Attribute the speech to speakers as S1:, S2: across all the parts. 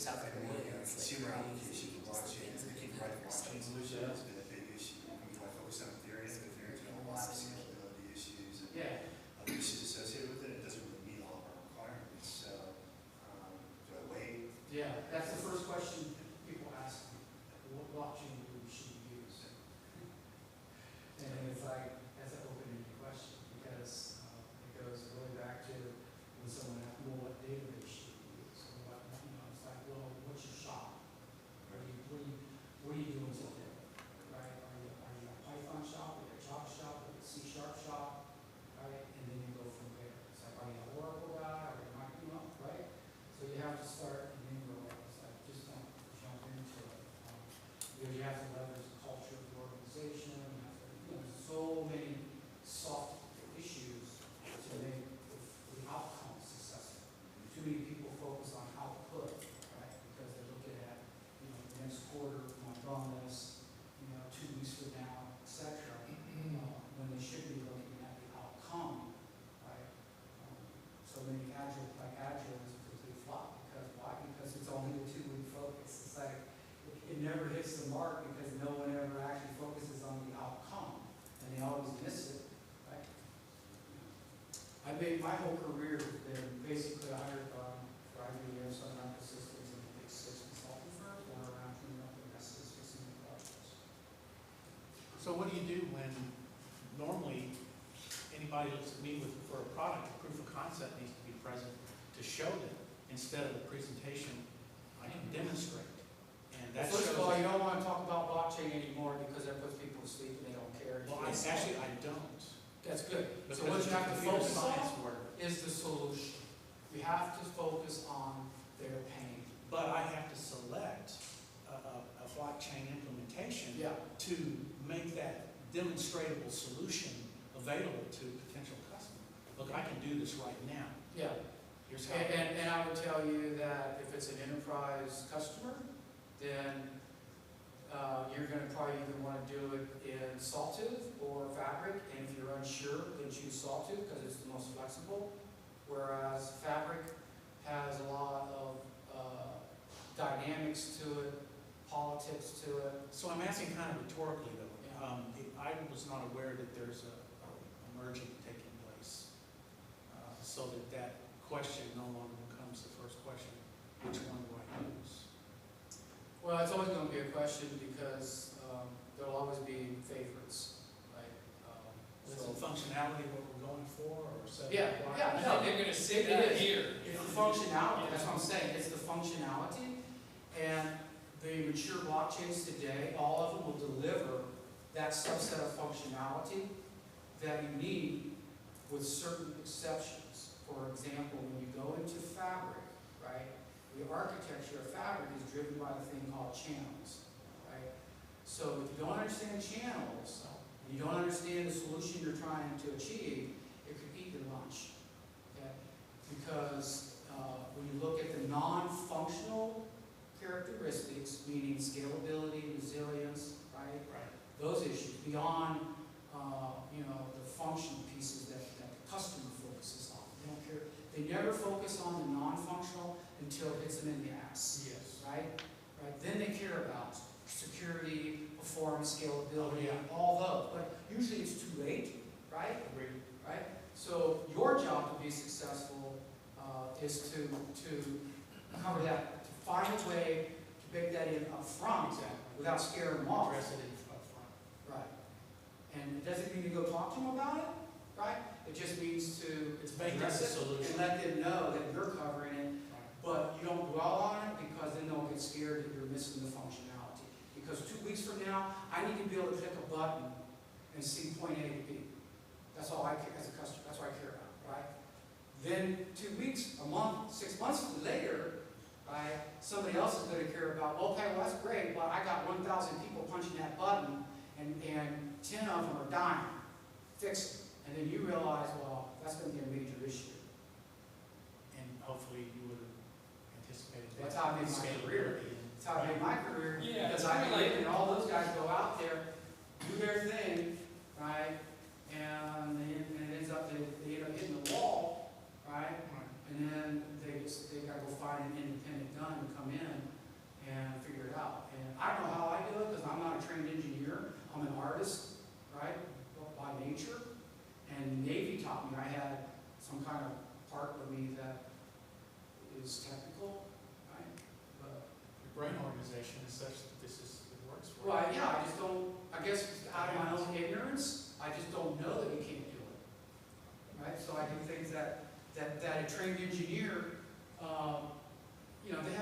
S1: South
S2: Like
S1: Korea,
S2: a
S1: it's
S2: consumer
S1: like
S2: application for blockchain,
S1: things
S2: the
S1: that
S2: people
S1: they
S2: writing blockchain
S1: themselves.
S2: solutions has been a big issue. We want to focus on Ethereum, but Ethereum's got a lot of scalability issues and other issues associated with it. It doesn't really meet all of our requirements. So, do I wait?
S3: Yeah, that's the first question people ask me. What blockchain should you use? And it's like, that's an open-ended question because it goes really back to when someone asks, well, what database should you use? So what, it's like, well, what's your shop? What are you doing today? Right? Are you a Python shop? Are you a Java shop? Are you a C# shop? Right? And then you go from there. It's like, are you an Oracle guy? Or you might, right? So you have to start and then go up. It's like, just don't jump into it. Because you have to leverage the culture of the organization. You have to, there's so many soft issues to make the outcome successful. Too many people focus on output, right? Because they're looking at, the next quarter, my bonus, 2 weeks from now, etc. When they should be looking at the outcome, right? So many Agile is a complete flop. Because why? Because it's only a 2-week focus. It's like it never hits the mark because no one ever actually focuses on the outcome, and they always miss it, right? I made my whole career has been basically hired for IBM, Sun Microsystems, and the big 6 consulting firms, going around cleaning up the messes, fixing the projects.
S4: So what do you do when normally anybody looks at me for a product, a proof of concept needs to be present to show them instead of a presentation I can demonstrate. And that
S3: First
S4: shows
S3: of all, you don't want to talk about blockchain anymore because that puts people to sleep and they don't care.
S4: well, I don't.
S3: That's good.
S4: Because
S3: So what you have to
S4: computer
S3: focus
S4: science
S3: on
S4: work.
S3: is the solution. You have to focus on their pain.
S4: But I have to select a blockchain implementation
S3: Yeah.
S4: to make that demonstratable solution available to potential customers. Look, I can do this right now.
S3: Yeah.
S4: Here's how.
S3: And I would tell you that if it's an enterprise customer, then you're going to probably either want to do it in Sawtooth or Fabric. And if you're unsure, then choose Sawtooth because it's the most flexible. Whereas Fabric has a lot of dynamics to it, politics to it.
S4: So I'm asking kind of rhetorically though.
S3: Yeah.
S4: I was not aware that there's a merging taking place. So that question no longer becomes the first question. Which one do I use?
S3: Well, it's always going to be a question because there'll always be favorites, right?
S4: Is the functionality what we're going for, or
S3: No,
S1: They're going to sit down here.
S3: It's the functionality. That's what I'm saying. It's the functionality, and the mature blockchains today, all of them will deliver that subset of functionality that you need, with certain exceptions. For example, when you go into Fabric, right? The architecture of Fabric is driven by the thing called channels, right? So if you don't understand channels, and you don't understand the solution you're trying to achieve, it could eat your lunch, okay? Because when you look at the non-functional characteristics, meaning scalability, resilience, right? Those issues, beyond the functional pieces that the customer focuses on. They don't care. They never focus on the non-functional until it hits them in the ass.
S4: Yes.
S3: Right? Then they care about security, performance, scalability, all those. But usually it's too late, right?
S4: Agreed.
S3: Right? So your job to be successful is to cover that, to find a way to bake that in up front without scaring them off.
S4: Address it up front.
S3: Right. And it doesn't mean to go talk to them about it, right? It just means to address it and let them know that you're covering it, but you don't dwell on it because then they'll get scared that you're missing the functionality. Because 2 weeks from now, I need to be able to click a button and see point A to B. That's all I care as a customer. That's what I care about, right? Then 2 weeks, a month, 6 months later, right, somebody else is going to care about, okay, well, that's great, but I got 1,000 people punching that button, and 10 of them are dying. Fix it. And then you realize, well, that's going to be a major issue.
S4: And hopefully you would have anticipated that.
S3: That's how I made my career. That's how I made my career.
S1: Yeah,
S3: because I believe and all those guys go out there, do their thing, right? And it ends up, they end up hitting the wall, right? And then they got to go find an independent gun to come in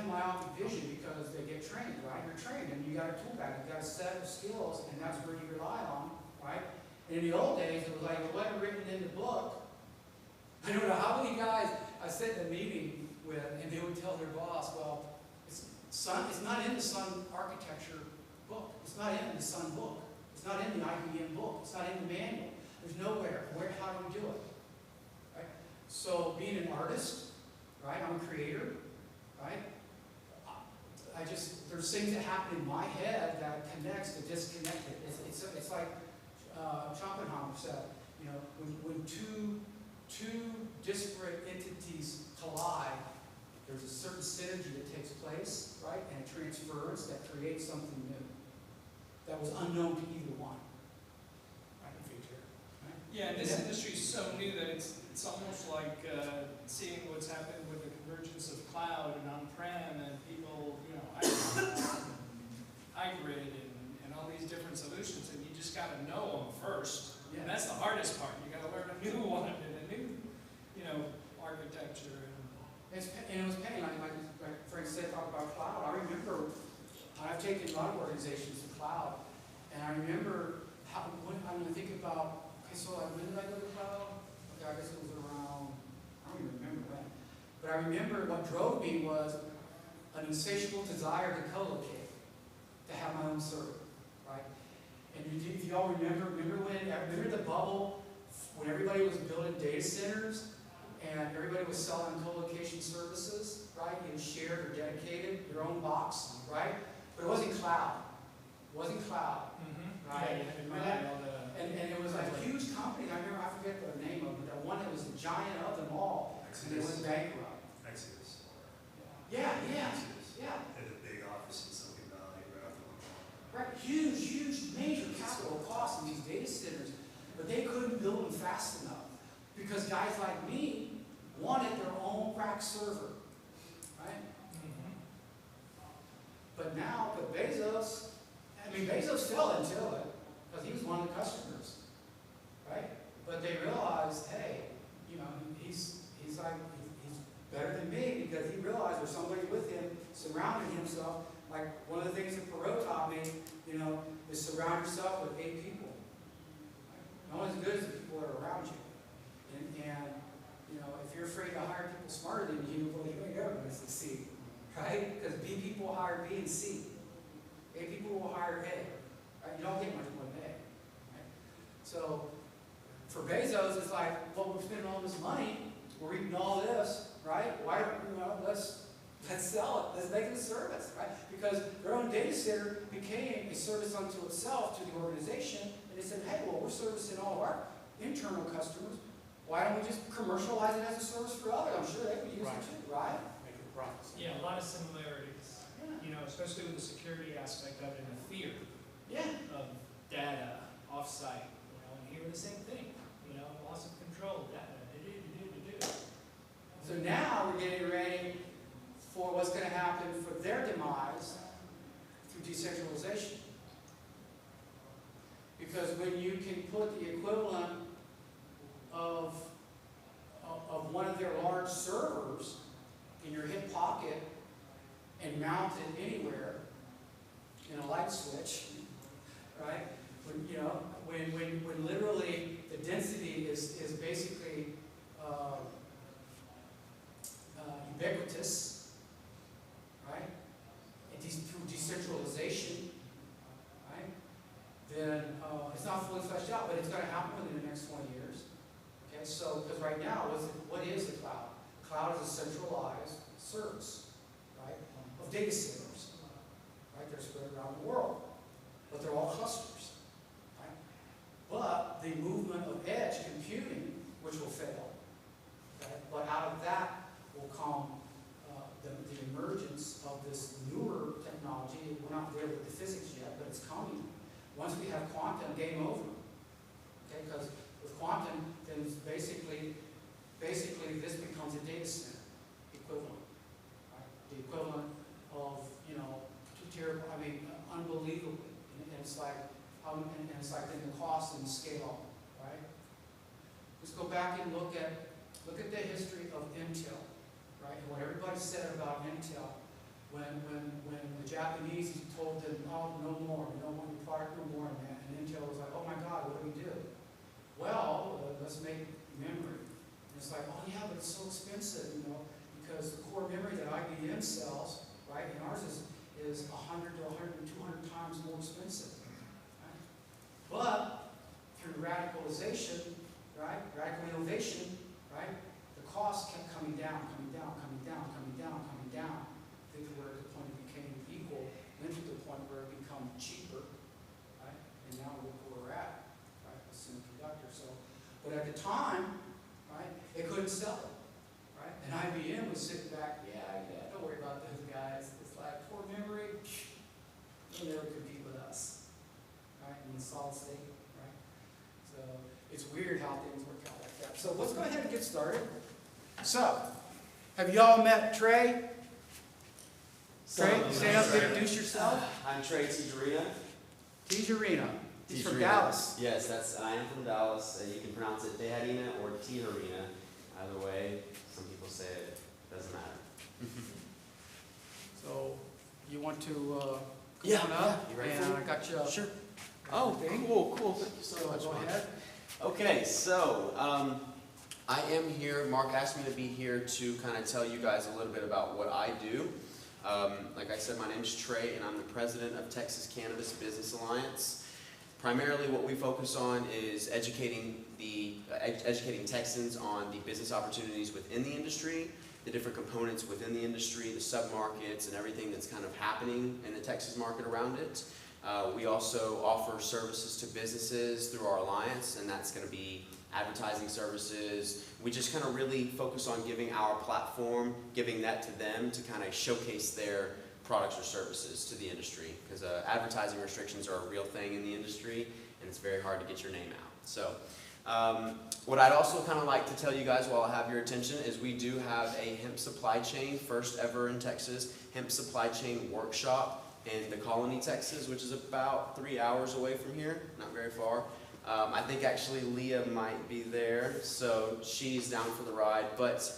S3: have myopic vision because they get trained, right? You're trained and you got a tool bag, you got a set of skills, and that's where you rely on, right? And in the old days, it was like it wasn't written in the book. I don't know how many guys I sat in a meeting with, and they would tell their boss, well, it's not in the Sun architecture book. It's not in the Sun book. It's not in the IBM book. It's not in the manual. There's nowhere. How do we do it? Right? So being an artist, right? I'm a creator, right? There's things that happen in my head that connects to disconnected. It's like Schopenhauer said, you know, when two disparate entities collide, there's a certain synergy that takes place, right? And it transfers that creates something new that was unknown to either one. Right?
S1: Yeah, and this industry is so new that it's almost like seeing what's happened with the convergence of cloud and on-prem and people, you know, hybrid and all these different solutions, and you just got to know them first.
S3: Yeah.
S1: And that's the hardest part. You got to learn a new one and a new, you know, architecture.
S3: And it was pain. Like Frank said, talk about cloud. I remember I've taken a lot of organizations to cloud, and I remember when I think about, okay, so like when did I go to cloud? Okay, I guess it was around, I don't even remember when. But I remember what drove me was an insatiable desire to co-locate, to have my own server, right? And if you all remember the bubble when everybody was building data centers and everybody was selling co-location services, right? You shared or dedicated your own box, right? But it wasn't cloud. It wasn't cloud, right?
S1: Yeah,
S3: and it was like a huge company. I remember, I forget the name of it, but the one that was the giant of them all. And they went bankrupt.
S2: Exodus.
S3: Yeah.
S2: Exodus.
S3: Yeah.
S2: They had a big office in Silicon Valley right after one.
S3: Right, huge, major capital costs in these data centers, but they couldn't build them fast enough because guys like me wanted their own crack server, right? But Bezos, Bezos fell into it because he was one of the customers, right? But they realized, hey, you know, he's better than me because he realized there's somebody with him surrounding himself. Like one of the things that Perot taught me, you know, is surround yourself with 8 people. No one's as good as the people that are around you. And you know, if you're afraid to hire people smarter than you, well, you ain't ever going to succeed, right? Because B people will hire B and C. A people will hire A. Right? You don't get much more than A. Right? So for Bezos, it's like, well, we're spending all this money, we're eating all this, right? Why don't let's sell it. Let's make it a service, right? Because their own data center became a service unto itself to the organization, and they said, hey, well, we're servicing all of our internal customers. Why don't we just commercialize it as a service for others? I'm sure they could use it too, right?
S4: Make it a profit.
S1: Yeah, a lot of similarities.
S3: Yeah.
S1: You know, especially with the security aspect of it and the fear of data offsite. You know, and here the same thing. You know, loss of control, data.
S3: So now we're getting ready for what's going to happen for their demise through decentralization. Because when you can put the equivalent of one of their large servers in your hip pocket and mount it anywhere in a light switch, right? When literally the density is basically ubiquitous, right? And through decentralization, right? Then it's not fully fleshed out, but it's going to happen within the next 20 years. Okay, so because right now, what is the cloud? Cloud is a centralized service, right, of data centers, right? They're spread around the world, but they're all clusters, right? But the movement of edge computing, which will fail, okay? But out of that will come the emergence of this newer technology. We're not there with the physics yet, but it's coming. Once we have quantum, game over. Okay, because with quantum, then basically this becomes a data center equivalent. Right? The equivalent of, you know, unbelievably. And it's like, then the cost and the scale, right? Let's go back and look at the history of Intel, right? And what everybody said about Intel. when the Japanese told them, oh, no more, we don't want your product no more, and Intel was like, oh my God, what do we do? Well, let's make memory. And it's like, oh yeah, but it's so expensive, because the core memory that IBM sells, right, and ours is 100 to 100 to 200 times more expensive. Right? But through radicalization, right, radical innovation, right, the cost kept coming down, coming down, coming down, coming down, coming down. I think where the point it became equal, then to the point where it became cheaper, right? And now look where we're at, right, with semiconductor. So, but at the time, right, they couldn't sell it, right? And IBM was sitting back, yeah, don't worry about those guys. It's like core memory, they'll never compete with us, right? In the solid state, right? So it's weird how things work out like that. So let's go ahead and get started. So, have you all met Trey? Trey, stand up and introduce yourself.
S5: I'm Trey Tijerina.
S3: Tijerina. He's from
S5: Tijerina.
S3: Dallas.
S5: Yes, I am from Dallas. You can pronounce it Tejarina or Tijerina. Either way, some people say it. Doesn't matter.
S3: So, you want to come
S5: Yeah,
S3: on up?
S5: you ready
S3: And
S5: for
S3: I
S5: it?
S3: got you.
S5: Sure. Oh, cool. Thank you so much.
S3: Go
S5: Mark.
S3: ahead.
S5: Okay, so I am here. Mark asked me to be here to kind of tell you guys a little bit about what I do. Like I said, my name is Trey, and I'm the president of Texas Cannabis Business Alliance. Primarily, what we focus on is educating Texans on the business opportunities within the industry, the different components within the industry, the sub-markets, and everything that's kind of happening in the Texas market around it. We also offer services to businesses through our alliance, and that's going to be advertising services. We just kind of really focus on giving our platform, giving that to them to kind of showcase their products or services to the industry, because advertising restrictions are a real thing in the industry, and it's very hard to get your name out. So what I'd also kind of like to tell you guys while I have your attention is we do have a hemp supply chain, first ever in Texas, hemp supply chain workshop in the Colony, Texas, which is about 3 hours away from here, not very far. I think actually Leah might be there, so she's down for the ride. But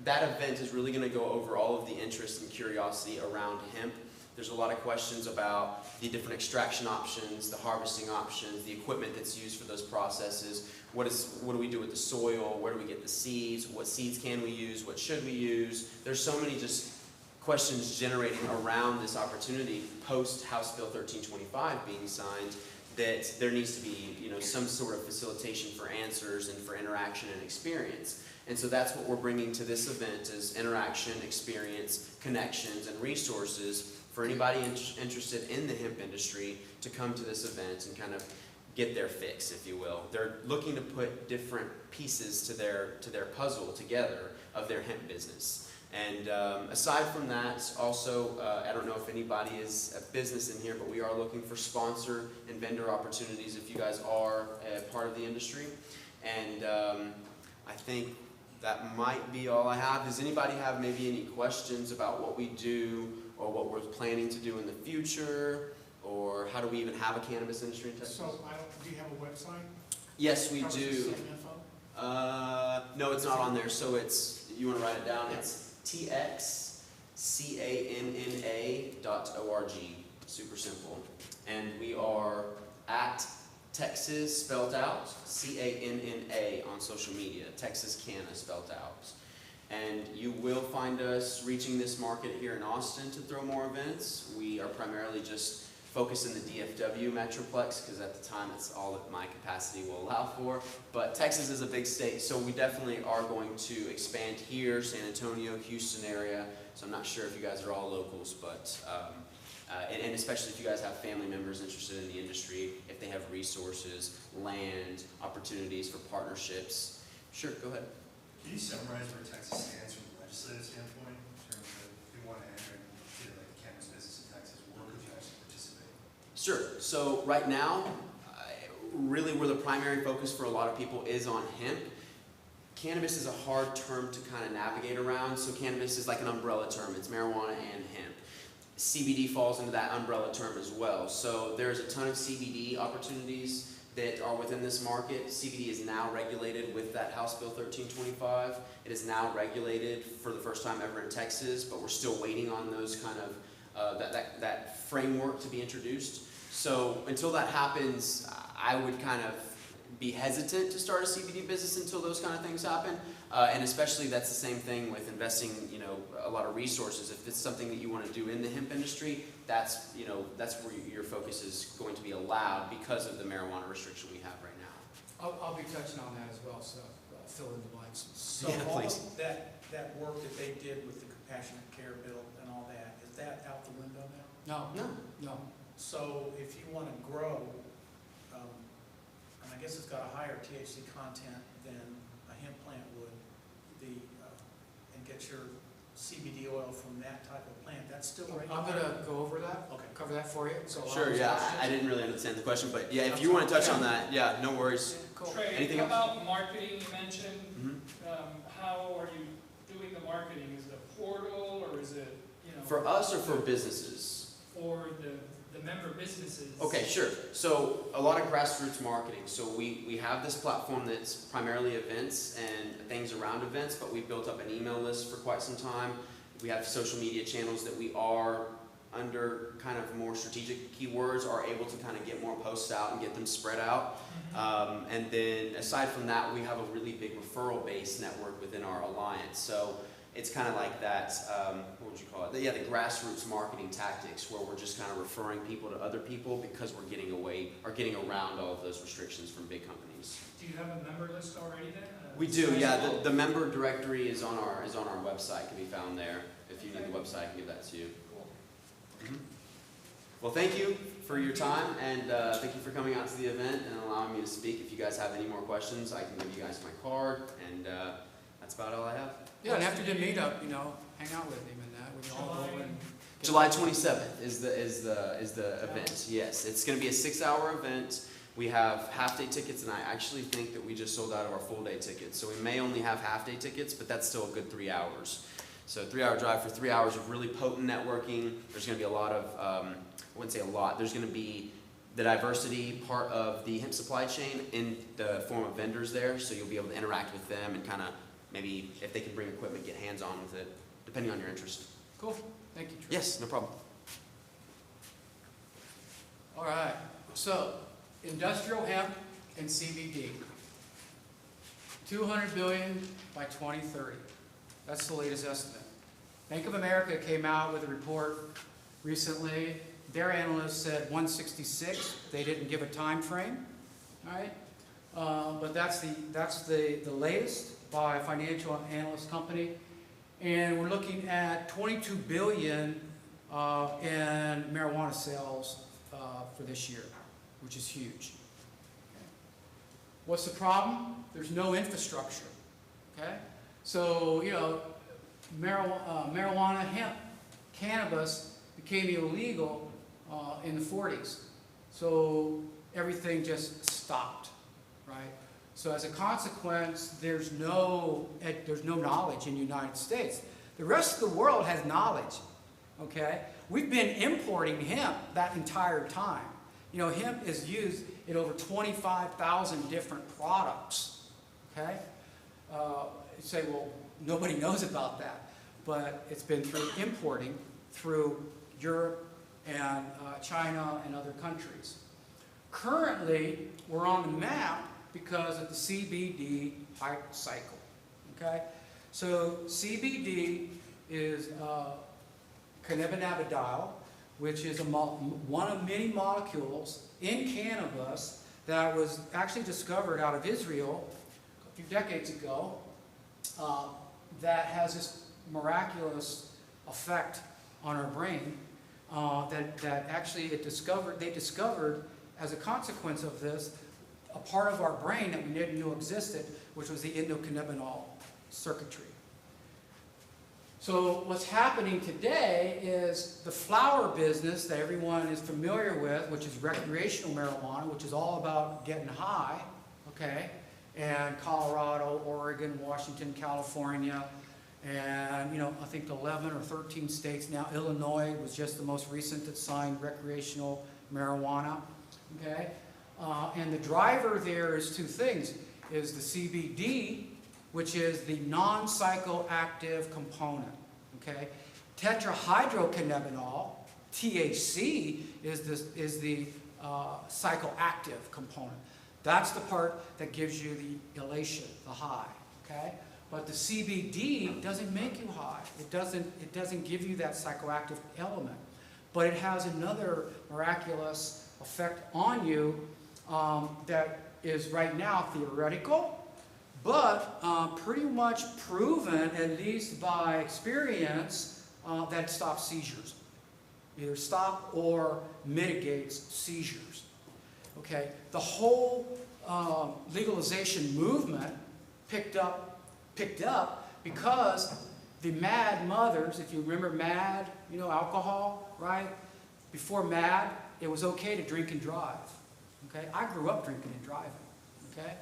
S5: that event is really going to go over all of the interest and curiosity around hemp. There's a lot of questions about the different extraction options, the harvesting options, the equipment that's used for those processes. What do we do with the soil? Where do we get the seeds? What seeds can we use? What should we use? There's so many just questions generating around this opportunity post House Bill 1325 being signed, that there needs to be, some sort of facilitation for answers and for interaction and experience. And so that's what we're bringing to this event, is interaction, experience, connections, and resources for anybody interested in the hemp industry to come to this event and kind of get their fix, if you will. They're looking to put different pieces to their puzzle together of their hemp business. And aside from that, also, I don't know if anybody is a business in here, but we are looking for sponsor and vendor opportunities if you guys are a part of the industry. And I think that might be all I have. Does anybody have maybe any questions about what we do or what we're planning to do in the future? Or how do we even have a cannabis industry in Texas?
S4: So, do you have a website?
S5: Yes, we
S4: Covers the
S5: do.
S4: same info?
S5: No, it's not on there. So you want to write it down? It's txcanna.org. Super simple. And we are at Texas spelled out, CANNA on social media, Texas Canna spelled out. And you will find us reaching this market here in Austin to throw more events. We are primarily just focused in the DFW Metroplex because at the time it's all that my capacity will allow for. But Texas is a big state, so we definitely are going to expand here, San Antonio, Houston area. So I'm not sure if you guys are all locals, but and especially if you guys have family members interested in the industry, if they have resources, land, opportunities for partnerships. Sure, go ahead.
S2: Can you summarize where Texas stands from a legislative standpoint in terms of if you want to enter into like the cannabis business in Texas, where could you actually participate?
S5: Sure. So right now, really where the primary focus for a lot of people is on hemp. Cannabis is a hard term to kind of navigate around. So cannabis is like an umbrella term. It's marijuana and hemp. CBD falls into that umbrella term as well. So there's a ton of CBD opportunities that are within this market. CBD is now regulated with that House Bill 1325. It is now regulated for the first time ever in Texas, but we're still waiting on those kind of, that framework to be introduced. So until that happens, I would kind of be hesitant to start a CBD business until those kind of things happen. And especially that's the same thing with investing, you know, a lot of resources. If it's something that you want to do in the hemp industry, that's, you know, that's where your focus is going to be allowed because of the marijuana restriction we have right now.
S3: I'll be touching on that as well, so fill in the blanks.
S4: So
S5: Yeah,
S4: all
S5: please.
S4: of that work that they did with the compassionate care bill and all that, is that out the window now?
S3: No.
S4: So if you want to grow, and I guess it's got a higher THC content than a hemp plant would, and get your CBD oil from that type of plant, that's still
S3: I'm
S4: regulated?
S3: gonna go over that,
S4: Okay.
S3: cover that for you, so.
S5: Sure, yeah, I didn't really understand the question, but yeah, if you want to touch on that, yeah, no worries.
S3: Cool.
S1: Trey,
S5: Anything
S1: how
S5: else?
S1: about marketing you mentioned?
S5: Mhm.
S1: How are you doing the marketing? Is it a portal or is it, you know?
S5: For us or for businesses?
S1: For the member businesses?
S5: Okay, sure. So a lot of grassroots marketing. So we have this platform that's primarily events and things around events, but we've built up an email list for quite some time. We have social media channels that we are, under kind of more strategic keywords, are able to kind of get more posts out and get them spread out. And then aside from that, we have a really big referral-based network within our alliance. So it's kind of like that, what would you call it? The grassroots marketing tactics, where we're just kind of referring people to other people because we're getting around all of those restrictions from big companies.
S1: Do you have a member list already then?
S5: We do, yeah. The member directory is on our website. Can be found there. If you need the website, I can give that to you.
S1: Cool.
S5: Mhm. Well, thank you for your time, and thank you for coming out to the event and allowing me to speak. If you guys have any more questions, I can give you guys my card, and that's about all I have.
S3: Yeah, and after the meetup, you know, hang out with him and that, we can all go and.
S5: July 27th is the event. Yes, it's going to be a 6-hour event. We have half-day tickets, and I actually think that we just sold out of our full-day tickets. So we may only have half-day tickets, but that's still a good 3 hours. So 3-hour drive for 3 hours of really potent networking. There's going to be a lot of, I wouldn't say a lot, there's going to be the diversity part of the hemp supply chain in the form of vendors there. So you'll be able to interact with them and kind of maybe, if they can bring equipment, get hands-on with it, depending on your interest.
S3: Cool, thank you, Trey.
S5: Yes, no problem.
S3: All right, so industrial hemp and CBD, 200 billion by 2030. That's the latest estimate. Bank of America came out with a report recently. Their analyst said 166. They didn't give a time frame, all right? But that's the latest by a financial analyst company. And we're looking at 22 billion in marijuana sales for this year, which is huge. Okay. What's the problem? There's no infrastructure. Okay, so you know, marijuana, hemp, cannabis became illegal in the 40s. So everything just stopped, right? So as a consequence, there's no knowledge in the United States. The rest of the world has knowledge, okay? We've been importing hemp that entire time. You know, hemp is used in over 25,000 different products, okay? You say, well, nobody knows about that, but it's been through importing through Europe and China and other countries. Currently, we're on the map because of the CBD hype cycle, okay? So CBD is cannabidiol, which is one of many molecules in cannabis that was actually discovered out of Israel a few decades ago that has this miraculous effect on our brain that actually they discovered as a consequence of this a part of our brain that we didn't know existed, which was the endocannabinol circuitry. So what's happening today is the flower business that everyone is familiar with, which is recreational marijuana, which is all about getting high, okay? And Colorado, Oregon, Washington, California, and you know, I think 11 or 13 states now. Illinois was just the most recent that signed recreational marijuana, okay? And the driver there is two things, is the CBD, which is the non-psychoactive component, okay? Tetrahydrocannabinol, THC, is the psychoactive component. That's the part that gives you the elation, the high, okay? But the CBD doesn't make you high. It doesn't give you that psychoactive element. But it has another miraculous effect on you that is right now theoretical, but pretty much proven, at least by experience, that it stops seizures. Either stop or mitigates seizures. Okay, the whole legalization movement picked up because the MAD mothers, if you remember MAD, you know, alcohol, right? Before MAD, it was okay to drink and drive. Okay, I grew up drinking and driving. Okay,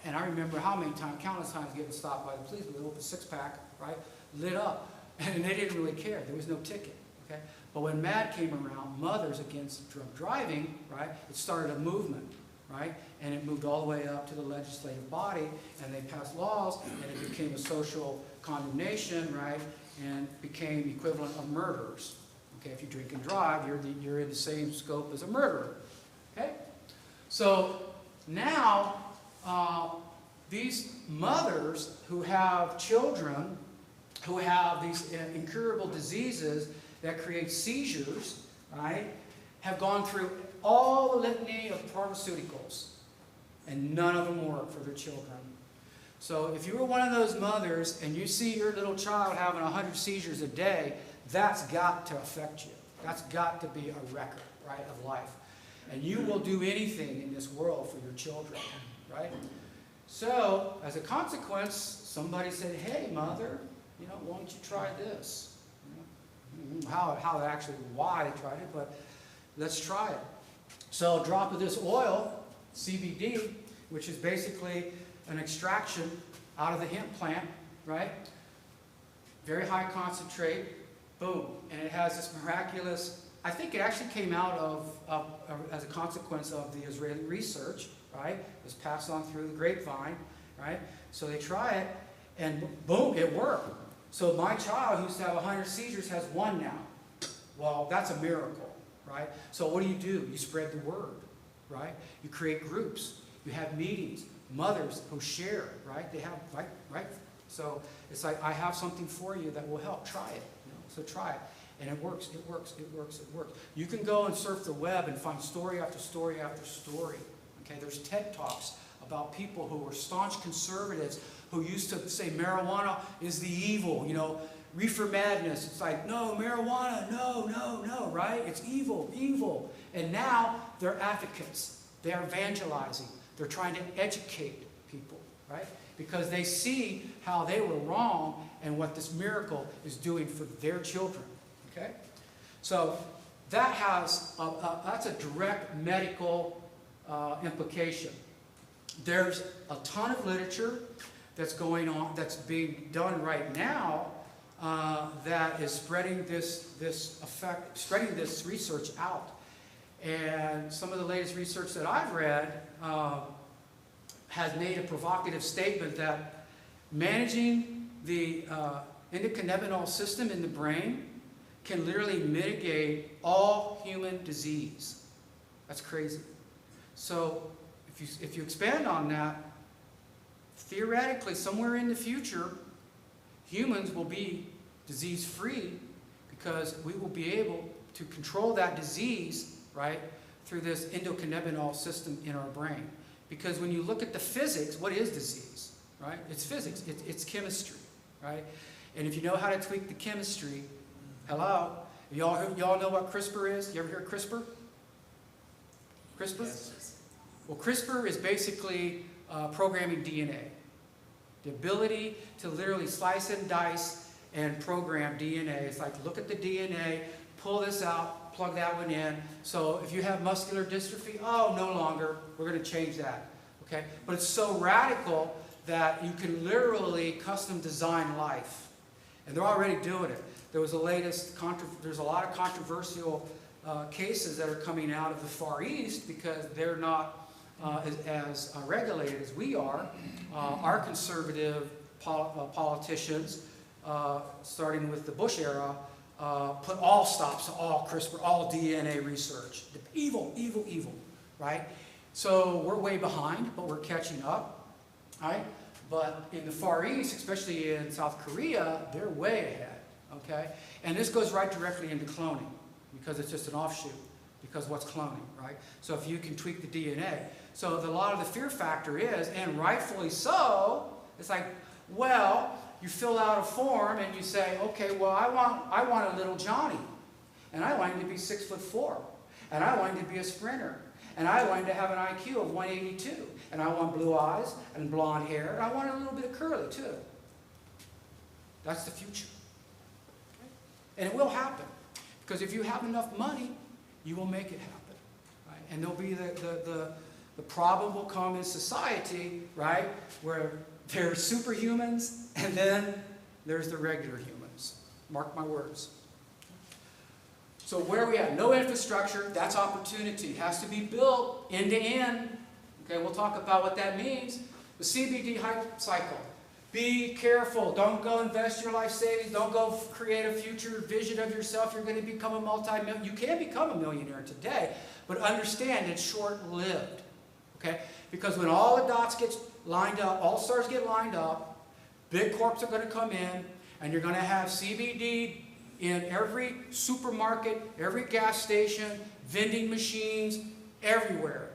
S3: and I remember how many times, countless times, getting stopped by the police with an open six-pack, right, lit up, and they didn't really care. There was no ticket. Okay, but when MAD came around, Mothers Against Drunk Driving, right, it started a movement, right, and it moved all the way up to the legislative body, and they passed laws, and it became a social condemnation, right, and became equivalent of murderers. Okay, if you drink and drive, you're in the same scope as a murderer. Okay, so now these mothers who have children who have these incurable diseases that create seizures, right, have gone through all the litany of pharmaceuticals, and none of them work for their children. So if you were one of those mothers and you see your little child having 100 seizures a day, that's got to affect you. That's got to be a record, right, of life. And you will do anything in this world for your children, right? So, as a consequence, somebody said, hey, mother, you know, why don't you try this? You know, why they tried it, but let's try it. So a drop of this oil, CBD, which is basically an extraction out of the hemp plant, right? Very high concentrate, boom. And it has this miraculous, I think it actually came out of as a consequence of the Israeli research, right? It was passed on through the grapevine, right? So they try it, and boom, it worked. So my child, who used to have 100 seizures, has 1 now. Well, that's a miracle, right? So what do? You spread the word, right? You create groups. You have meetings. Mothers who share, right? They have, right? So it's like, I have something for you that will help. Try it. You know? So try it. And it works, it works, it works, it works. You can go and surf the web and find story after story after story. Okay, there's TED Talks about people who were staunch conservatives who used to say marijuana is the evil, you know, reefer madness. It's like, no, marijuana, no, right? It's evil, evil. And now they're advocates. They're evangelizing. They're trying to educate people, right? Because they see how they were wrong and what this miracle is doing for their children, okay? So that has, that's a direct medical implication. There's a ton of literature that's going on, that's being done right now, that is spreading this research out. And some of the latest research that I've read has made a provocative statement that managing the endocannabinol system in the brain can literally mitigate all human disease. That's crazy. So if you expand on that, theoretically, somewhere in the future, humans will be disease-free because we will be able to control that disease, right, through this endocannabinol system in our brain. Because when you look at the physics, what is disease, right? It's physics, it's chemistry, right? And if you know how to tweak the chemistry, hello, y'all know what CRISPR is? You ever hear of CRISPR? CRISPR?
S2: Yes.
S3: Well, CRISPR is basically programming DNA. The ability to literally slice and dice and program DNA. It's like, look at the DNA, pull this out, plug that one in. So if you have muscular dystrophy, oh, no longer. We're going to change that. Okay? But it's so radical that you can literally custom design life. And they're already doing it. There was there's a lot of controversial cases that are coming out of the Far East because they're not as regulated as we are. Our conservative politicians, starting with the Bush era, put all stops to all CRISPR, all DNA research. Evil, evil, evil, right? So we're way behind, but we're catching up, right? But in the Far East, especially in South Korea, they're way ahead, okay? And this goes right directly into cloning because it's just an offshoot, because what's cloning, right? So if you can tweak the DNA. So a lot of the fear factor is, and rightfully so, it's like, well, you fill out a form and you say, okay, well, I want a little Johnny, and I want him to be 6'4", and I want him to be a sprinter, and I want him to have an IQ of 182, and I want blue eyes and blonde hair, and I want a little bit of curly too. That's the future. And it will happen. Because if you have enough money, you will make it happen. Right? And there'll be the problem will come in society, right, where there's superhumans and then there's the regular humans. Mark my words. So where are we at? No infrastructure, that's opportunity. It has to be built end to end. Okay, we'll talk about what that means. The CBD hype cycle. Be careful. Don't go invest your life savings. Don't go create a future vision of yourself. You're going to become a multi-millionaire. You can become a millionaire today, but understand it's short-lived. Okay? Because when all the dots get lined up, all stars get lined up, big corps are going to come in, and you're going to have CBD in every supermarket, every gas station, vending machines, everywhere.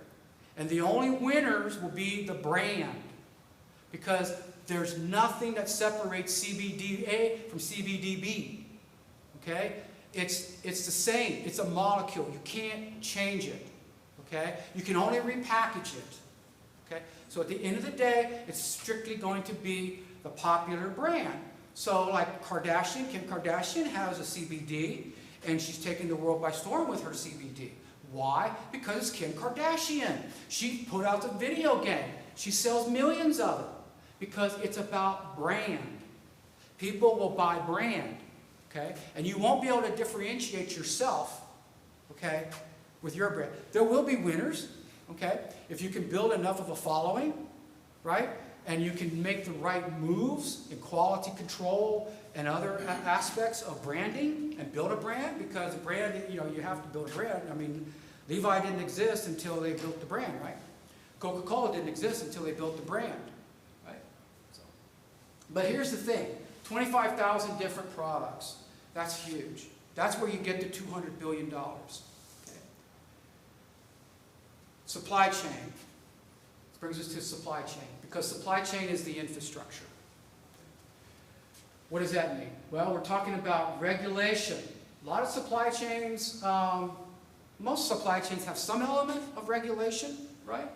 S3: And the only winners will be the brand. Because there's nothing that separates CBD-A from CBD-B. Okay? It's the same. It's a molecule. You can't change it. Okay? You can only repackage it. Okay? So at the end of the day, it's strictly going to be the popular brand. So like Kardashian, Kim Kardashian has a CBD, and she's taking the world by storm with her CBD. Why? Because it's Kim Kardashian. She put out the video game. She sells millions of it. Because it's about brand. People will buy brand, okay? And you won't be able to differentiate yourself, okay, with your brand. There will be winners, okay? If you can build enough of a following, right? And you can make the right moves in quality control and other aspects of branding and build a brand, because a brand, you know, you have to build a brand. I mean, Levi didn't exist until they built the brand, right? Coca-Cola didn't exist until they built the brand. But here's the thing, 25,000 different products. That's huge. That's where you get to $200 billion. Okay. Supply chain. This brings us to supply chain, because supply chain is the infrastructure. What does that mean? Well, we're talking about regulation. A lot of supply chains, most supply chains have some element of regulation, right?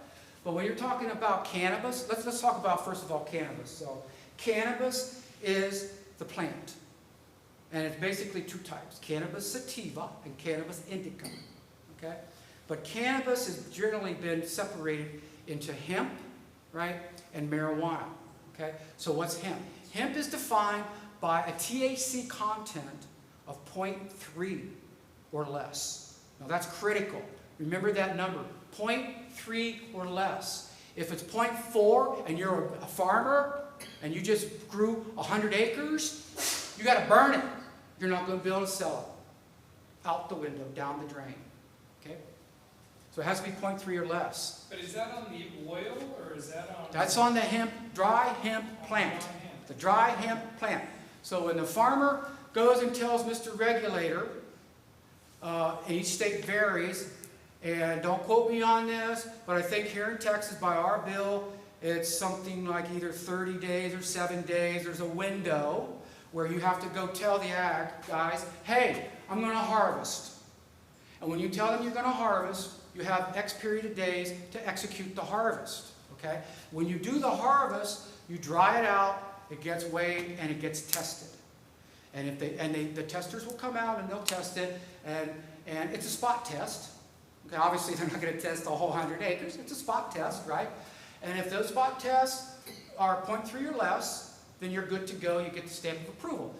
S3: But when you're talking about cannabis, let's talk about, first of all, cannabis. So, cannabis is the plant, and it's basically two types, cannabis sativa and cannabis indica, okay? But cannabis has generally been separated into hemp, right, and marijuana, okay? So what's hemp? Hemp is defined by a THC content of 0.3 or less. Now that's critical. Remember that number, 0.3 or less. If it's 0.4 and you're a farmer, and you just grew 100 acres, you got to burn it. You're not going to be able to sell it. Out the window, down the drain. Okay? So it has to be 0.3 or less.
S1: But is that on the oil, or is that on...
S3: That's on the hemp, dry hemp plant. The dry hemp plant. So when the farmer goes and tells Mr. Regulator, each state varies, and don't quote me on this, but I think here in Texas, by our bill, it's something like either 30 days or 7 days. There's a window where you have to go tell the ag guys, hey, I'm going to harvest. And when you tell them you're going to harvest, you have X period of days to execute the harvest. Okay? When you do the harvest, you dry it out, it gets weighed, and it gets tested. And if the testers will come out and they'll test it, and it's a spot test. Okay, obviously, they're not going to test the whole 100 acres. It's a spot test, right? And if those spot tests are 0.3 or less, then you're good to go. You get the stamp of approval.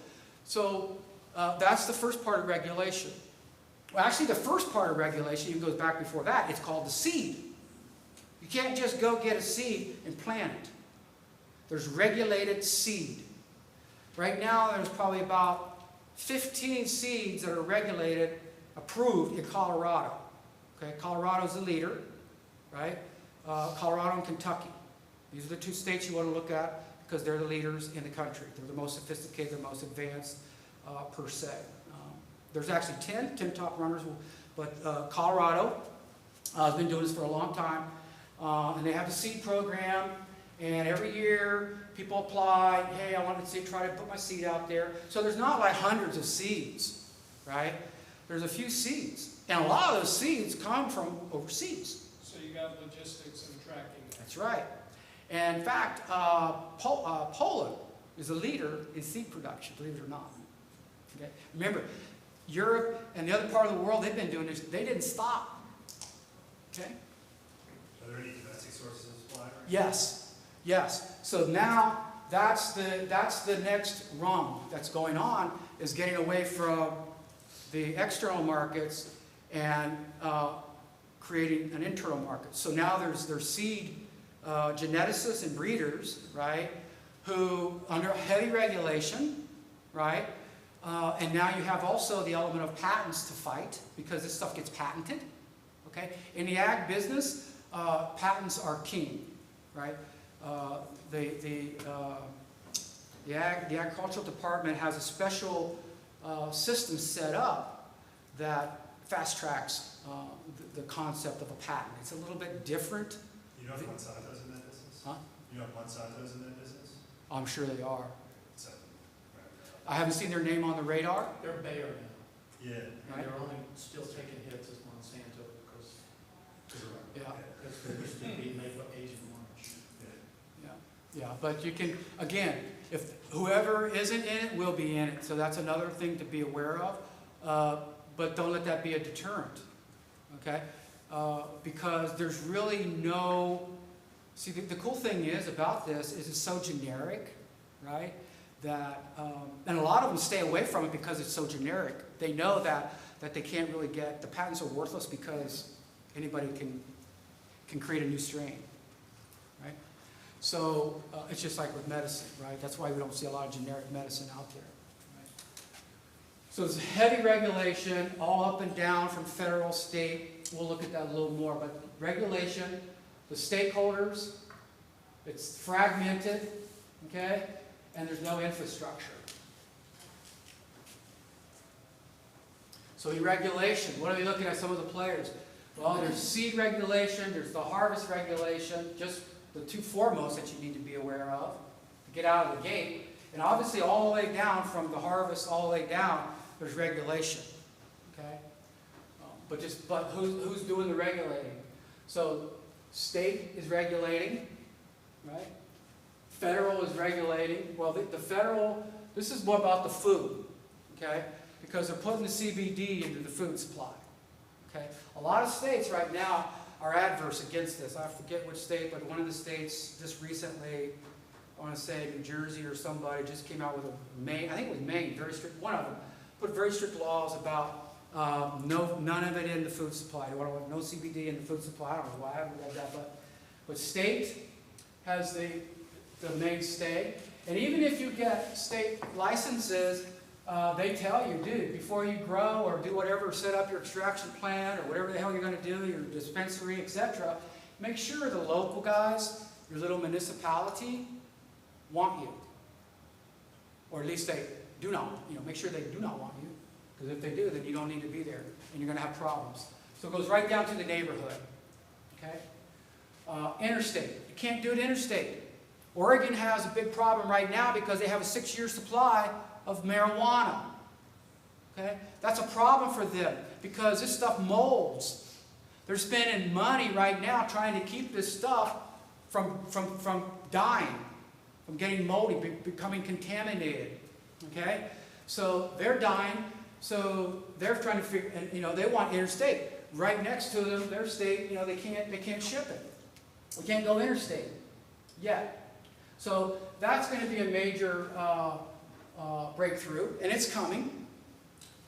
S3: So that's the first part of regulation. Well, actually, the first part of regulation even goes back before that. It's called the seed. You can't just go get a seed and plant it. There's regulated seed. Right now, there's probably about 15 seeds that are regulated, approved in Colorado. Okay, Colorado's the leader, right? Colorado and Kentucky. These are the two states you want to look at because they're the leaders in the country. They're the most sophisticated, they're most advanced per se. There's actually 10 top runners, but Colorado has been doing this for a long time. And they have a seed program, and every year people apply, hey, I want to try to put my seed out there. So there's not like hundreds of seeds, right? There's a few seeds. And a lot of those seeds come from overseas.
S1: So you got logistics and tracking.
S3: That's right. And in fact, Poland is a leader in seed production, believe it or not. Okay? Remember, Europe and the other part of the world, they've been doing this. They didn't stop. Okay?
S2: Are there any domestic sources of supply?
S3: Yes. Yes. So now that's the next rung that's going on, is getting away from the external markets and creating an internal market. So now there's seed geneticists and breeders, right, who under heavy regulation, right, and now you have also the element of patents to fight because this stuff gets patented. Okay, in the ag business, patents are king, right? The agricultural department has a special system set up that fast tracks the concept of a patent. It's a little bit different.
S2: You know if Monsanto's in that business?
S3: Huh?
S2: You know if Monsanto's in that business?
S3: I'm sure they are.
S2: So,
S3: I haven't seen their name on the radar.
S4: They're Bayer now.
S2: yeah.
S4: And they're only still taking hits as Monsanto because they used to be made of Asian orange.
S3: Yeah, but you can, again, if whoever isn't in it will be in it. So that's another thing to be aware of. But don't let that be a deterrent, okay? Because there's really no, see, the cool thing is about this is it's so generic, right? That, and a lot of them stay away from it because it's so generic. They know that they can't really get, the patents are worthless because anybody can create a new strain, right? So it's just like with medicine, right? That's why we don't see a lot of generic medicine out there. Right? So it's heavy regulation, all up and down from federal, state. We'll look at that a little more, but regulation, the stakeholders, it's fragmented, okay? And there's no infrastructure. So in regulation, what are we looking at some of the players? Well, there's seed regulation, there's the harvest regulation, just the two foremost that you need to be aware of to get out of the gate. And obviously all the way down, from the harvest all the way down, there's regulation. Okay? But who's doing the regulating? So state is regulating, right? Federal is regulating. Well, the federal, this is more about the food, okay? Because they're putting the CBD into the food supply, okay? A lot of states right now are adverse against this. I forget which state, but one of the states just recently, I want to say New Jersey or somebody, just came out with I think it was Maine, very strict, one of them, put very strict laws about none of it in the food supply. They want no CBD in the food supply. I don't know why, I haven't read that, but state has the mainstay. And even if you get state licenses, they tell you, dude, before you grow or do whatever, set up your extraction plant or whatever the hell you're going to do, your dispensary, etc., make sure the local guys, your little municipality, want you. Or at least they do not, make sure they do not want you. Because if they do, then you don't need to be there, and you're going to have problems. So it goes right down to the neighborhood. Okay? Interstate. You can't do it interstate. Oregon has a big problem right now because they have a 6-year supply of marijuana. Okay? That's a problem for them because this stuff molds. They're spending money right now trying to keep this stuff from dying, from getting moldy, becoming contaminated. Okay? So they're dying, so they're trying to figure, and they want interstate. Right next to them, their state, they can't ship it. We can't go interstate yet. So that's going to be a major breakthrough, and it's coming.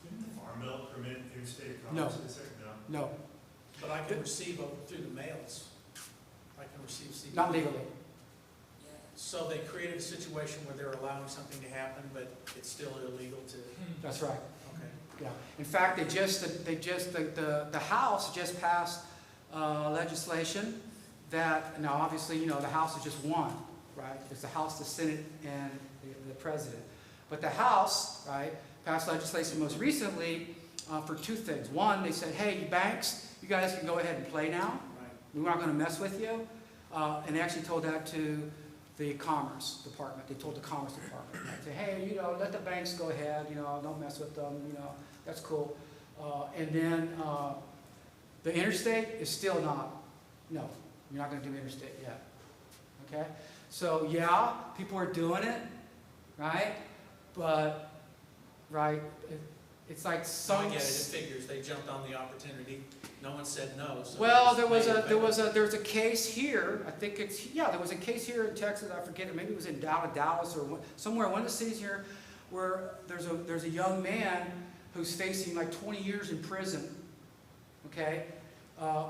S2: Didn't the Farm Bill permit interstate
S3: No.
S2: commerce, is there? No.
S3: No,
S4: But I can receive over through the mails. I can receive CBD.
S3: not legally.
S4: So they created a situation where they're allowing something to happen, but it's still illegal to,
S3: That's right.
S4: okay.
S3: Yeah. In fact, the House just passed legislation that, now obviously, the House is just one, right? It's the House, the Senate, and the President. But the House, right, passed legislation most recently for two things. One, they said, hey, you banks, you guys can go ahead and play now.
S4: Right.
S3: We're not going to mess with you. And they actually told that to the Commerce Department. They told the Commerce Department, right? Say, hey, let the banks go ahead, don't mess with them, that's cool. And then the interstate is still not, no, you're not going to do interstate yet. Okay? So, yeah, people are doing it, right? But, right, it's like
S4: So I
S3: some...
S4: get it, it figures, they jumped on the opportunity, no one said no. So
S3: Well,
S4: they
S3: there was
S4: just made it
S3: a case here. I think there was a case here in Texas. I forget it. Maybe it was in Dallas or somewhere. One of the cities here, where there's a young man who's facing like 20 years in prison. Okay,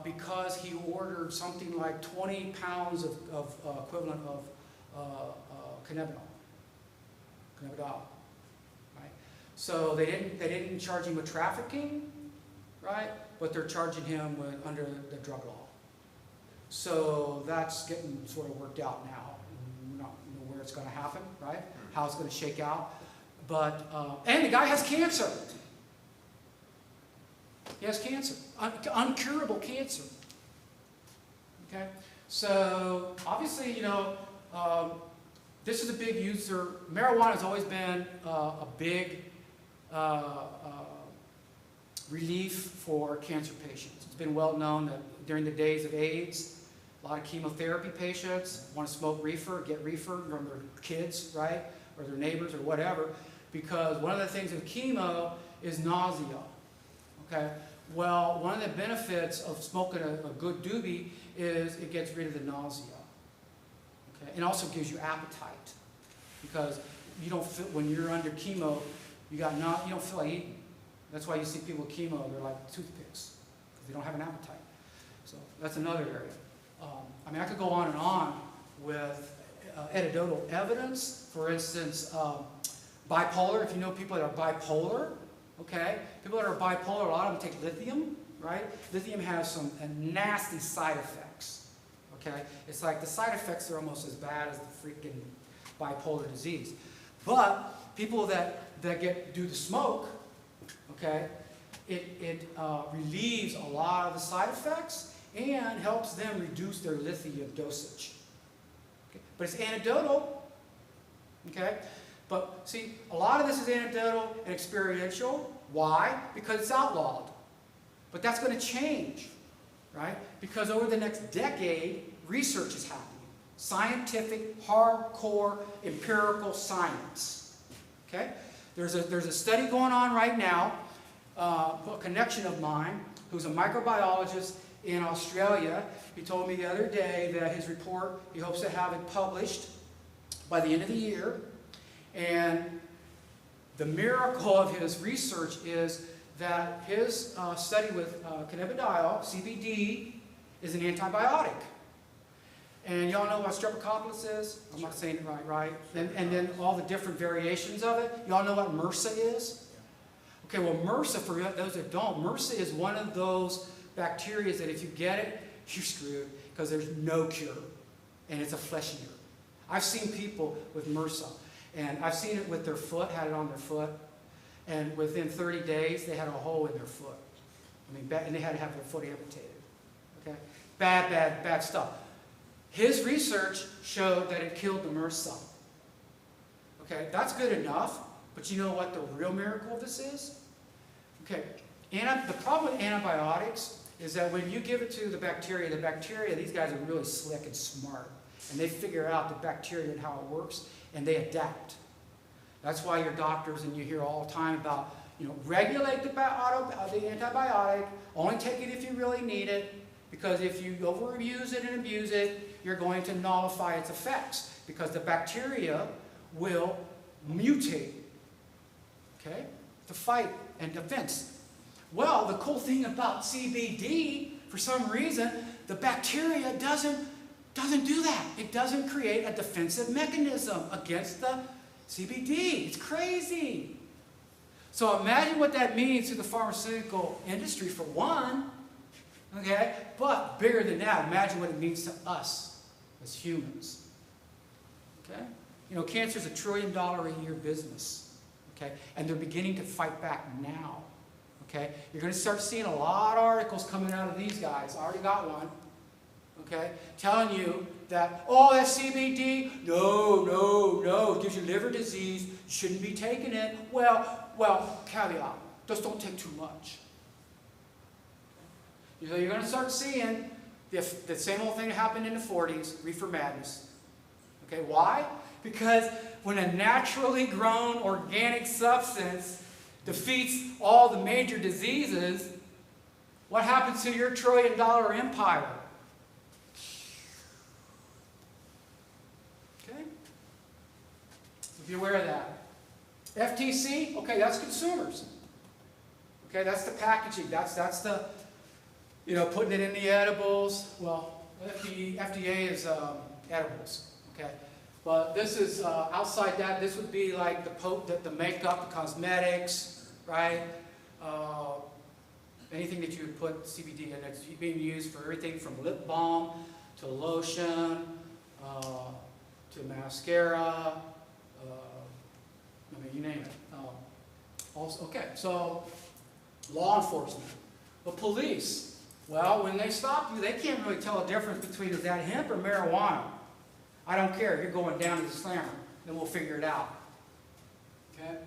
S3: because he ordered something like 20 pounds of equivalent of cannabinol. Right. So they didn't charge him with trafficking, right? But they're charging him under the drug law. So that's getting sort of worked out now. We don't know where it's going to happen, right? How it's going to shake out. But, and the guy has cancer. He has cancer, uncurable cancer. Okay? So, obviously, this is a big user. Marijuana has always been a big relief for cancer patients. It's been well known that during the days of AIDS, a lot of chemotherapy patients want to smoke reefer, get reefer from their kids, right? Or their neighbors or whatever, because one of the things with chemo is nausea. Okay? Well, one of the benefits of smoking a good doobie is it gets rid of the nausea. Okay? And also gives you appetite. Because you don't feel, when you're under chemo, you don't feel like eating. That's why you see people with chemo, they're like toothpicks, because they don't have an appetite. So that's another area. I could go on and on with anecdotal evidence. For instance, bipolar, if you know people that are bipolar, okay? People that are bipolar, a lot of them take lithium, right? Lithium has some nasty side effects, okay? It's like the side effects are almost as bad as the freaking bipolar disease. But people that do the smoke, okay, it relieves a lot of the side effects and helps them reduce their lithium dosage. Okay? But it's anecdotal, okay? But see, a lot of this is anecdotal and experiential. Why? Because it's outlawed. But that's going to change, right? Because over the next decade, research is happening. Scientific, hardcore, empirical science. Okay? There's a study going on right now. A connection of mine, who's a microbiologist in Australia, he told me the other day that his report, he hopes to have it published by the end of the year. And the miracle of his research is that his study with cannabidiol, CBD, is an antibiotic. And y'all know what streptococcus is? I'm not saying it right? And then all the different variations of it. Y'all know what MRSA is? Okay, well, MRSA, for those that don't, MRSA is one of those bacteria that if you get it, you're screwed because there's no cure. And it's a flesh eater. I've seen people with MRSA. And I've seen it with their foot, had it on their foot. And within 30 days, they had a hole in their foot. And they had to have their foot amputated. Okay? Bad stuff. His research showed that it killed the MRSA. Okay, that's good enough. But you know what the real miracle of this is? Okay, the problem with antibiotics is that when you give it to the bacteria, these guys are really slick and smart. And they figure out the bacteria and how it works, and they adapt. That's why your doctors, and you hear all the time about, regulate the antibiotic, only take it if you really need it, because if you overuse it and abuse it, you're going to nullify its effects, because the bacteria will mutate, okay, to fight and defense. Well, the cool thing about CBD, for some reason, the bacteria doesn't do that. It doesn't create a defensive mechanism against the CBD. It's crazy. So imagine what that means to the pharmaceutical industry for one, okay? But bigger than that, imagine what it means to us as humans, okay? You know, cancer is $1 trillion a year business, okay? And they're beginning to fight back now, okay? You're going to start seeing a lot of articles coming out of these guys. I already got one, okay? Telling you that, oh, that's CBD. No, it gives you liver disease. You shouldn't be taking it. Well, caveat, just don't take too much. So you're going to start seeing the same old thing that happened in the 40s, reefer madness. Okay, why? Because when a naturally grown organic substance defeats all the major diseases, what happens to your $1 trillion empire? Okay? So be aware of that. FTC, okay, that's consumers. Okay, that's the packaging. That's the, you know, putting it in the edibles. Well, FDA is edibles. Okay, but this is outside that. This would be like the makeup, the cosmetics, right? Anything that you would put CBD in. It's being used for everything from lip balm to lotion to mascara. I mean, you name it. Also, okay, so law enforcement. The police, well, when they stop you, they can't really tell the difference between is that hemp or marijuana. I don't care. You're going down to the slammer. Then we'll figure it out. Okay?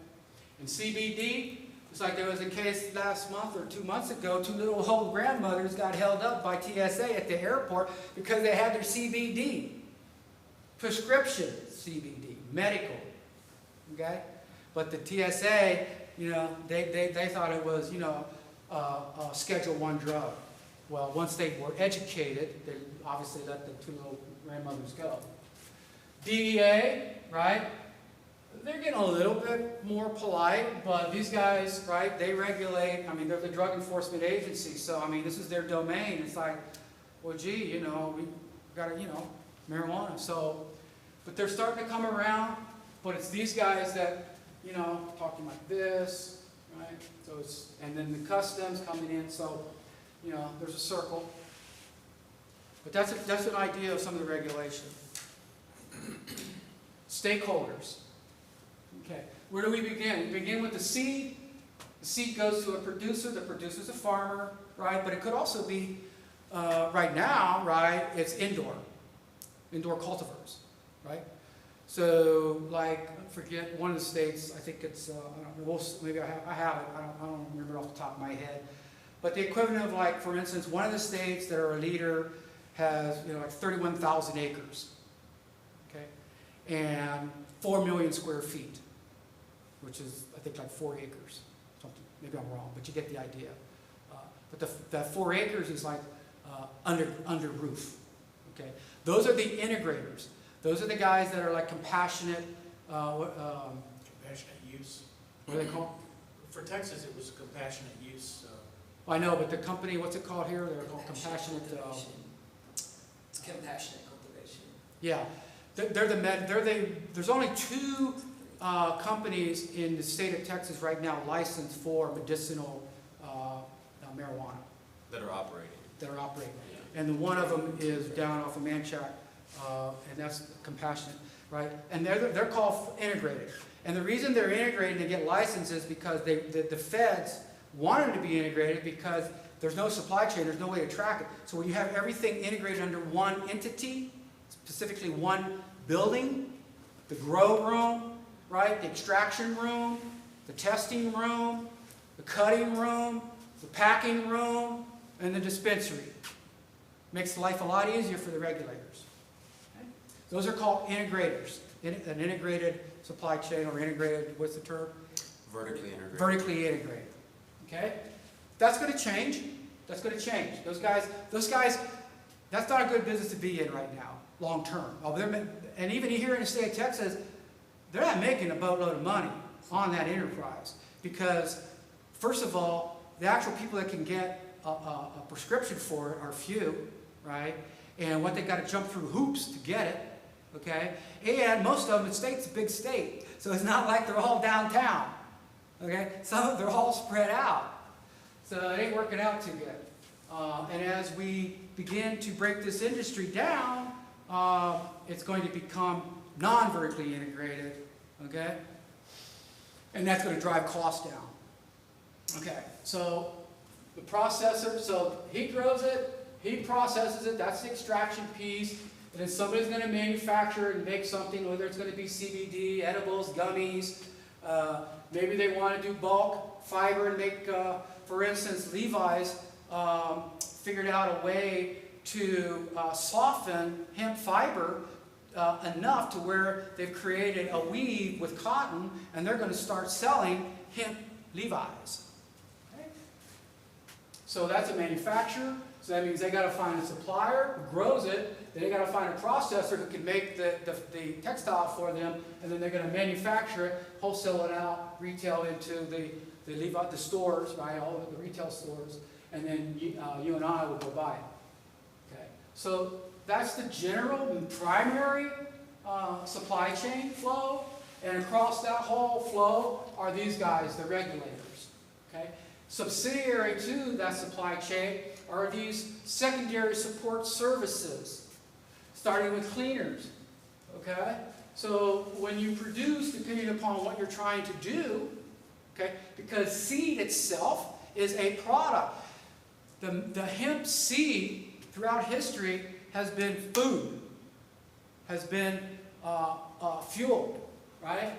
S3: And CBD, it's like there was a case last month or 2 months ago. 2 little old grandmothers got held up by TSA at the airport because they had their CBD. Prescription CBD. Medical. Okay? But the TSA, you know, they thought it was, you know, a Schedule I drug. Well, once they were educated, they obviously let the 2 little grandmothers go. DEA, right? They're getting a little bit more polite, but these guys, right, they regulate, I mean, they're the drug enforcement agency, so, I mean, this is their domain. It's like, well, gee, you know, we got to, you know, marijuana. So, but they're starting to come around, but it's these guys that, you know, talking like this, right? So it's, and then the customs coming in, so, you know, there's a circle. But that's an idea of some of the regulation. Stakeholders. Okay, where do we begin? We begin with the seed. The seed goes to a producer. The producer's a farmer, right? But it could also be, right now, right, it's indoor cultivars, right? So, like, I forget, one of the states, I think it's, I don't know, maybe I have it, I don't remember off the top of my head. But the equivalent of, like, for instance, one of the states that are a leader has, you know, like 31,000 acres, okay? And 4 million square feet, which is, I think, like 4 acres, something. Maybe I'm wrong, but you get the idea. But that 4 acres is like under roof, okay? Those are the integrators. Those are the guys that are like compassionate.
S4: Compassionate use.
S3: What are they called?
S4: For Texas, it was compassionate use.
S3: I know, but the company, what's it called here? They're called compassionate.
S6: It's compassionate cultivation.
S3: Yeah, there's only 2 companies in the state of Texas right now licensed for medicinal marijuana.
S5: That are operating.
S3: Yeah. And one of them is down off of Manchac, and that's compassionate, right? And they're called integrated. And the reason they're integrated to get licensed is because the feds want them to be integrated because there's no supply chain, there's no way to track it. So when you have everything integrated under one entity, specifically one building, the grow room, right, the extraction room, the testing room, the cutting room, the packing room, and the dispensary. Makes life a lot easier for the regulators. Okay? Those are called integrators. An integrated supply chain, or integrated, what's the term?
S5: Vertically integrated.
S3: Vertically integrated. Okay? That's going to change. That's going to change. Those guys, that's not a good business to be in right now, long term. And even here in the state of Texas, they're not making a boatload of money on that enterprise. Because, first of all, the actual people that can get a prescription for it are few, right? And what they got to jump through hoops to get it, okay? And most of them, the state's a big state, so it's not like they're all downtown, okay? They're all spread out, so it ain't working out too good. And as we begin to break this industry down, it's going to become non-vertically integrated, okay? And that's going to drive costs down. Okay, so the processor, so he grows it, he processes it, that's the extraction piece, and then somebody's going to manufacture and make something, whether it's going to be CBD, edibles, gummies, maybe they want to do bulk fiber and make, for instance, Levi's figured out a way to soften hemp fiber enough to where they've created a weave with cotton, and they're going to start selling hemp Levi's. Okay? So that's a manufacturer. So that means they got to find a supplier who grows it. Then they got to find a processor who can make the textile for them, and then they're going to manufacture it, wholesale it out, retail into the stores, right? All of the retail stores, and then you and I will go buy it. Okay. So that's the general and primary supply chain flow, and across that whole flow are these guys, the regulators. Okay? Subsidiary to that supply chain are these secondary support services, starting with cleaners. Okay? So when you produce, depending upon what you're trying to do, okay, because seed itself is a product. The hemp seed throughout history has been food, has been fuel, right?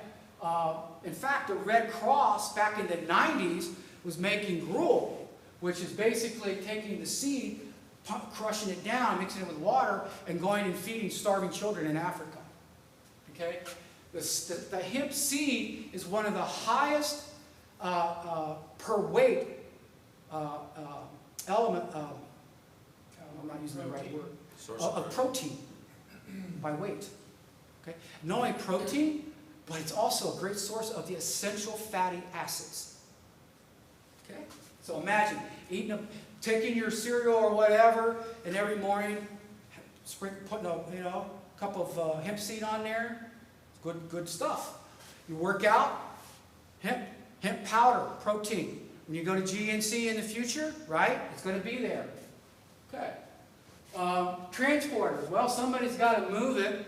S3: In fact, the Red Cross back in the 90s was making gruel, which is basically taking the seed, crushing it down, mixing it with water, and going and feeding starving children in Africa. Okay? The hemp seed is one of the highest per weight element, I'm not using the right word, of protein by weight. Okay? Not only protein, but it's also a great source of the essential fatty acids. Okay? So imagine taking your cereal or whatever, and every morning putting a cup of hemp seed on there. Good stuff. You work out, hemp powder, protein. When you go to GNC in the future, right, it's going to be there. Okay. Transporters. Well, somebody's got to move it,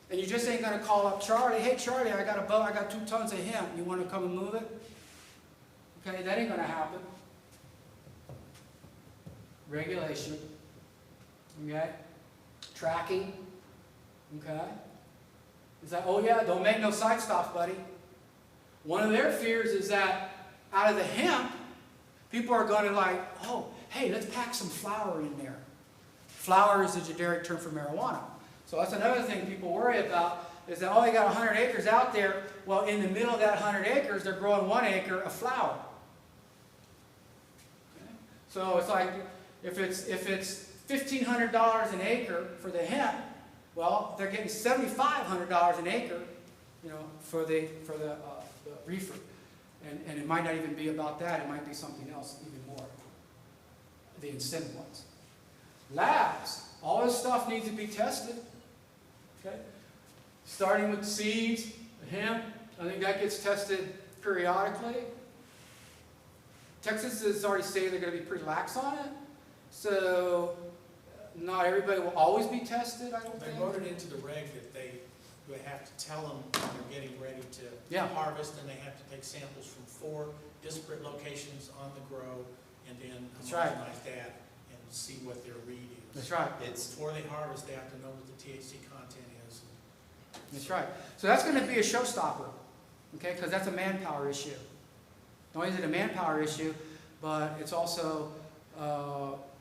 S3: and you just ain't going to call up Charlie. Hey, Charlie, I got a boat. I got 2 tons of hemp. You want to come and move it? Okay, that ain't going to happen. Regulation. Okay. Tracking. Okay. Is that, oh yeah, don't make no side stops, buddy. One of their fears is that out of the hemp, people are going to like, oh, hey, let's pack some flour in there. Flour is a generic term for marijuana. So that's another thing people worry about, is that, oh, they got 100 acres out there. Well, in the middle of that 100 acres, they're growing 1 acre of flour. Okay? So it's like, if it's $1,500 an acre for the hemp, well, they're getting $7,500 an acre, for the reefer. And it might not even be about that. It might be something else even more. The incentive ones. Labs. All this stuff needs to be tested. Okay? Starting with seeds, hemp. I think that gets tested periodically. Texas has already stated they're going to be pretty lax on it. So not everybody will always be tested, I don't think.
S4: They wrote it into the reg that they have to tell them when they're getting ready to harvest, and they have to take samples from 4 disparate locations on the grow, and then homogenize that and see what their read is.
S3: That's right.
S4: Before they harvest, they have to know what the THC content is.
S3: That's right. So that's going to be a showstopper, okay? Because that's a manpower issue. Not only is it a manpower issue, but it's also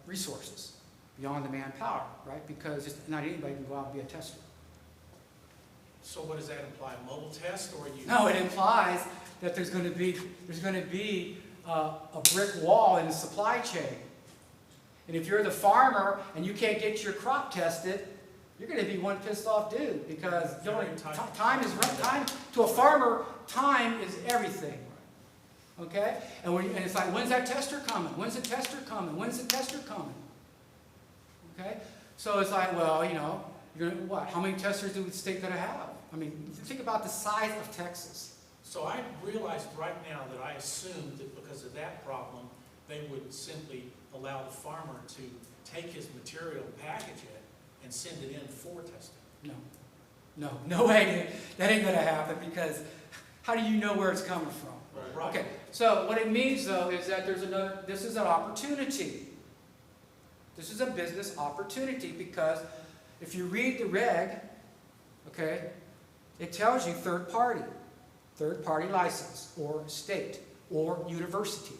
S3: resources beyond the manpower, right? Because just not anybody can go out and be a tester.
S4: So what does that imply? A mobile test, or you?
S3: No, it implies that there's going to be a brick wall in the supply chain. And if you're the farmer and you can't get your crop tested, you're going to be one pissed off dude, because time to a farmer, time is everything. Okay? And it's like, when's that tester coming? When's the tester coming? When's the tester coming? Okay? So it's like, well, you know, you're gonna, what? How many testers do the state gonna have? I mean, think about the size of Texas.
S4: So I realized right now that I assumed that because of that problem, they would simply allow the farmer to take his material, package it, and send it in for testing.
S3: No way. That ain't gonna happen, because how do you know where it's coming from?
S4: Right.
S3: Okay, so what it means though is that this is an opportunity. This is a business opportunity, because if you read the reg, okay, it tells you third party license, or state, or university.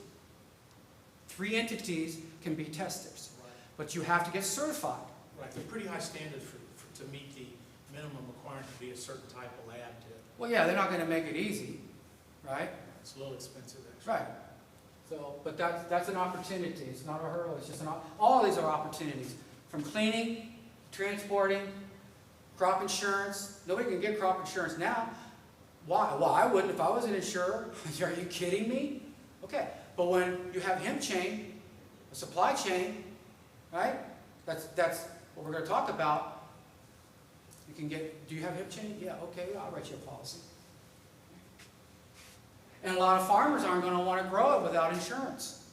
S3: 3 entities can be testers, but you have to get certified.
S4: Right, they're pretty high standards to meet the minimum requirement to be a certain type of lab to.
S3: Well, yeah, they're not going to make it easy, right?
S4: It's a little expensive, actually.
S3: Right. So, but that's an opportunity. It's not a hurdle. It's just all of these are opportunities. From cleaning, transporting, crop insurance. Nobody can get crop insurance now. Why? Well, I wouldn't if I was an insurer. Are you kidding me? Okay. But when you have hemp chain, a supply chain, right? That's what we're going to talk about. You can get, do you have hemp chain? Yeah, okay, I'll write you a policy. And a lot of farmers aren't going to want to grow it without insurance.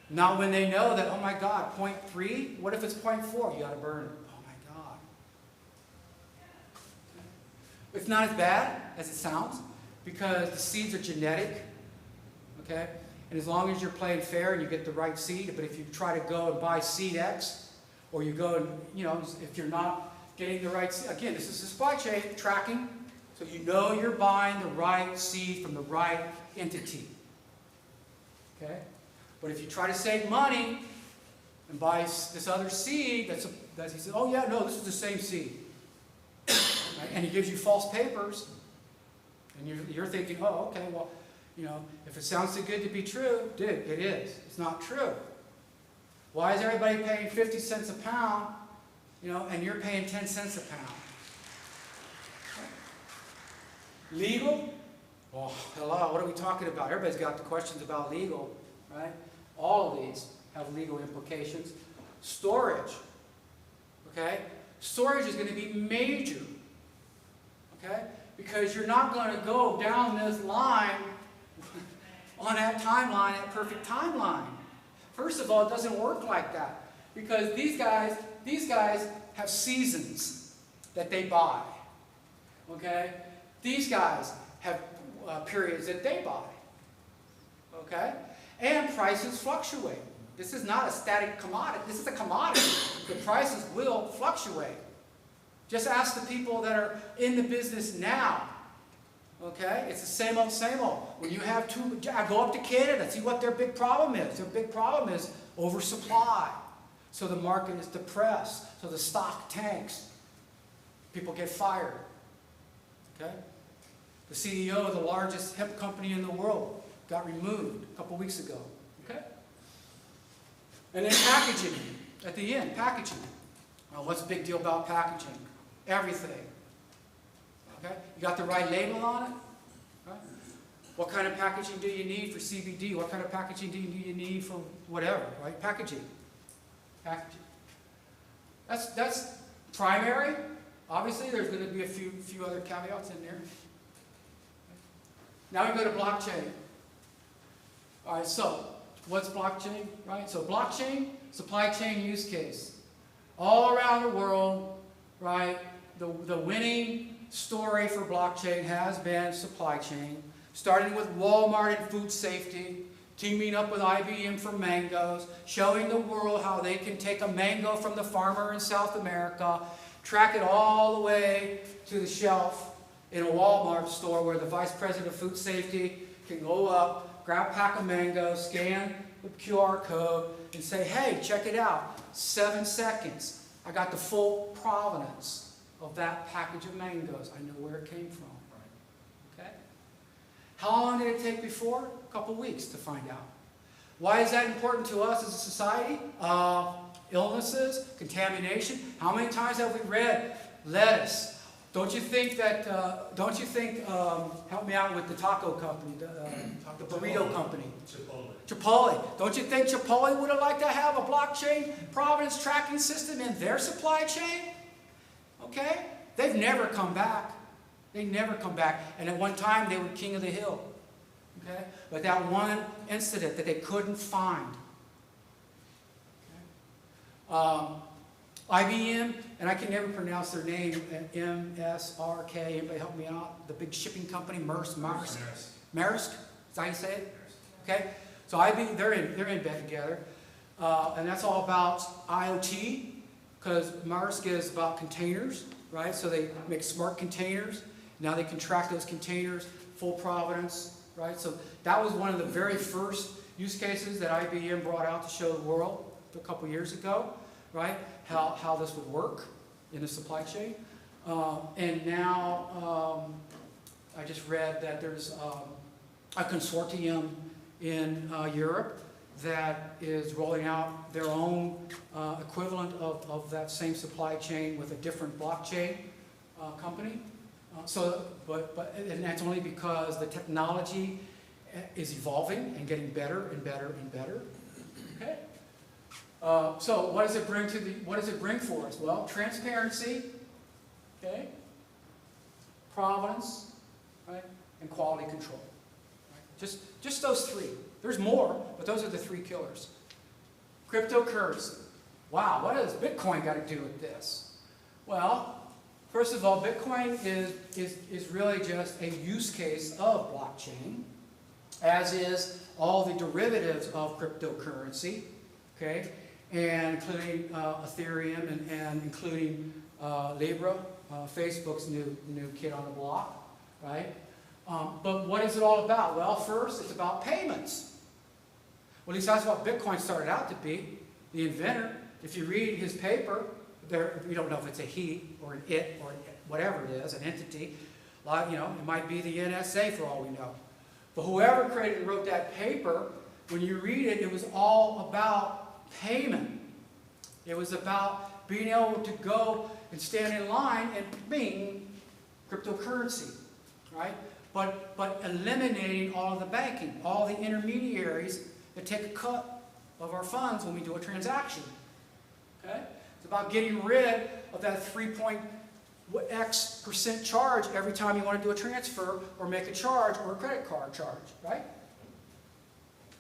S3: Not when they know that, oh my God, 0.3? What if it's 0.4? You got to burn it. Oh my God. It's not as bad as it sounds, because the seeds are genetic. Okay? And as long as you're playing fair and you get the right seed, but if you try to go and buy seed X, or you go and, you know, if you're not getting the right seed, again, this is a supply chain tracking, so you know you're buying the right seed from the right entity. Okay? But if you try to save money and buy this other seed, he says, oh yeah, no, this is the same seed. Right? And he gives you false papers, and you're thinking, oh, okay, well, you know, if it sounds too good to be true, dude, it is. It's not true. Why is everybody paying 50 cents a pound, you know, and you're paying 10 cents a pound? Legal? Oh, hello, what are we talking about? Everybody's got the questions about legal, right? All of these have legal implications. Storage, okay? Storage is going to be major, okay? Because you're not going to go down this line on that timeline, that perfect timeline. First of all, it doesn't work like that, because these guys have seasons that they buy, okay? These guys have periods that they buy, okay? And prices fluctuate. This is not a static commodity. This is a commodity. The prices will fluctuate. Just ask the people that are in the business now, okay? It's the same old, same old. When you have go up to Canada, see what their big problem is. Their big problem is oversupply. So the market is depressed. So the stock tanks. People get fired. Okay? The CEO of the largest hemp company in the world got removed a couple weeks ago. Okay? And then packaging. At the end, packaging. Well, what's the big deal about packaging? Everything. Okay? You got the right label on it? Right? What kind of packaging do you need for CBD? What kind of packaging do you need for whatever? Right? Packaging. Packaging. That's primary. Obviously, there's going to be a few other caveats in there. Now we go to blockchain. All right, so what's blockchain? Right? So blockchain, supply chain use case. All around the world, right? The winning story for blockchain has been supply chain, starting with Walmart and food safety, teaming up with IBM for mangoes, showing the world how they can take a mango from the farmer in South America, track it all the way to the shelf in a Walmart store where the vice president of food safety can go up, grab a pack of mangoes, scan the QR code, and say, hey, check it out. 7 seconds. I got the full provenance of that package of mangoes. I know where it came from. Okay? How long did it take before? A couple weeks to find out. Why is that important to us as a society? Illnesses, contamination. How many times have we read lettuce? Don't you think that, help me out with the taco company, the burrito company? Chipotle. Don't you think Chipotle would have liked to have a blockchain provenance tracking system in their supply chain? Okay? They've never come back. They never come back. And at one time, they were king of the hill. Okay? But that one incident that they couldn't find. Okay? IBM, and I can never pronounce their name, MSRK, anybody help me out? The big shipping company, Maersk? Is that how you say it? Okay? So IBM, they're in bed together. And that's all about IoT, because Maersk is about containers, right? So they make smart containers. Now they can track those containers, full provenance, right? So that was one of the very first use cases that IBM brought out to show the world a couple years ago, right? How this would work in the supply chain. And now I just read that there's a consortium in Europe that is rolling out their own equivalent of that same supply chain with a different blockchain company. And that's only because the technology is evolving and getting better and better and better. Okay. So what does it bring for us? Well, transparency, okay, provenance, right, and quality control. Right? Just those three. There's more, but those are the three killers. Cryptocurrency. Wow, what does Bitcoin got to do with this? Well, first of all, Bitcoin is really just a use case of blockchain, as is all the derivatives of cryptocurrency, okay, and including Ethereum and including Libra, Facebook's new kid on the block, right? But what is it all about? Well, first, it's about payments. Well, at least that's what Bitcoin started out to be. The inventor, if you read his paper, you don't know if it's a he or an it or whatever it is, an entity. It might be the NSA for all we know. But whoever created and wrote that paper, when you read it, it was all about payment. It was about being able to go and stand in line and bing, cryptocurrency, right? But eliminating all of the banking, all the intermediaries that take a cut of our funds when we do a transaction. Okay? It's about getting rid of that 3.x% charge every time you want to do a transfer or make a charge or a credit card charge, right?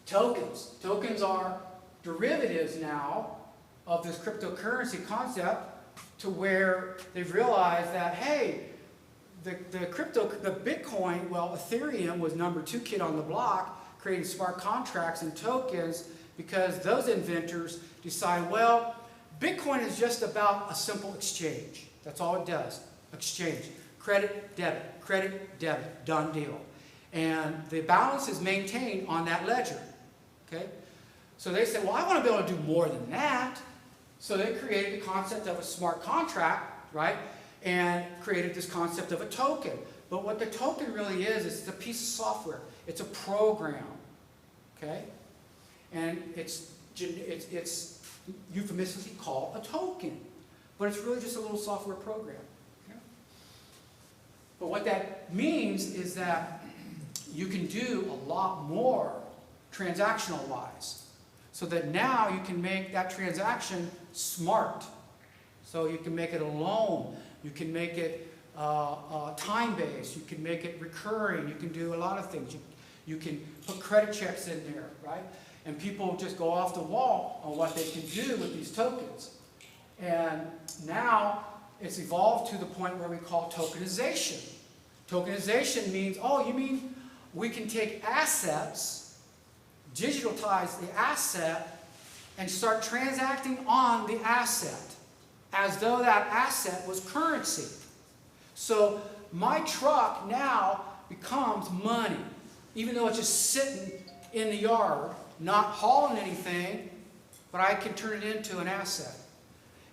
S3: Tokens. Tokens are derivatives now of this cryptocurrency concept, to where they've realized that, hey, the Bitcoin, well, Ethereum was number 2 kid on the block, creating smart contracts and tokens, because those inventors decide, well, Bitcoin is just about a simple exchange. That's all it does. Exchange. Credit, debit, done deal. And the balance is maintained on that ledger. Okay? So they said, well, I want to be able to do more than that. So they created the concept of a smart contract, right? And created this concept of a token. But what the token really is it's a piece of software. It's a program. Okay? And it's euphemistically called a token. But it's really just a little software program. Okay? But what that means is that you can do a lot more transactional-wise. So that now you can make that transaction smart. So you can make it a loan. You can make it time-based. You can make it recurring. You can do a lot of things. You can put credit checks in there, right? And people just go off the wall on what they can do with these tokens. And now it's evolved to the point where we call tokenization. Tokenization means, oh, you mean we can take assets, digitize the asset, and start transacting on the asset as though that asset was currency. So my truck now becomes money, even though it's just sitting in the yard, not hauling anything, but I can turn it into an asset.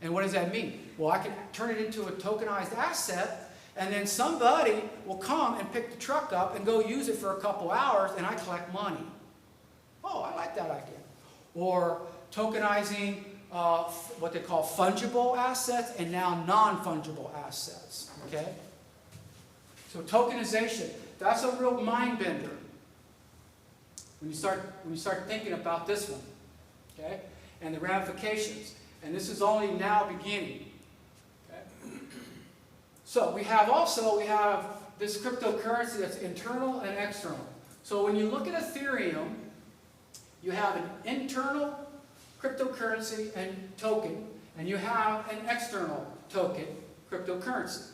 S3: And what does that mean? Well, I can turn it into a tokenized asset, and then somebody will come and pick the truck up and go use it for a couple hours, and I collect money. Oh, I like that idea. Or tokenizing what they call fungible assets and now non-fungible assets. Okay? So tokenization, that's a real mind bender when you start thinking about this one, okay, and the ramifications. And this is only now beginning. Okay? So we have this cryptocurrency that's internal and external. So when you look at Ethereum, you have an internal cryptocurrency and token, and you have an external token, cryptocurrency.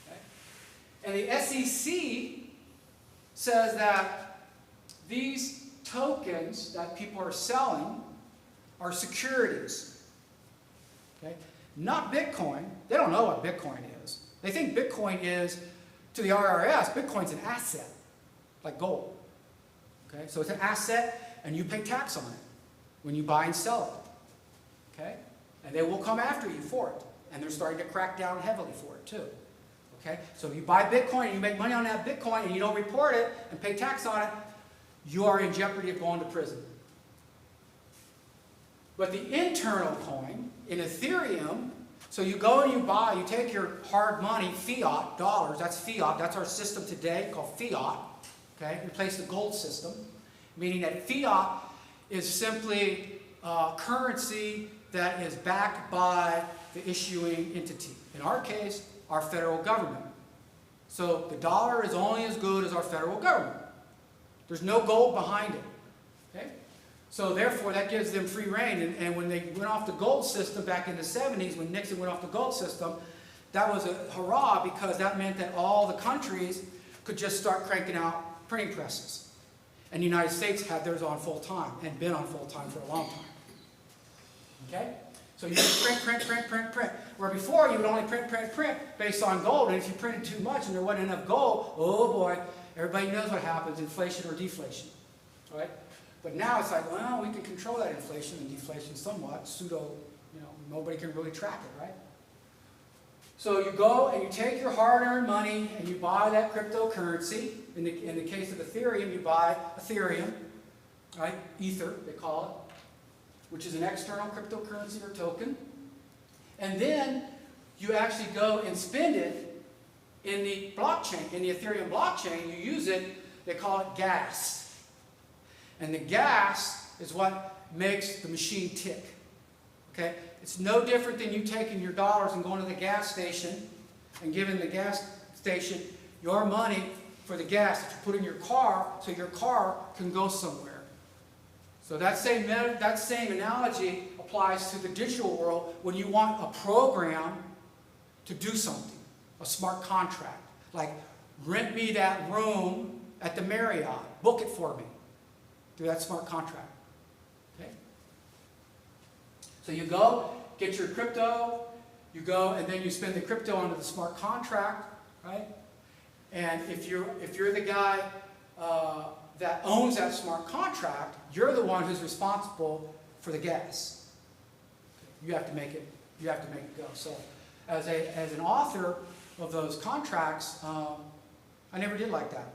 S3: Okay? And the SEC says that these tokens that people are selling are securities. Okay? Not Bitcoin. They don't know what Bitcoin is. They think Bitcoin is, to the IRS, Bitcoin's an asset, like gold. Okay? So it's an asset, and you pay tax on it when you buy and sell it. Okay? And they will come after you for it. And they're starting to crack down heavily for it too. Okay? So if you buy Bitcoin and you make money on that Bitcoin and you don't report it and pay tax on it, you are in jeopardy of going to prison. But the internal coin, in Ethereum, so you go and you take your hard money, fiat, dollars, that's fiat, that's our system today called fiat, okay? Replace the gold system, meaning that fiat is simply currency that is backed by the issuing entity. In our case, our federal government. So the dollar is only as good as our federal government. There's no gold behind it. Okay? So therefore, that gives them free reign. And when they went off the gold system back in the 70s, when Nixon went off the gold system, that was a hurrah because that meant that all the countries could just start cranking out printing presses. And the United States had theirs on full time and been on full time for a long time. Okay? So you just print. Where before you would only print based on gold. And if you printed too much and there wasn't enough gold, oh boy, everybody knows what happens, inflation or deflation. Right? But now it's like, well, we can control that inflation and deflation somewhat. Pseudo, nobody can really track it, right? So you go and you take your hard-earned money and you buy that cryptocurrency. In the case of Ethereum, you buy Ethereum, right? Ether, they call it, which is an external cryptocurrency or token. And then you actually go and spend it in the blockchain, in the Ethereum blockchain. You use it, they call it gas. And the gas is what makes the machine tick. Okay? It's no different than you taking your dollars and going to the gas station and giving the gas station your money for the gas that you put in your car so your car can go somewhere. So that same analogy applies to the digital world when you want a program to do something, a smart contract. Like, rent me that room at the Marriott, book it for me through that smart contract. Okay? So you go, get your crypto, you go, and then you spend the crypto onto the smart contract, right? And if you're the guy that owns that smart contract, you're the one who's responsible for the gas. You have to make it go. So as an author of those contracts, I never did like that.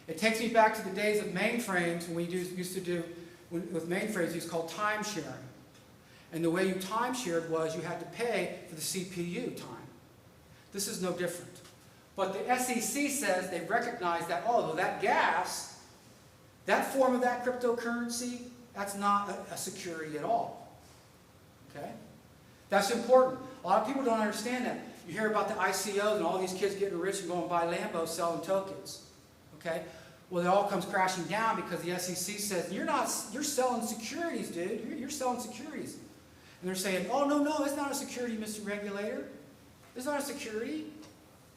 S3: It takes me back to the days of mainframes when we used to do, with mainframes, it's called time sharing. And the way you time shared was you had to pay for the CPU time. This is no different. But the SEC says they recognize that, that gas, that form of that cryptocurrency, that's not a security at all. Okay? That's important. A lot of people don't understand that. You hear about the ICOs and all these kids getting rich and going to buy Lambos selling tokens. Okay? Well, it all comes crashing down because the SEC says, you're selling securities, dude. You're selling securities. And they're saying, oh, no, it's not a security, Mr. Regulator. It's not a security.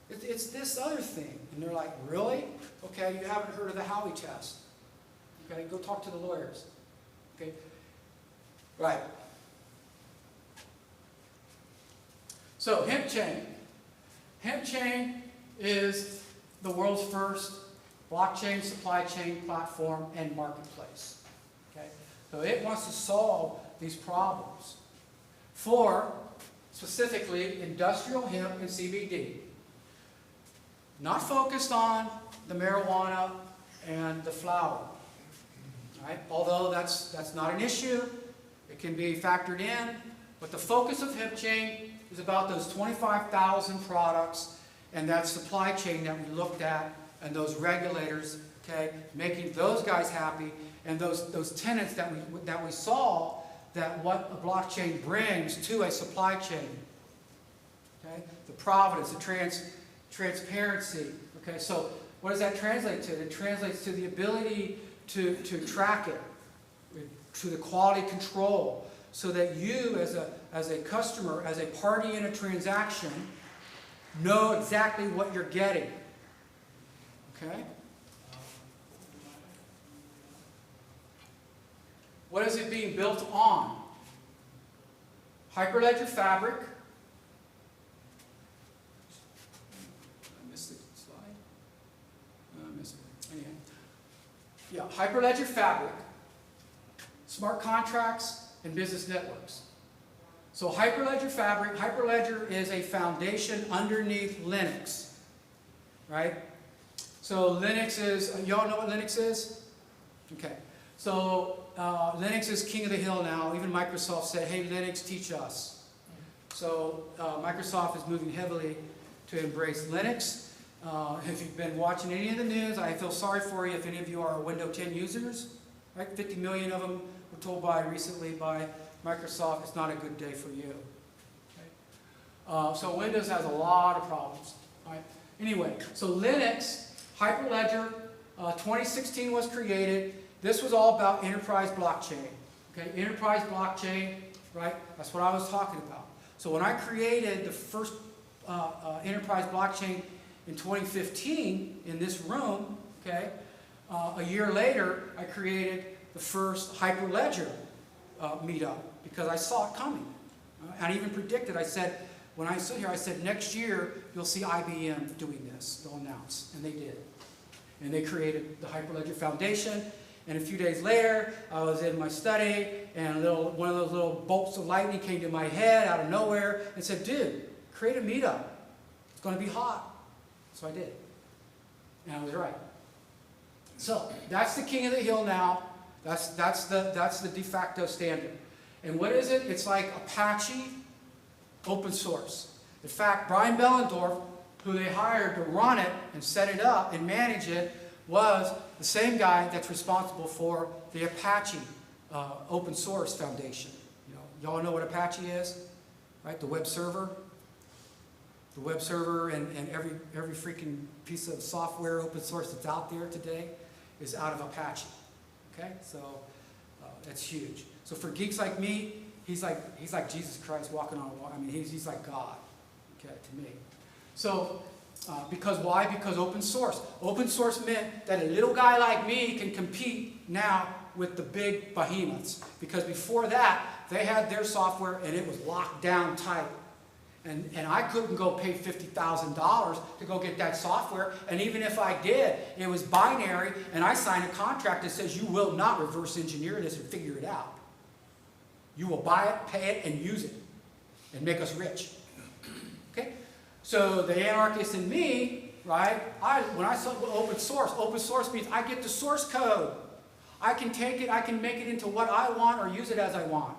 S3: It's this other thing. And they're like, really? Okay, you haven't heard of the Howey test. Okay, go talk to the lawyers. Okay? Right. So, HempChain. HempChain is the world's first blockchain, supply chain platform, and marketplace. Okay? So it wants to solve these problems for, specifically, industrial hemp and CBD. Not focused on the marijuana and the flower. Right? Although that's not an issue, it can be factored in, but the focus of HempChain is about those 25,000 products and that supply chain that we looked at, and those regulators, okay, making those guys happy, and those tenants that we saw, that what a blockchain brings to a supply chain. Okay? The provenance, the transparency. Okay, so what does that translate to? It translates to the ability to track it, to the quality control, so that you as a customer, as a party in a transaction, know exactly what you're getting. Okay? What is it being built on? Hyperledger Fabric. I missed the slide. I missed it. Anyhow. Yeah, Hyperledger Fabric, smart contracts, and business networks. So Hyperledger Fabric, Hyperledger is a foundation underneath Linux, right? So Linux is, y'all know what Linux is? Okay. So Linux is king of the hill now. Even Microsoft said, hey, Linux, teach us. So Microsoft is moving heavily to embrace Linux. If you've been watching any of the news, I feel sorry for you if any of you are Windows 10 users. Right? 50 million of them were told recently by Microsoft, it's not a good day for you. Okay? So Windows has a lot of problems. Right? Anyway, so Linux, Hyperledger, 2016 was created. This was all about enterprise blockchain. Okay, enterprise blockchain, right? That's what I was talking about. So when I created the first enterprise blockchain in 2015 in this room, okay, a year later I created the first Hyperledger meetup because I saw it coming. I even predicted. I said, when I stood here, I said next year you'll see IBM doing this. They'll announce, and they did. And they created the Hyperledger Foundation. And a few days later, I was in my study, and one of those little bolts of lightning came to my head out of nowhere and said, dude, create a meetup. It's going to be hot. So I did. And I was right. So that's the king of the hill now. That's the de facto standard. And what is it? It's like Apache open source. In fact, Brian Behlendorf, who they hired to run it and set it up and manage it, was the same guy that's responsible for the Apache open source foundation. Y'all know what Apache is, right? The web server. The web server and every freaking piece of software open source that's out there today is out of Apache. Okay, so that's huge. So for geeks like me, he's like Jesus Christ walking on water. I mean, he's like God. Okay, to me. So. Because why? Because open source. Open source meant that a little guy like me can compete now with the big behemoths. Because before that, they had their software and it was locked down tight. And I couldn't go pay $50,000 to go get that software. And even if I did, it was binary, and I signed a contract that says you will not reverse engineer this and figure it out. You will buy it, pay it, and use it, and make us rich. Okay? So the anarchist in me, right, when I saw open source means I get the source code. I can take it, I can make it into what I want or use it as I want.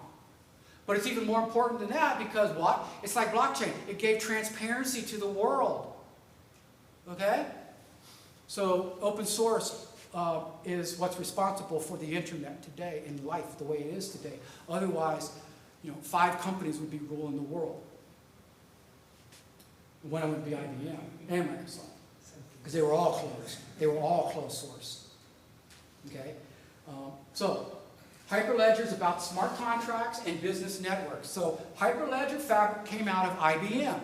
S3: But it's even more important than that because what? It's like blockchain. It gave transparency to the world. Okay? So open source is what's responsible for the internet today and life the way it is today. Otherwise, 5 companies would be ruling the world. One of them would be IBM and Microsoft, because they were all closed. They were all closed source. Okay, so Hyperledger is about smart contracts and business networks. So Hyperledger Fabric came out of IBM.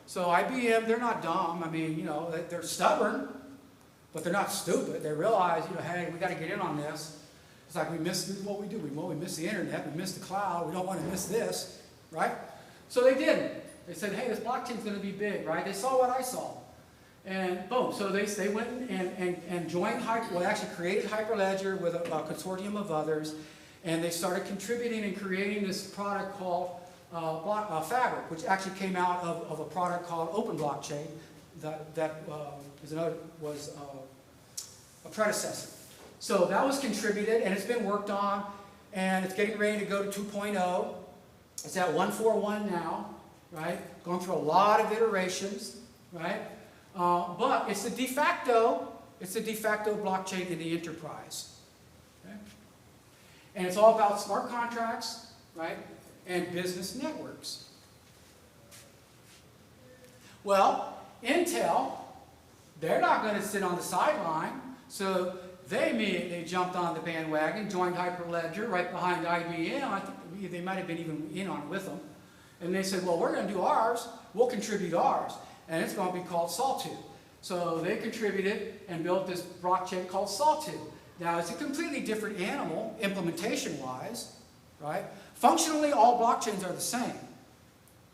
S3: So IBM, they're not dumb. I mean, they're stubborn, but they're not stupid. They realize, hey, we got to get in on this. It's like we miss what we do. We miss the internet. We miss the cloud. We don't want to miss this, right? So they didn't. They said, hey, this blockchain's going to be big, right? They saw what I saw. And boom, so they went and joined, actually created Hyperledger with a consortium of others, and they started contributing and creating this product called Fabric, which actually came out of a product called Open Blockchain that was a predecessor. So that was contributed, and it's been worked on, and it's getting ready to go to 2.0. It's at 1.41 now. Right? Going through a lot of iterations, right? But it's the de facto blockchain in the enterprise. Okay? And it's all about smart contracts, right? And business networks. Well, Intel, they're not going to sit on the sideline, so they immediately jumped on the bandwagon, joined Hyperledger right behind IBM. I think they might have been even in on it with them. And they said, well, we're going to do ours. We'll contribute ours. And it's going to be called Sawtooth. So they contributed and built this blockchain called Sawtooth. Now, it's a completely different animal, implementation-wise, right? Functionally, all blockchains are the same,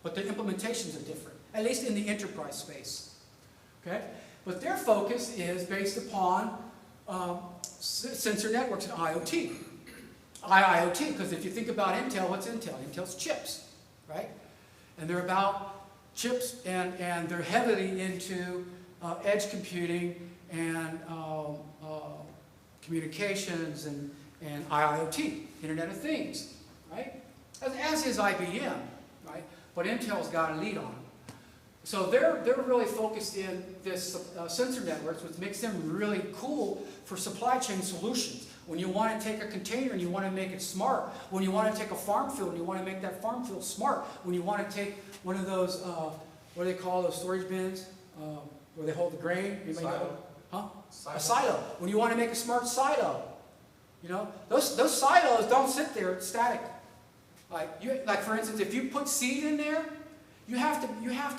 S3: but the implementations are different, at least in the enterprise space. Okay? But their focus is based upon sensor networks and IoT. IoT, because if you think about Intel, what's Intel? Intel's chips, right? And they're about chips, and they're heavily into edge computing and communications and IoT, Internet of Things, right? As is IBM, right? But Intel's got a lead on it. So they're really focused in this sensor networks, which makes them really cool for supply chain solutions. When you want to take a container and you want to make it smart, when you want to take a farm field and you want to make that farm field smart, when you want to take one of those, what do they call those storage bins, where they hold the grain? Anybody know? Huh? Silo. A silo. When you want to make a smart silo, you know, those silos don't sit there static. Like for instance, if you put seed in there, you have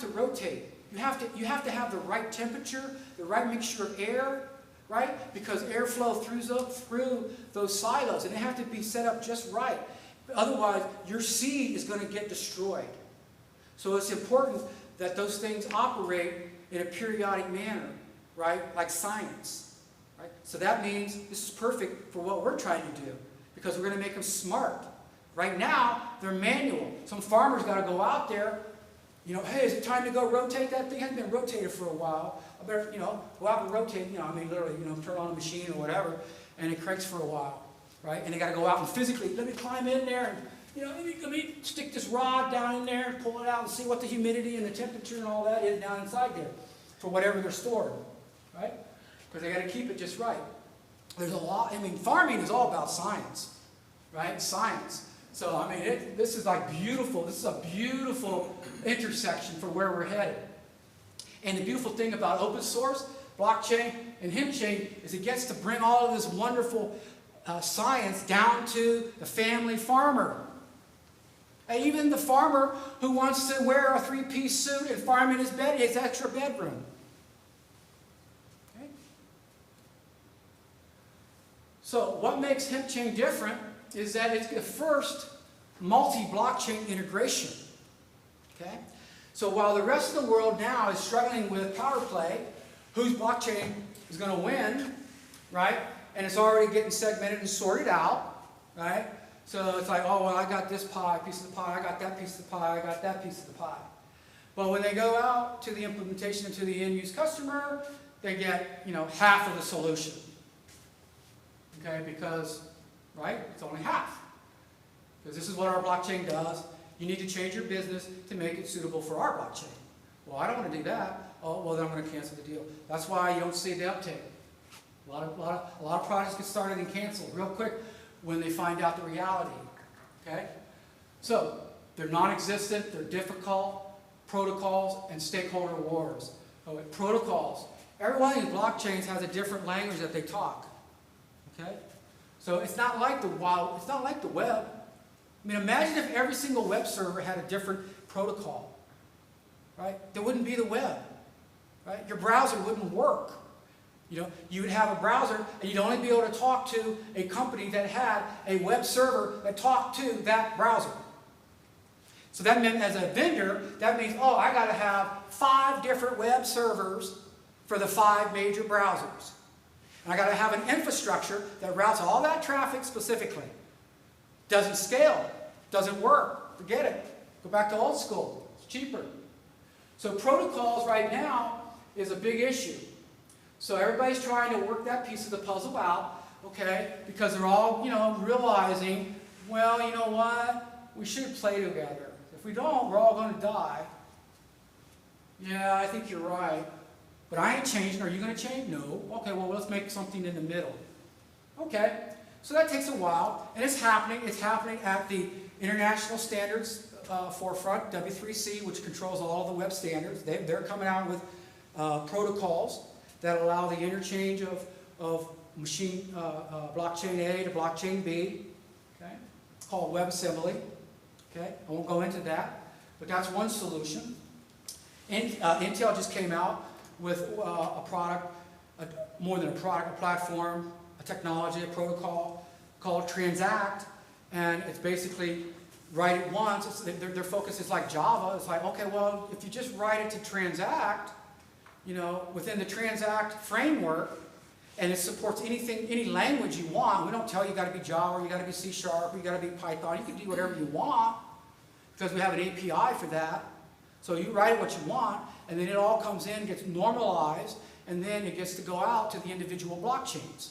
S3: to rotate. You have to have the right temperature, the right mixture of air, right? Because airflow through those silos, and they have to be set up just right. Otherwise, your seed is going to get destroyed. So it's important that those things operate in a periodic manner, right? Like science, right? So that means this is perfect for what we're trying to do, because we're going to make them smart. Right now, they're manual. Some farmers got to go out there. You know, hey, is it time to go rotate that thing? It hasn't been rotated for a while. I better, you know, go out and rotate, you know, I mean, literally, you know, turn on a machine or whatever, and it cranks for a while, right? And they got to go out and physically, let me climb in there and, you know, let me stick this rod down in there and pull it out and see what the humidity and the temperature and all that is down inside there for whatever they're stored, right? Because they got to keep it just right. There's a lot, I mean, farming is all about science, right? Science. So, I mean, this is like beautiful. This is a beautiful intersection for where we're headed. And the beautiful thing about open source, blockchain, and hempchain is it gets to bring all of this wonderful science down to the family farmer. And even the farmer who wants to wear a three-piece suit and farm in his extra bedroom. Okay? So what makes hempchain different is that it's the first multi-blockchain integration. Okay? So while the rest of the world now is struggling with power play, whose blockchain is going to win, right? And it's already getting segmented and sorted out, right? So it's like, oh, well, I got this piece of the pie, I got that piece of the pie, I got that piece of the pie. But when they go out to the implementation and to the end-use customer, they get, you know, half of the solution. Okay, because, right, it's only half. Because this is what our blockchain does. You need to change your business to make it suitable for our blockchain. Well, I don't want to do that. Oh, well, then I'm going to cancel the deal. That's why you don't see the uptake. A lot of projects get started and canceled real quick when they find out the reality. Okay? So, they're non-existent, they're difficult, protocols, and stakeholder wars. Oh, protocols. Every one of these blockchains has a different language that they talk. Okay? So it's not like the web. I mean, imagine if every single web server had a different protocol, right? There wouldn't be the web, right? Your browser wouldn't work. You know, you would have a browser, and you'd only be able to talk to a company that had a web server that talked to that browser. So that meant, as a vendor, that means, oh, I got to have 5 different web servers for the 5 major browsers. And I got to have an infrastructure that routes all that traffic specifically. Doesn't scale, doesn't work, forget it. Go back to old school, it's cheaper. So protocols right now is a big issue. So everybody's trying to work that piece of the puzzle out, okay, because they're all, you know, realizing, well, you know what, we should play together. If we don't, we're all going to die. Yeah, I think you're right. But I ain't changing. Are you going to change? No. Okay, well, let's make something in the middle. Okay. So that takes a while, and it's happening. It's happening at the international standards forefront, W3C, which controls all of the web standards. They're coming out with protocols that allow the interchange of machine blockchain A to blockchain B, okay, called WebAssembly. Okay, I won't go into that, but that's one solution. And Intel just came out with a product, more than a product, a platform, a technology, a protocol called Transact, and it's basically write it once. Their focus is like Java. It's like, okay, well, if you just write it to Transact, you know, within the Transact framework, and it supports anything, any language you want. We don't tell you got to be Java, or you got to be C#, or you got to be Python. You can do whatever you want because we have an API for that. So you write what you want, and then it all comes in, gets normalized, and then it gets to go out to the individual blockchains.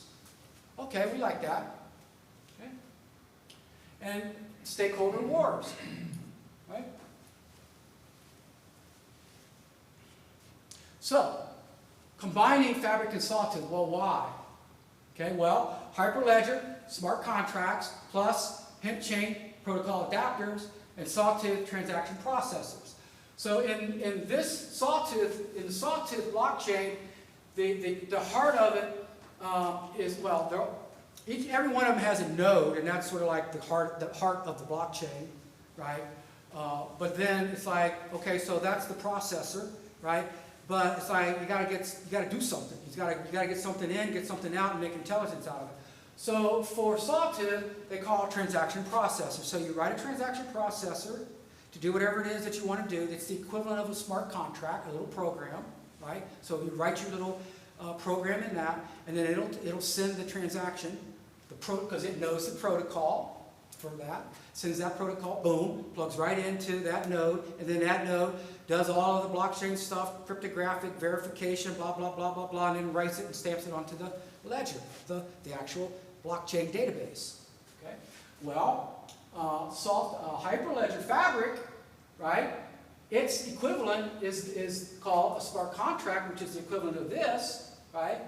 S3: Okay, we like that. Okay. And stakeholder wars, right? So, combining Fabric and Sawtooth, well, why? Okay, well, Hyperledger, smart contracts, plus hemp chain protocol adapters, and Sawtooth transaction processors. So in this Sawtooth, in the Sawtooth blockchain, the heart of it is, well, every one of them has a node, and that's sort of like the heart of the blockchain, right? But then it's like, okay, so that's the processor, right? But it's like you gotta do something. You gotta get something in, get something out, and make intelligence out of it. So for Sawtooth, they call it transaction processor. So you write a transaction processor to do whatever it is that you want to do. It's the equivalent of a smart contract, a little program, right? So you write your little program in that, and then it'll send the transaction, because it knows the protocol for that. Sends that protocol, boom, plugs right into that node, and then that node does all of the blockchain stuff, cryptographic verification, blah, blah, blah, blah, blah, and then writes it and stamps it onto the ledger, the actual blockchain database. Okay? Well, Hyperledger Fabric, right? Its equivalent is called a smart contract, which is the equivalent of this, right?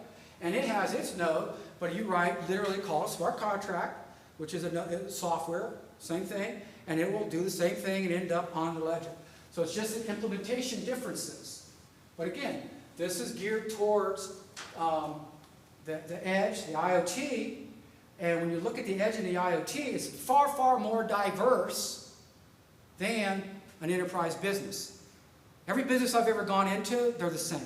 S3: And it has its node, but you write literally called a smart contract, which is a software, same thing, and it will do the same thing and end up on the ledger. So it's just the implementation differences. But again, this is geared towards the edge, the IoT, and when you look at the edge and the IoT, it's far, far more diverse than an enterprise business. Every business I've ever gone into, they're the same.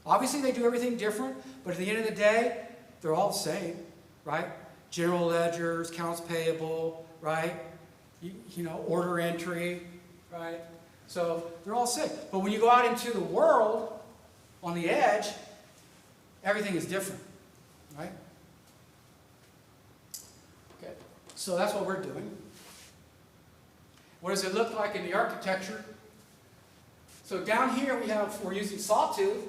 S3: Obviously, they do everything different, but at the end of the day, they're all the same, right? General ledgers, accounts payable, right? You know, order entry, right? So they're all the same. But when you go out into the world, on the edge, everything is different, right? Okay, so that's what we're doing. What does it look like in the architecture? So down here we're using Sawtooth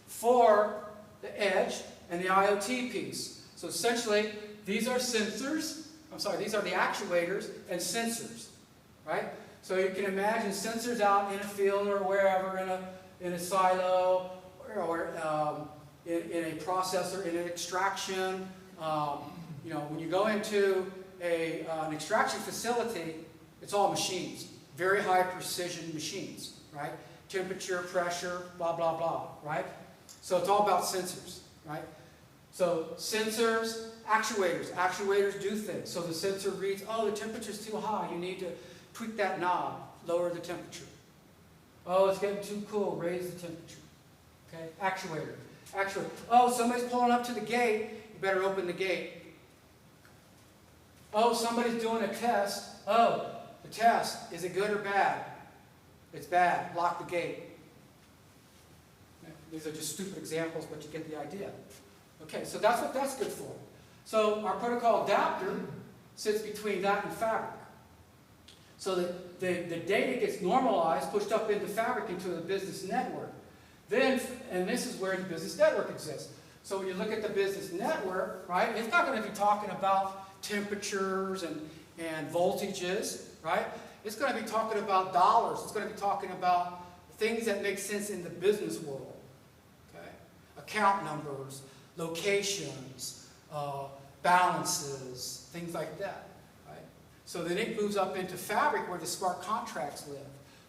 S3: for the edge and the IoT piece. So essentially, these are sensors, these are the actuators and sensors, right? So you can imagine sensors out in a field or wherever, in a silo, or in a processor, in an extraction. You know, when you go into an extraction facility, it's all machines, very high precision machines, right? Temperature, pressure, blah, blah, blah, right? So it's all about sensors, right? So sensors, actuators. Actuators do things. So the sensor reads, oh, the temperature's too high. You need to tweak that knob, lower the temperature. Oh, it's getting too cool, raise the temperature. Okay, actuator. Actuator. Oh, somebody's pulling up to the gate, you better open the gate. Oh, somebody's doing a test. Oh, the test, is it good or bad? It's bad, lock the gate. These are just stupid examples, but you get the idea. Okay, so that's what that's good for. So our protocol adapter sits between that and Fabric. So that the data gets normalized, pushed up into Fabric, into the business network. Then, and this is where the business network exists. So when you look at the business network, right, it's not going to be talking about temperatures and voltages, right? It's going to be talking about dollars. It's going to be talking about things that make sense in the business world. Okay? Account numbers, locations, balances, things like that. Right? So then it moves up into Fabric where the smart contracts live.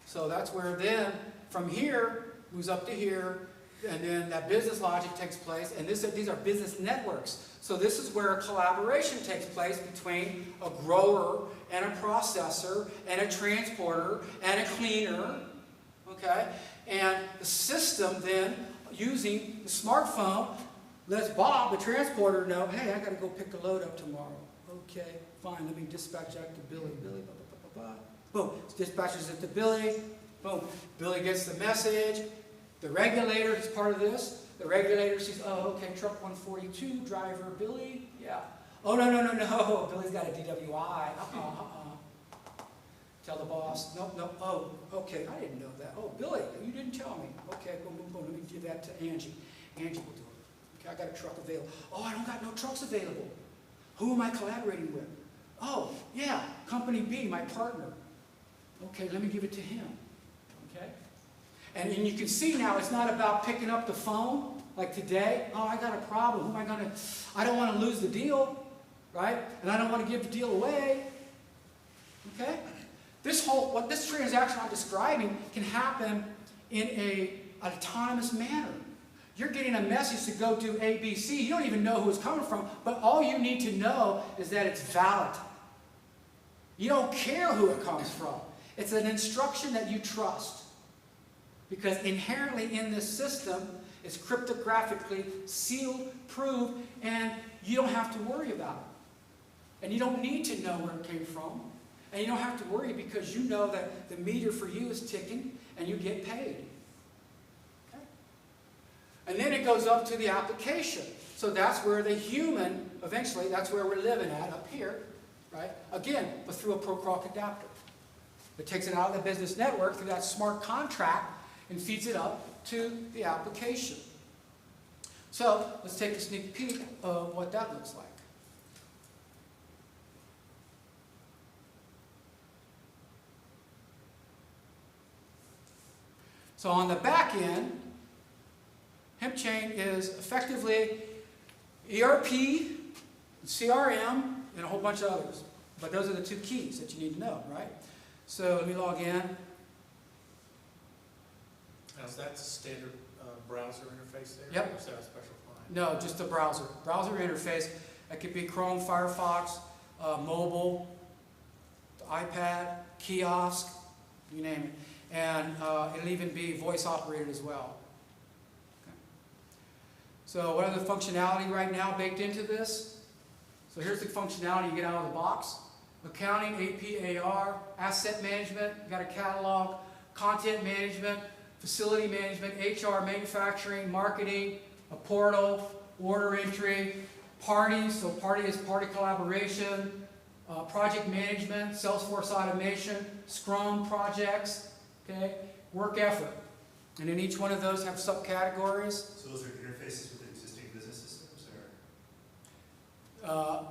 S3: So that's where then, from here, moves up to here, and then that business logic takes place, and these are business networks. So this is where collaboration takes place between a grower and a processor and a transporter and a cleaner, okay? And the system then, using the smartphone, lets Bob, the transporter, know, hey, I got to go pick a load up tomorrow. Okay, fine, let me dispatch that to Billy. Billy, blah, blah, blah, blah, blah. Boom, dispatches it to Billy. Boom, Billy gets the message. The regulator is part of this. The regulator says, oh, okay, truck 142, driver Billy, yeah. Oh, no, Billy's got a DWI. Tell the boss, no, oh, okay, I didn't know that. Oh, Billy, you didn't tell me. Okay, boom, boom, boom, let me give that to Angie. Angie will do it. Okay, I got a truck available. Oh, I don't got no trucks available. Who am I collaborating with? Oh, yeah, company B, my partner. Okay, let me give it to him. Okay? And you can see now it's not about picking up the phone, like today. Oh, I got a problem. Who am I going to... I don't want to lose the deal, right? And I don't want to give the deal away. Okay? What this transaction I'm describing can happen in an autonomous manner. You're getting a message to go do A, B, C. You don't even know who it's coming from, but all you need to know is that it's valid. You don't care who it comes from. It's an instruction that you trust. Because inherently in this system, it's cryptographically sealed, proved, and you don't have to worry about it. And you don't need to know where it came from. And you don't have to worry because you know that the meter for you is ticking and you get paid. Okay? And then it goes up to the application. So that's where the human, eventually, that's where we're living at, up here, right? Again, but through a Procroc adapter. It takes it out of the business network through that smart contract and feeds it up to the application. So let's take a sneak peek of what that looks like. So on the back end, HempChain is effectively ERP, CRM, and a whole bunch of others. But those are the two keys that you need to know, right? So let me log in.
S4: Now, is that the standard browser interface there?
S3: Yep.
S4: Or is that a special client?
S3: No, just the browser. Browser interface. It could be Chrome, Firefox, mobile, iPad, kiosk, you name it. And it'll even be voice operated as well. Okay. So what are the functionality right now baked into this? So here's the functionality you get out of the box. Accounting, AP, AR, asset management, you got a catalog, content management, facility management, HR, manufacturing, marketing, a portal, order entry, parties, so party is party collaboration, project management, Salesforce automation, Scrum projects, okay, work effort. And then each one of those have subcategories.
S2: So those are interfaces with existing business systems, or?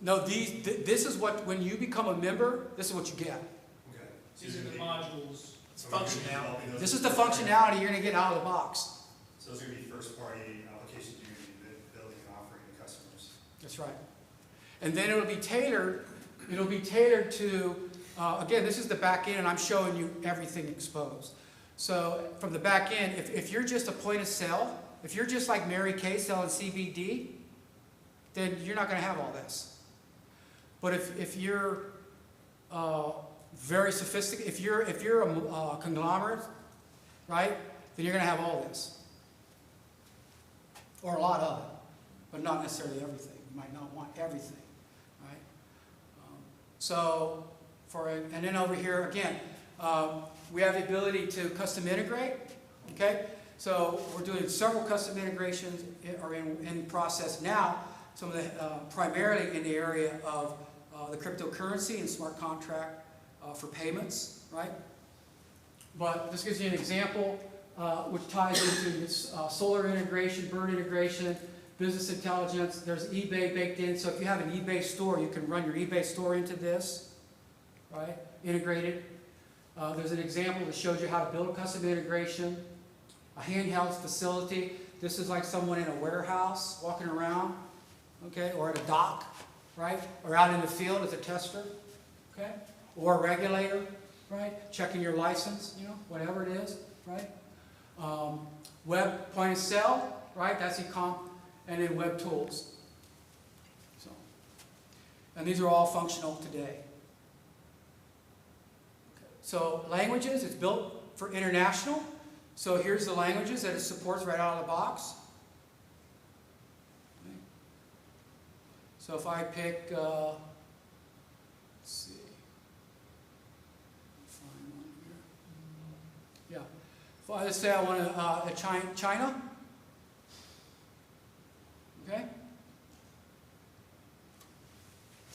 S3: No, this is what, when you become a member, this is what you get.
S2: Okay.
S1: These are the modules.
S4: It's functionality.
S3: This is the functionality you're going to get out of the box.
S2: So those are going to be first-party applications you're going to be building and offering to customers.
S3: That's right. And then it'll be tailored. It'll be tailored to, again, this is the back end, and I'm showing you everything exposed. So from the back end, if you're just a point of sale, if you're just like Mary Kay selling CBD, then you're not going to have all this. But if you're very sophisticated, if you're a conglomerate, right, then you're going to have all this. Or a lot of it, but not necessarily everything. You might not want everything, right? And then over here, again, we have the ability to custom integrate, okay? So we're doing several custom integrations are in process now, some of the, primarily in the area of the cryptocurrency and smart contract for payments, right? But this gives you an example which ties into this solar integration, bird integration, business intelligence. There's eBay baked in, so if you have an eBay store, you can run your eBay store into this, right? Integrated. There's an example that shows you how to build a custom integration, a handheld facility. This is like someone in a warehouse walking around, okay, or at a dock, right, or out in the field as a tester, okay, or a regulator, right, checking your license, you know, whatever it is, right. Web point of sale, right, that's e-com, and then web tools. So, and these are all functional today. So languages, it's built for international. So here's the languages that it supports right out of the box. Okay. So if I pick, let's see, find one here. Yeah. Let's say I want China. Okay.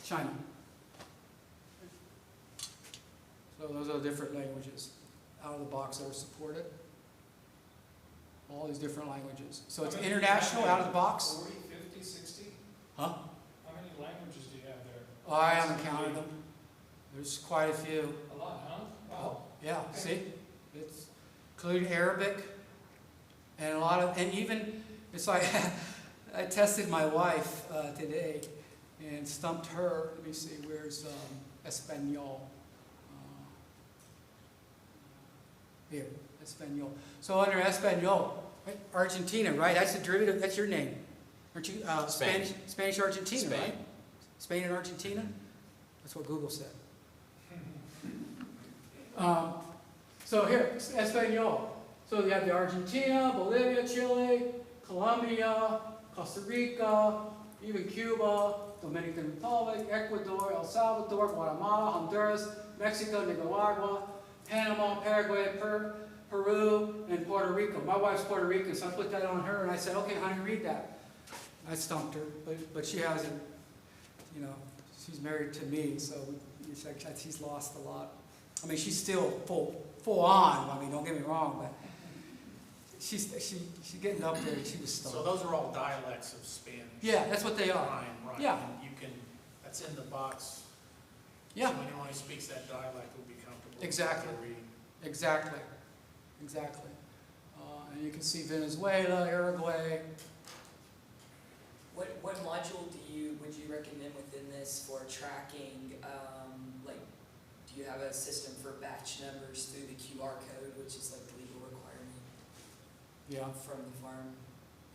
S3: China. So those are the different languages out of the box that are supported. All these different languages. So it's international, out of the box.
S1: 40, 50, 60?
S3: Huh?
S1: How many languages do you have there?
S3: Oh, I haven't counted them. There's quite a few.
S1: A lot, huh? Wow.
S3: Yeah, see? It's including Arabic and a lot of, and even, it's like, I tested my wife today and stumped her. Let me see, where's Espanol? Here, Espanol. So under Espanol, right? Argentina, right? That's the derivative. That's your name, aren't you?
S5: Spain.
S3: Spanish Argentina,
S5: Spain.
S3: right? Spain and Argentina. That's what Google said. So here, Espanol. So you have the Argentina, Bolivia, Chile, Colombia, Costa Rica, even Cuba, Dominican Republic, Ecuador, El Salvador, Guatemala, Honduras, Mexico, Nicaragua, Panama, Paraguay, Peru, and Puerto Rico. My wife's Puerto Rican, so I put that on her, and I said, okay, honey, read that. I stumped her, but she hasn't, you know, she's married to me, so she's lost a lot. I mean, she's still full on, I mean, don't get me wrong, but she's getting up there, and she was stumped.
S4: So those are all dialects of Spanish?
S3: Yeah, that's what they are.
S4: Right.
S3: Yeah.
S4: And you can, that's in the box.
S3: Yeah.
S4: So anyone who speaks that dialect will be comfortable.
S3: Exactly.
S4: with reading.
S3: Exactly. And you can see Venezuela, Uruguay.
S6: What module would you recommend within this for tracking? Like, do you have a system for batch numbers through the QR code, which is like the legal requirement?
S3: Yeah.
S6: From the farm.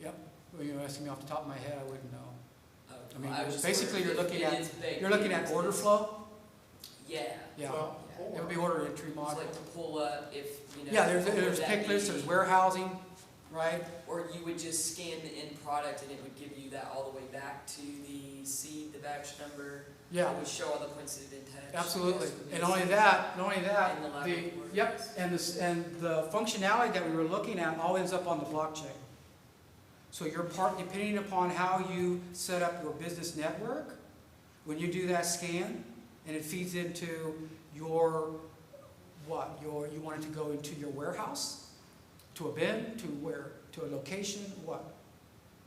S3: Yep. Well, you're asking me off the top of my head, I wouldn't know.
S6: Oh,
S3: I mean,
S6: I was just
S3: basically you're
S6: wondering
S3: looking
S6: if it is
S3: you're looking at
S6: baked
S3: order
S6: into
S3: flow.
S6: Yeah.
S3: Yeah.
S4: Well,
S3: It would be order entry
S6: It's
S3: module.
S6: like to pull up if, you know.
S3: Yeah,
S6: what
S3: there's
S6: would
S3: pick
S6: that
S3: lists,
S6: be?
S3: there's warehousing, right?
S6: Or you would just scan the end product and it would give you that all the way back to the seed, the batch number.
S3: Yeah.
S6: It would show all the points that it didn't touch.
S3: Absolutely.
S6: Yes,
S3: And only that,
S6: And the lab report.
S3: yep, and the functionality that we were looking at all ends up on the blockchain. So your part, depending upon how you set up your business network, when you do that scan, and it feeds into your, you want it to go into your warehouse, to a bin, to a location, what?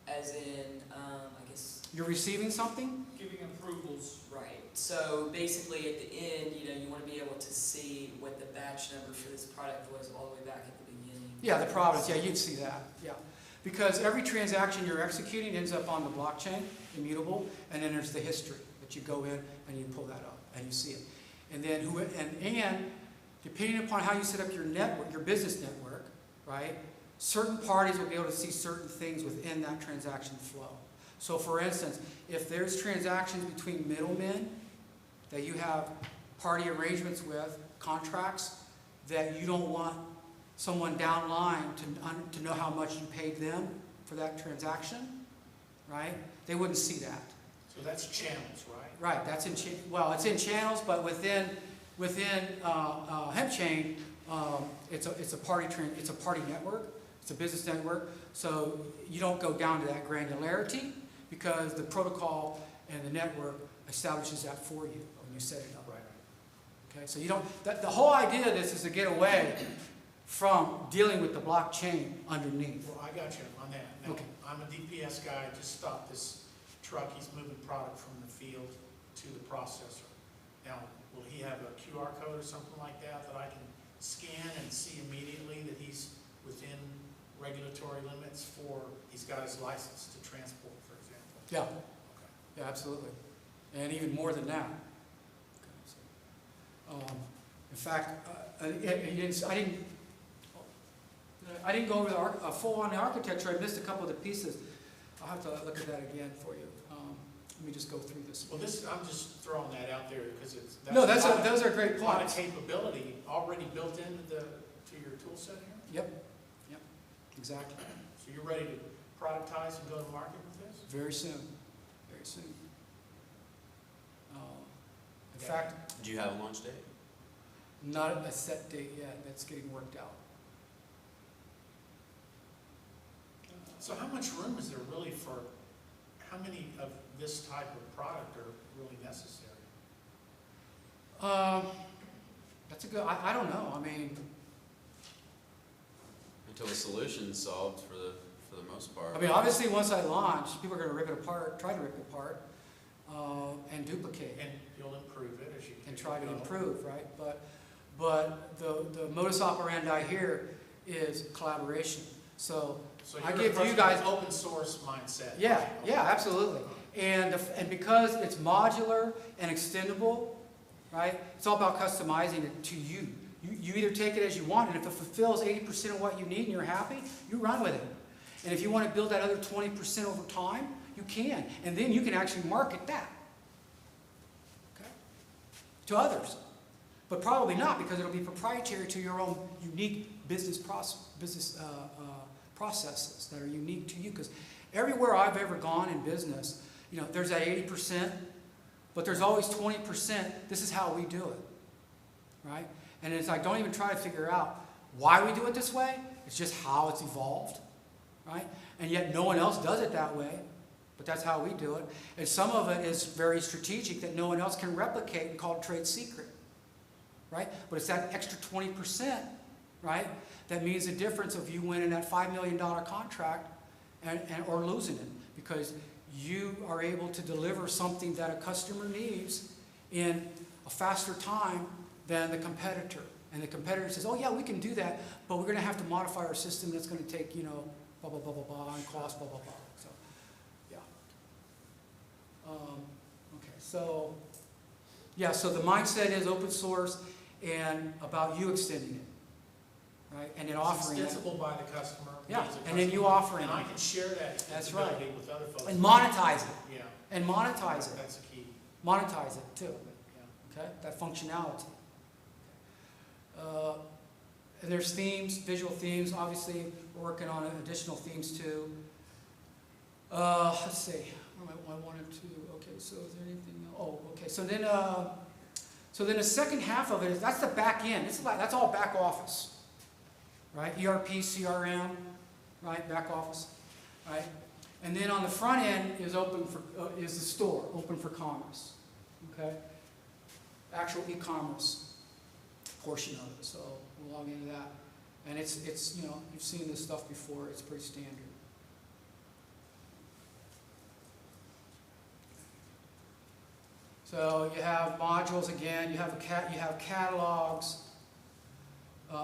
S6: As in, I guess,
S3: You're receiving something?
S1: Giving approvals.
S6: right. So basically at the end, you know, you want to be able to see what the batch number for this product was all the way back at the beginning.
S3: Yeah, the province, yeah, you'd see that, yeah. Because every transaction you're executing ends up on the blockchain, immutable, and then there's the history that you go in and you pull that up and you see it. And then and depending upon how you set up your network, your business network, right, certain parties will be able to see certain things within that transaction flow. So for instance, if there's transactions between middlemen that you have party arrangements with, contracts, that you don't want someone downline to know how much you paid them for that transaction, right? They wouldn't see that.
S4: So that's channels, right?
S3: Right, that's it's in channels, but within HempChain, it's a party network, it's a business network. So you don't go down to that granularity because the protocol and the network establishes that for you when you set it up.
S4: Right.
S3: Okay, so you don't. The whole idea of this is to get away from dealing with the blockchain underneath.
S4: Well, I got you on that. Now,
S3: Okay.
S4: I'm a DPS guy. I just stopped this truck. He's moving product from the field to the processor. Now, will he have a QR code or something like that that I can scan and see immediately that he's within regulatory limits for, he's got his license to transport, for example?
S3: Yeah,
S4: Okay.
S3: yeah, absolutely. And even more than that. In fact, I didn't go over the full-on architecture. I missed a couple of the pieces. I'll have to look at that again for you. Let me just go through this.
S4: Well, I'm just throwing that out there because it's.
S3: No, those are great
S4: a lot of
S3: points.
S4: capability already built into your tool set here?
S3: Yep, exactly.
S4: So you're ready to productize and go to market with this?
S3: Very soon, very soon. In fact,
S5: Do you have a launch date?
S3: not a set date yet. That's getting worked out.
S4: So how much room is there really for, how many of this type of product are really necessary?
S3: That's a good, I don't know. I mean,
S5: Until the solution's solved for the most part.
S3: obviously once I launch, people are going to rip it apart, try to rip it apart, and duplicate.
S4: And you'll improve it as you
S3: And try to
S4: go.
S3: improve, right? But the modus operandi here is collaboration. So
S4: So
S3: I
S4: you're
S3: give you
S4: approaching
S3: guys-
S4: an open source mindset.
S3: yeah, absolutely. And because it's modular and extendable, right? It's all about customizing it to you. You either take it as you want, and if it fulfills 80% of what you need and you're happy, you run with it. And if you want to build that other 20% over time, you can. And then you can actually market that, okay, to others. But probably not, because it'll be proprietary to your own unique business processes that are unique to you. Because everywhere I've ever gone in business, there's that 80%, but there's always 20%. This is how we do it, right? And it's like, don't even try to figure out why we do it this way. It's just how it's evolved, right? And yet no one else does it that way, but that's how we do it. And some of it is very strategic that no one else can replicate and called trade secret, right? But it's that extra 20%, right? That means the difference of you winning that $5 million contract or losing it, because you are able to deliver something that a customer needs in a faster time than the competitor. And the competitor says, oh yeah, we can do that, but we're going to have to modify our system. That's going to take, blah, blah, blah, blah, blah, and cost, blah, blah, blah. So, yeah. Okay, so, yeah, so the mindset is open source and about you extending it, right? And then offering it.
S4: It's extensible by the customer.
S3: Yeah,
S4: me as a
S3: and then you
S4: customer,
S3: offering
S4: and I
S3: it.
S4: can share that
S3: That's right.
S4: extensibility with other folks.
S3: And monetize it.
S4: Yeah,
S3: And monetize it.
S4: that's the key.
S3: Monetize it too.
S4: Yeah.
S3: Okay, that functionality. And there's themes, visual themes. Obviously, we're working on additional themes too. Let's see. I wanted to. Okay, so is there anything? Oh, okay. So then the second half of it is that's the back end. That's all back office, right? ERP, CRM, right? Back office, right? And then on the front end is is the store, open for commerce. Okay. Actual e-commerce portion of it. So we'll log into that. And it's you've seen this stuff before. It's pretty standard. So you have modules again. You have catalogs,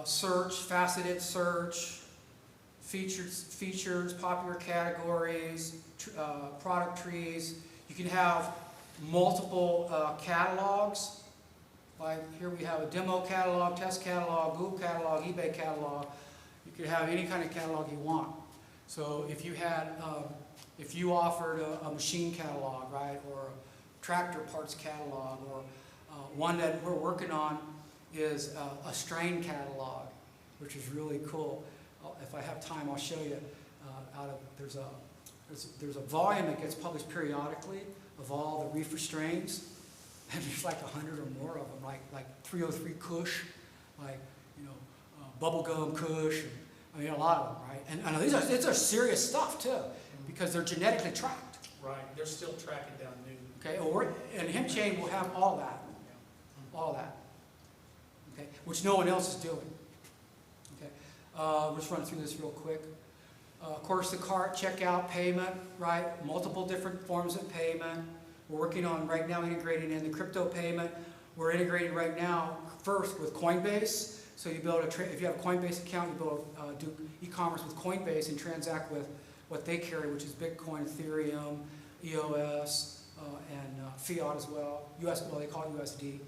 S3: search, faceted search, features, popular categories, product trees. You can have multiple catalogs. Like here we have a demo catalog, test catalog, Google catalog, eBay catalog. You could have any kind of catalog you want. So if you offered a machine catalog, right, or a tractor parts catalog, or one that we're working on is a strain catalog, which is really cool. If I have time, I'll show you. There's a volume that gets published periodically of all the reefer strains. And there's like 100 or more of them, like 303 Kush, like bubblegum Kush. A lot of them, right? And I know these are serious stuff too, because they're genetically tracked.
S4: Right, they're still tracking down new.
S3: Okay, and HempChain will have all that, okay, which no one else is doing. Okay, we'll just run through this real quick. Of course, the cart, checkout, payment, right? Multiple different forms of payment. We're working on right now integrating in the crypto payment. we're integrated right now first with Coinbase. So you build if you have a Coinbase account, you build do e-commerce with Coinbase and transact with what they carry, which is Bitcoin, Ethereum, EOS, and fiat as well. Well, they call it USD.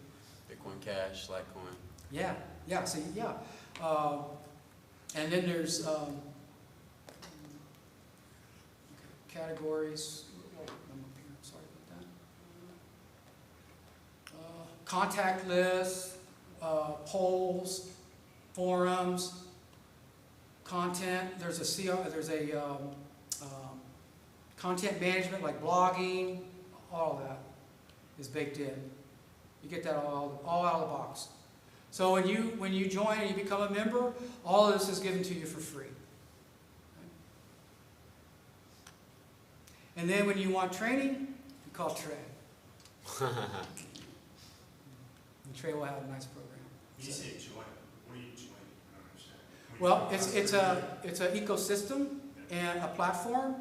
S5: Bitcoin Cash, Litecoin.
S3: Yeah, yeah. So yeah, and then there's categories. I'm up here. Sorry about that. Contact lists, polls, forums, content. There's a content management like blogging. All of that is baked in. You get that all out of the box. So when you join and you become a member, all of this is given to you for free. And then when you want training, you call Trey. And Trey will have a nice program.
S2: When you say join, what are you joining? I don't understand.
S3: Well, it's an ecosystem and a platform,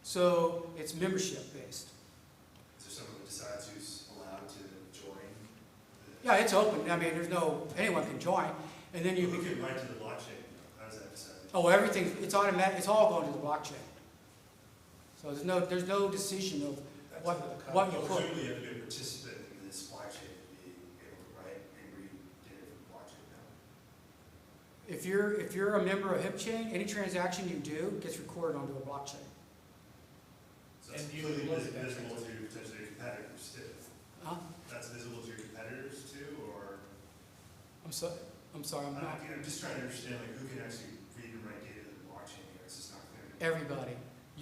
S3: so it's membership based.
S2: So someone decides who's allowed to join?
S3: Yeah, it's open. I mean, anyone can join, and then
S2: Who can write to the blockchain? How does that decide?
S3: Oh, everything. It's automatic. It's all going to the blockchain. So there's no decision of what you put.
S2: Presumably you have to be a participant in this blockchain to be able to write and read data from the blockchain now.
S3: If you're a member of HipChain, any transaction you do gets recorded onto a blockchain.
S2: So it's
S4: And you
S2: completely
S4: look at that
S2: visible to potentially your competitors too.
S3: Huh?
S2: That's visible to your competitors too, or?
S3: I'm sorry. I'm not.
S2: I'm just trying to understand like who can actually read and write data to the blockchain here. It's just not clear.
S3: Everybody.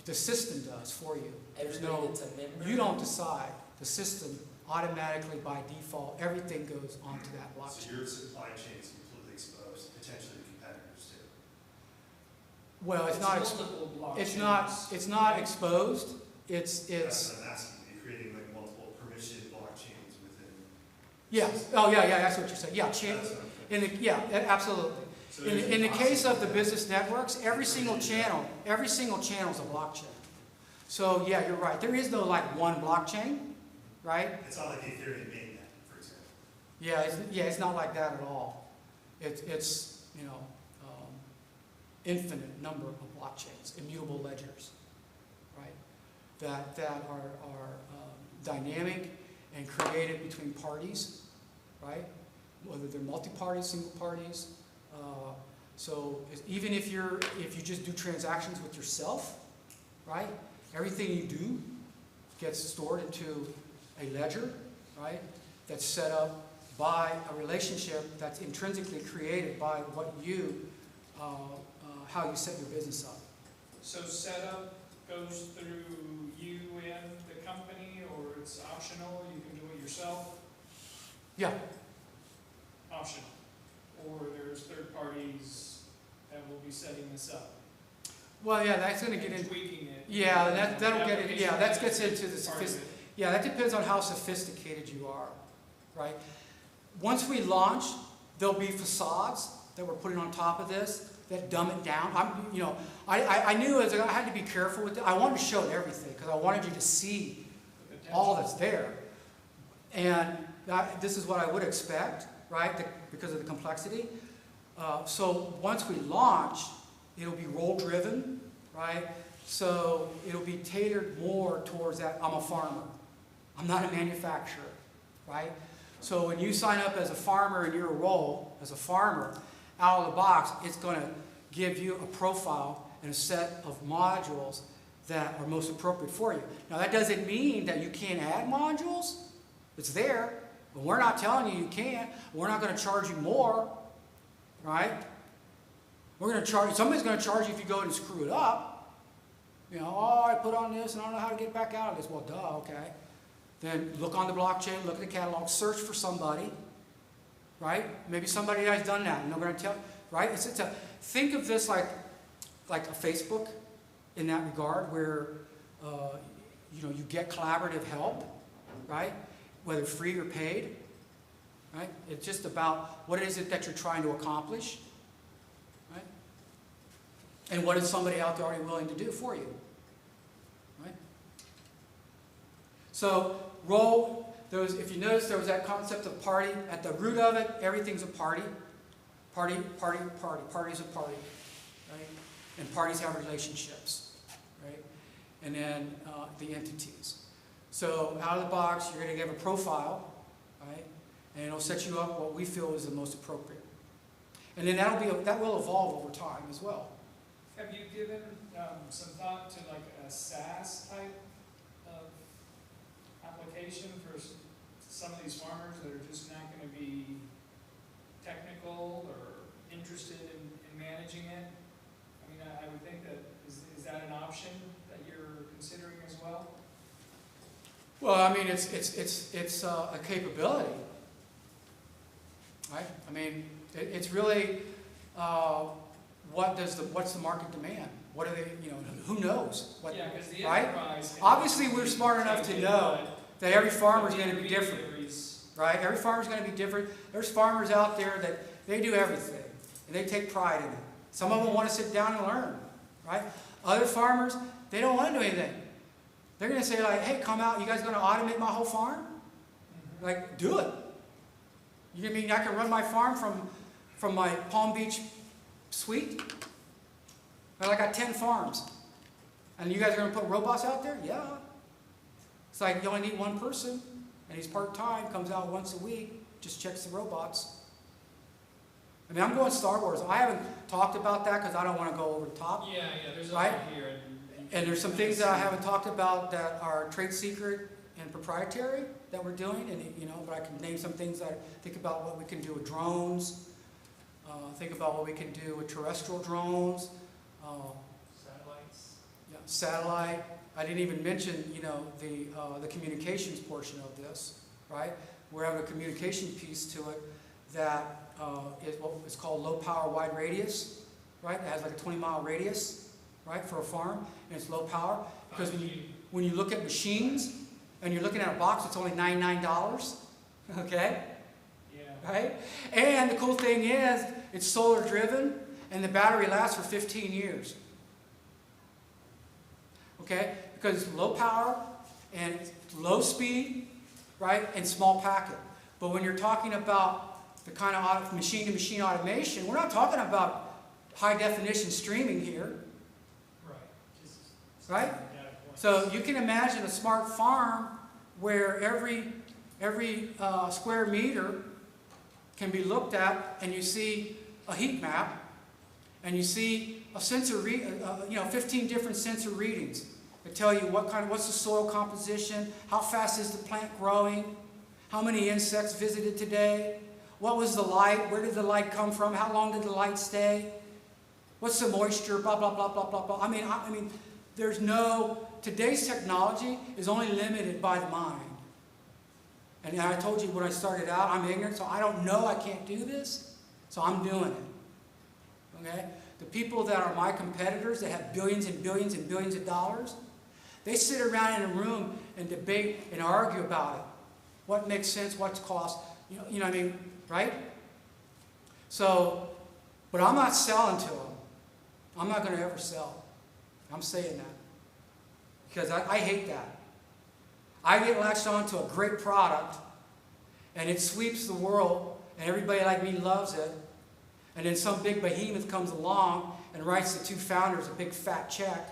S3: The system does for you. There's
S6: Everybody
S3: no.
S6: that's a member?
S3: You don't decide. The system automatically by default, everything goes onto that
S2: So
S3: blockchain.
S2: your supply chain is completely exposed, potentially to competitors too.
S3: Well, it's not.
S1: multiple blockchains.
S3: It's not exposed. It's.
S2: That's what I'm asking. You're creating like multiple permission blockchains within.
S3: Yeah. Oh yeah. That's what you're saying. Yeah.
S2: That's what I'm
S3: Absolutely.
S2: So
S3: In the case of the business networks, every single channel is a blockchain. So yeah, you're right. There is no like one blockchain, right?
S2: It's not like the Ethereum mainnet, for example.
S3: It's not like that at all. It's infinite number of blockchains, immutable ledgers, right? That are dynamic and created between parties, right? Whether they're multi-parties, single parties. So even if you just do transactions with yourself, right? Everything you do gets stored into a ledger, right? That's set up by a relationship that's intrinsically created by what how you set your business up.
S1: So setup goes through you and the company, or it's optional, you can do it yourself?
S3: Yeah.
S1: Optional. Or there's third parties that will be setting this up?
S3: Well, yeah, that's going to get
S1: and
S3: into.
S1: tweaking it.
S3: Yeah, that'll get it. Yeah, that gets into the
S1: Part of
S3: sophisticated.
S1: it.
S3: Yeah, that depends on how sophisticated you are, right? Once we launch, there'll be facades that we're putting on top of this that dumb it down. I knew I had to be careful with it. I wanted to show everything because I wanted you to see
S1: The potential.
S3: all that's there, and this is what I would expect, right? Because of the complexity. So once we launch, it'll be role-driven, right? So it'll be tailored more towards that. I'm a farmer. I'm not a manufacturer, right? So when you sign up as a farmer in your role as a farmer, out of the box, it's going to give you a profile and a set of modules that are most appropriate for you. Now that doesn't mean that you can't add modules. It's there, but we're not telling you can't. We're not going to charge you more, right? We're going to charge. Somebody's going to charge you if you go and screw it up. I put on this and I don't know how to get back out of this. Well, duh, okay. Then look on the blockchain, look at the catalog, search for somebody, right? Maybe somebody has done that, and they're going to tell, right? Think of this like a Facebook in that regard, where you get collaborative help, right? Whether free or paid, right? It's just about what is it that you're trying to accomplish, right? And what is somebody out there already willing to do for you, right? So if you notice, there was that concept of party. At the root of it, everything's a party. Party, party, party. Party's a party, right? And parties have relationships, right? And then the entities. So out of the box, you're going to give a profile, right? And it'll set you up what we feel is the most appropriate. And then that will evolve over time as well.
S1: Have you given some thought to like a SaaS type of application for some of these farmers that are just not going to be technical or interested in managing it? I mean, I would think that, is that an option that you're considering as well?
S3: Well, I mean, it's a capability, right? I mean, it's really what's the market demand? What are they? You know, who knows? What,
S1: yeah, because the
S3: right?
S1: enterprise.
S3: Obviously, we're smart enough to know that every farmer is going to be different, right? Every farmer is going to be different. There's farmers out there that they do everything and they take pride in it. Some of them want to sit down and learn, right? Other farmers, they don't want to do anything. They're going to say like, hey, come out, you guys going to automate my whole farm?
S1: Mm-hmm.
S3: Like, do it. You mean I can run my farm from my Palm Beach suite? Well, I got 10 farms. And you guys are going to put robots out there? Yeah. It's like you only need one person, and he's part-time, comes out once a week, just checks the robots. I mean, I'm going Star Wars. I haven't talked about that because I don't want to go over the top.
S1: Yeah, there's a
S3: right?
S1: lot here.
S3: And there's some things that I haven't talked about that are trade secret and proprietary that we're doing, and but I can name some things that I think about what we can do with drones. Think about what we can do with terrestrial drones.
S1: Satellites.
S3: Yeah, satellite. I didn't even mention, the communications portion of this, right? We're having a communication piece to it that is what is called low power wide radius, right? It has like a 20-mile radius, right, for a farm, and it's low power because when you look at machines and you're looking at a box, it's only $99, okay?
S1: Yeah.
S3: Right? And the cool thing is, it's solar driven, and the battery lasts for 15 years. Okay? Because it's low power, and it's low speed, right, and small packet. But when you're talking about the kind of machine-to-machine automation, we're not talking about high-definition streaming here. Right? So you can imagine a smart farm where every square meter can be looked at, and you see a heat map, and you see a sensor, 15 different sensor readings that tell you what's the soil composition, how fast is the plant growing, how many insects visited today, what was the light, where did the light come from, how long did the light stay, what's the moisture, blah blah blah blah blah blah. I mean, today's technology is only limited by the mind. And I told you when I started out, I'm ignorant, so I don't know, I can't do this, so I'm doing it. Okay? The people that are my competitors that have billions and billions and billions of dollars, they sit around in a room and debate and argue about it. What makes sense, what's cost, you know what I mean, right? So, but I'm not selling to them. I'm not going to ever sell. I'm saying that. Because I hate that. I get latched on to a great product, and it sweeps the world, and everybody like me loves it, and then some big behemoth comes along and writes the two founders a big fat check,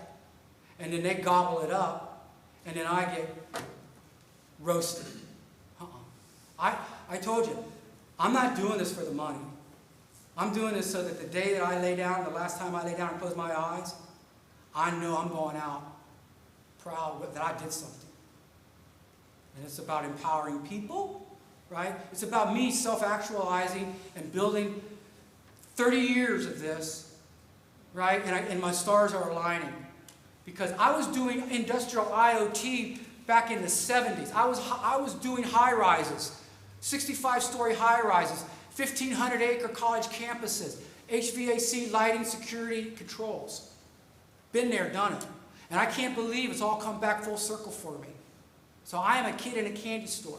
S3: and then they gobble it up, and then I get roasted. I told you, I'm not doing this for the money. I'm doing this so that the day that I lay down, the last time I lay down and close my eyes, I know I'm going out proud that I did something. And it's about empowering people, right? It's about me self-actualizing and building 30 years of this, right? And my stars are aligning. Because I was doing industrial IoT back in the 70s. I was doing high-rises, 65-story high-rises, 1,500-acre college campuses, HVAC, lighting, security, controls. Been there, done it. And I can't believe it's all come back full circle for me. So I am a kid in a candy store.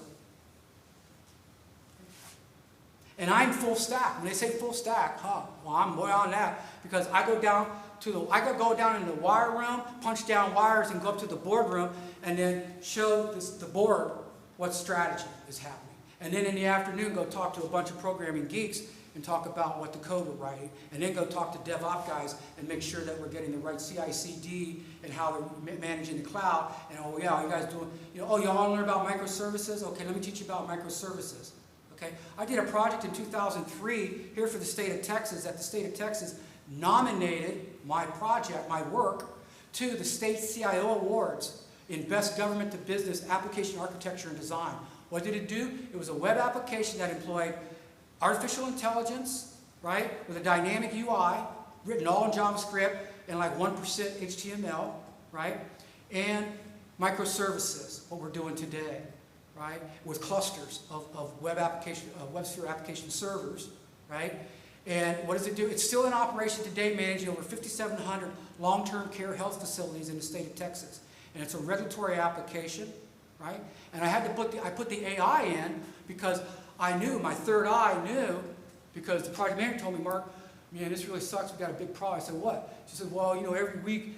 S3: And I'm full stack. When they say full stack, well, I'm way on that. Because I could go down in the wire room, punch down wires, and go up to the boardroom, and then show the board
S7: what strategy is happening. And then in the afternoon, go talk to a bunch of programming geeks and talk about what the code we're writing. And then go talk to DevOps guys and make sure that we're getting the right CI/CD and how they're managing the cloud. And oh yeah, you guys doing, oh, you want to learn about microservices? Okay, let me teach you about microservices. Okay, I did a project in 2003 here for the state of Texas, that the state of Texas nominated my project, my work, to the state CIO Awards in Best Government to Business Application Architecture and Design. What did it do? It was a web application that employed artificial intelligence, right, with a dynamic UI, written all in JavaScript and like 1% HTML, right, and microservices, what we're doing today, right, with clusters of WebSphere application servers, right. And what does it do? It's still in operation today, managing over 5,700 long-term care health facilities in the state of Texas. And it's a regulatory application, right? And I had to put the AI in because I knew, my third eye knew, because the project manager told me, Mark, man, this really sucks, we've got a big problem. I said, what? She said, well, every week,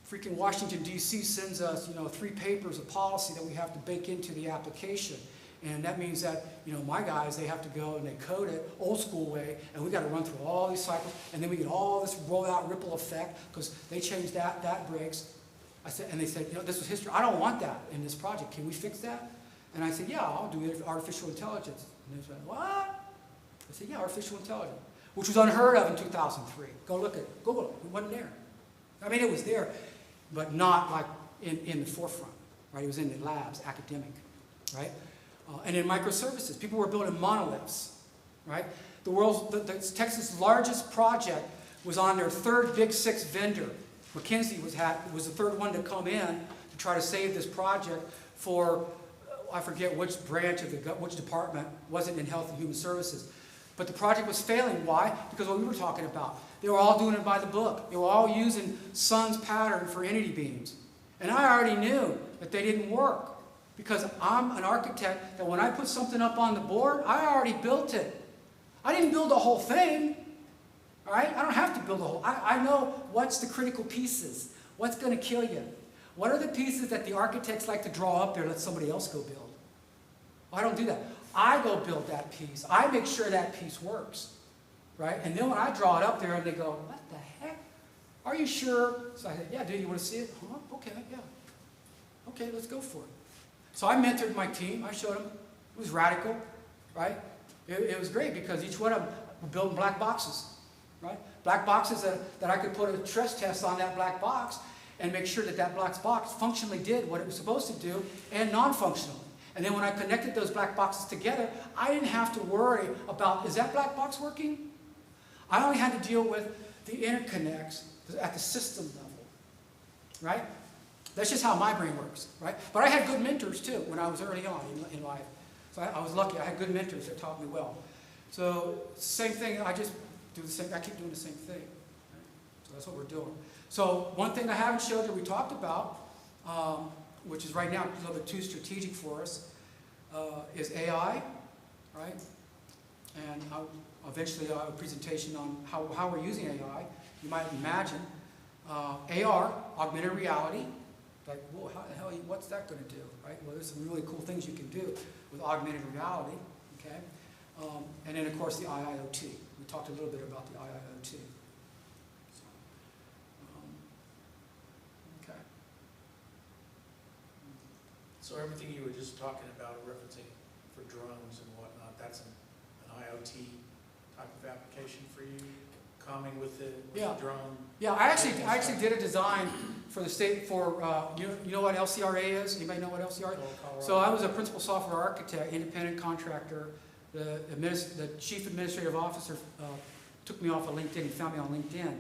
S7: freaking Washington, D.C. sends us, 3 papers of policy that we have to bake into the application. And that means that, my guys, they have to go and they code it old school way, and we got to run through all these cycles, and then we get all this rollout ripple effect, because they changed that breaks. I said, and they said, this was history. I don't want that in this project. Can we fix that? And I said, yeah, I'll do it for artificial intelligence. And they said, what? I said, yeah, artificial intelligence, which was unheard of in 2003. Go look at it. Google it. It wasn't there. I mean, it was there, but not like in the forefront, right? It was in the labs, academic, right? And in microservices, people were building monoliths, right? The Texas' largest project was on their third Big Six vendor. McKinsey was the third one to come in to try to save this project for, I forget which branch of which department, wasn't in Health and Human Services. But the project was failing. Why? Because what we were talking about. They were all doing it by the book. They were all using Sun's pattern for entity beams. And I already knew that they didn't work. Because I'm an architect that when I put something up on the board, I already built it. I didn't build the whole thing. All right? I don't have to build the whole. I know what's the critical pieces. What's going to kill you? What are the pieces that the architects like to draw up there, let somebody else go build? I don't do that. I go build that piece. I make sure that piece works. Right? And then when I draw it up there and they go, what the heck? Are you sure? So I said, yeah, dude, you want to see it? Huh? Okay, yeah. Okay, let's go for it. So I mentored my team. I showed them. It was radical, right? It was great because each one of them were building black boxes, right? Black boxes that I could put a stress test on that black box and make sure that that black box functionally did what it was supposed to do and non-functionally. And then when I connected those black boxes together, I didn't have to worry about, is that black box working? I only had to deal with the interconnects at the system level, right? That's just how my brain works, right? But I had good mentors, too, when I was early on in life. So I was lucky. I had good mentors that taught me well. So same thing. I just do the same. I keep doing the same thing. Right? So that's what we're doing. So one thing I haven't showed that we talked about, which is right now a little bit too strategic for us, is AI, right? And eventually I'll have a presentation on how we're using AI. You might imagine AR, augmented reality. Like, whoa, how the hell, what's that going to do, right? Well, there's some really cool things you can do with augmented reality, okay? And then, of course, the IIoT. We talked a little bit about the IIoT. So, okay.
S4: So everything you were just talking about, referencing for drones and whatnot, that's an IoT type of application for you? Calming with the drone? Yeah, I actually did a design for the state for, you know what LCRA is? Anybody know what LCRA is? So I was a principal software architect, independent contractor. The chief administrative officer took me off of LinkedIn. He found me on LinkedIn.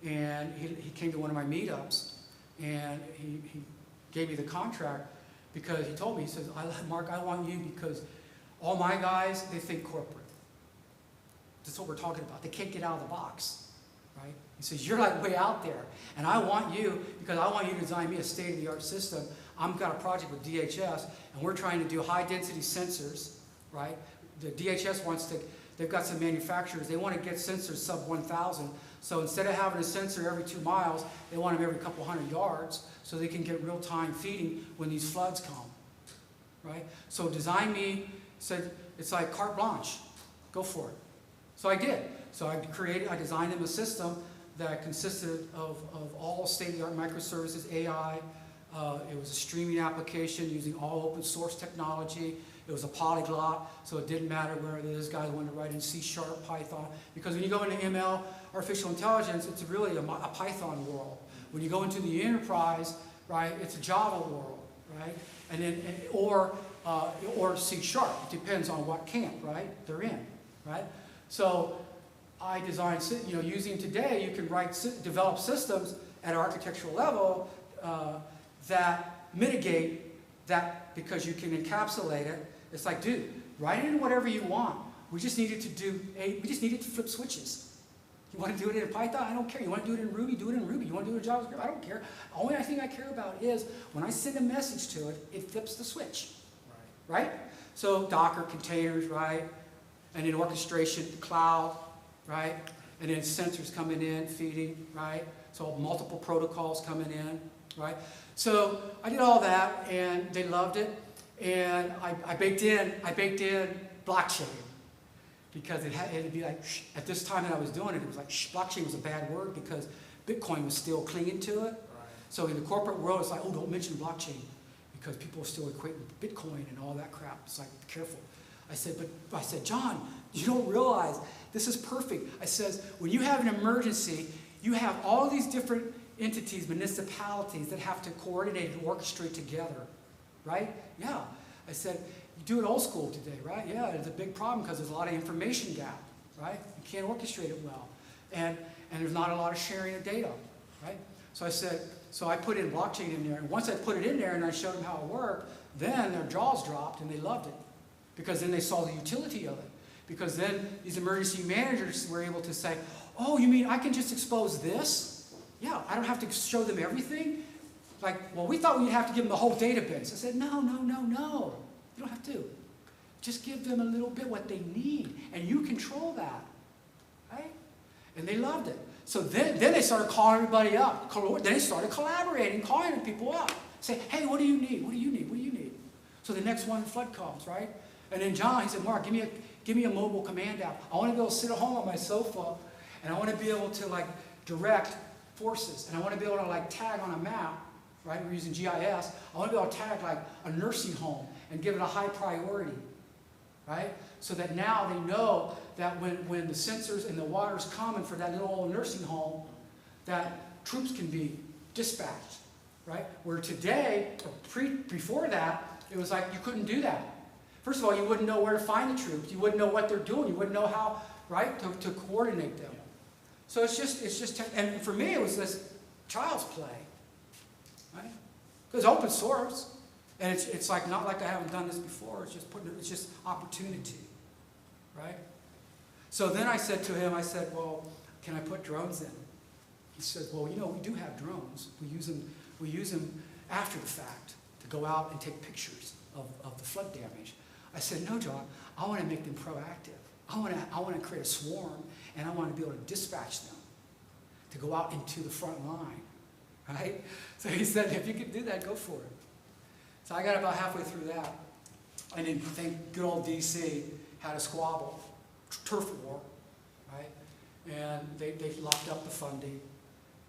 S4: And he came to one of my meetups. And he gave me the contract because he told me, he says, Mark, I want you because all my guys, they think corporate. That's what we're talking about. They can't get out of the box, right? He says, you're like way out there. And I want you, because I want you to design me a state-of-the-art system. I've got a project with DHS, and we're trying to do high-density sensors, right? The DHS wants to, they've got some manufacturers, they want to get sensors sub 1,000. So instead of having a sensor every 2 miles, they want them every couple hundred yards so they can get real-time feeding when these floods come.
S7: right? So design me, said, it's like carte blanche, go for it. So I did. So I designed them a system that consisted of all state-of-the-art microservices, AI. It was a streaming application using all open source technology. It was a polyglot, so it didn't matter whether this guy wanted to write in C#, Python. Because when you go into ML, artificial intelligence, it's really a Python world. When you go into the enterprise, right, it's a Java world, right? And then, or C#. It depends on what camp, right, they're in, right? So I designed, using today, you can develop systems at architectural level that mitigate that because you can encapsulate it. It's like, dude, write it in whatever you want. We just needed to flip switches. You want to do it in Python? I don't care. You want to do it in Ruby? Do it in Ruby. You want to do it in JavaScript? I don't care. The only thing I care about is when I send a message to it, it flips the switch. Right? So Docker, containers, right? And then orchestration, cloud, right? And then sensors coming in, feeding, right? So multiple protocols coming in, right? So I did all that, and they loved it. And I baked in blockchain, because it had to be like, at this time that I was doing it, it was like, blockchain was a bad word because Bitcoin was still clinging to it. Right. So in the corporate world, it's like, oh, don't mention blockchain, because people are still equating Bitcoin and all that crap. It's like, be careful. I said, John, you don't realize this is perfect. I says, when you have an emergency, you have all these different entities, municipalities that have to coordinate and orchestrate together, right? Yeah. I said, you do it old school today, right? Yeah, it's a big problem because there's a lot of information gap, right? You can't orchestrate it well. And there's not a lot of sharing of data, right? So I said, so I put in blockchain in there, and once I put it in there and I showed them how it worked, then their jaws dropped and they loved it. Because then they saw the utility of it. Because then these emergency managers were able to say, oh, you mean I can just expose this? Yeah, I don't have to show them everything? Like, well, we thought we'd have to give them the whole database. I said, no. You don't have to. Just give them a little bit what they need, and you control that, right? And they loved it. So then they started calling everybody up. Then they started collaborating, calling people up. Say, hey, what do you need? What do you need? What do you need? So the next one, flood comes, right? And then John, he said, Mark, give me a mobile command app. I want to be able to sit at home on my sofa, and I want to be able to like direct forces, and I want to be able to like tag on a map, right? We're using GIS. I want to be able to tag like a nursing home and give it a high priority, right? So that now they know that when the sensors and the water's coming for that little old nursing home, that troops can be dispatched, right? Where today, before that, it was like you couldn't do that. First of all, you wouldn't know where to find the troops. You wouldn't know what they're doing. You wouldn't know how, right, to coordinate them. So it's just, and for me, it was this child's play, right? Because open source, and it's like not like I haven't done this before. It's just opportunity, right? So then I said to him, I said, well, can I put drones in? He said, well, we do have drones. We use them after the fact to go out and take pictures of the flood damage. I said, no, John, I want to make them proactive. I want to create a swarm, and I want to be able to dispatch them to go out into the front line, right? So he said, if you could do that, go for it. So I got about halfway through that, and then thank good old DC had a squabble, turf war, right? And they locked up the funding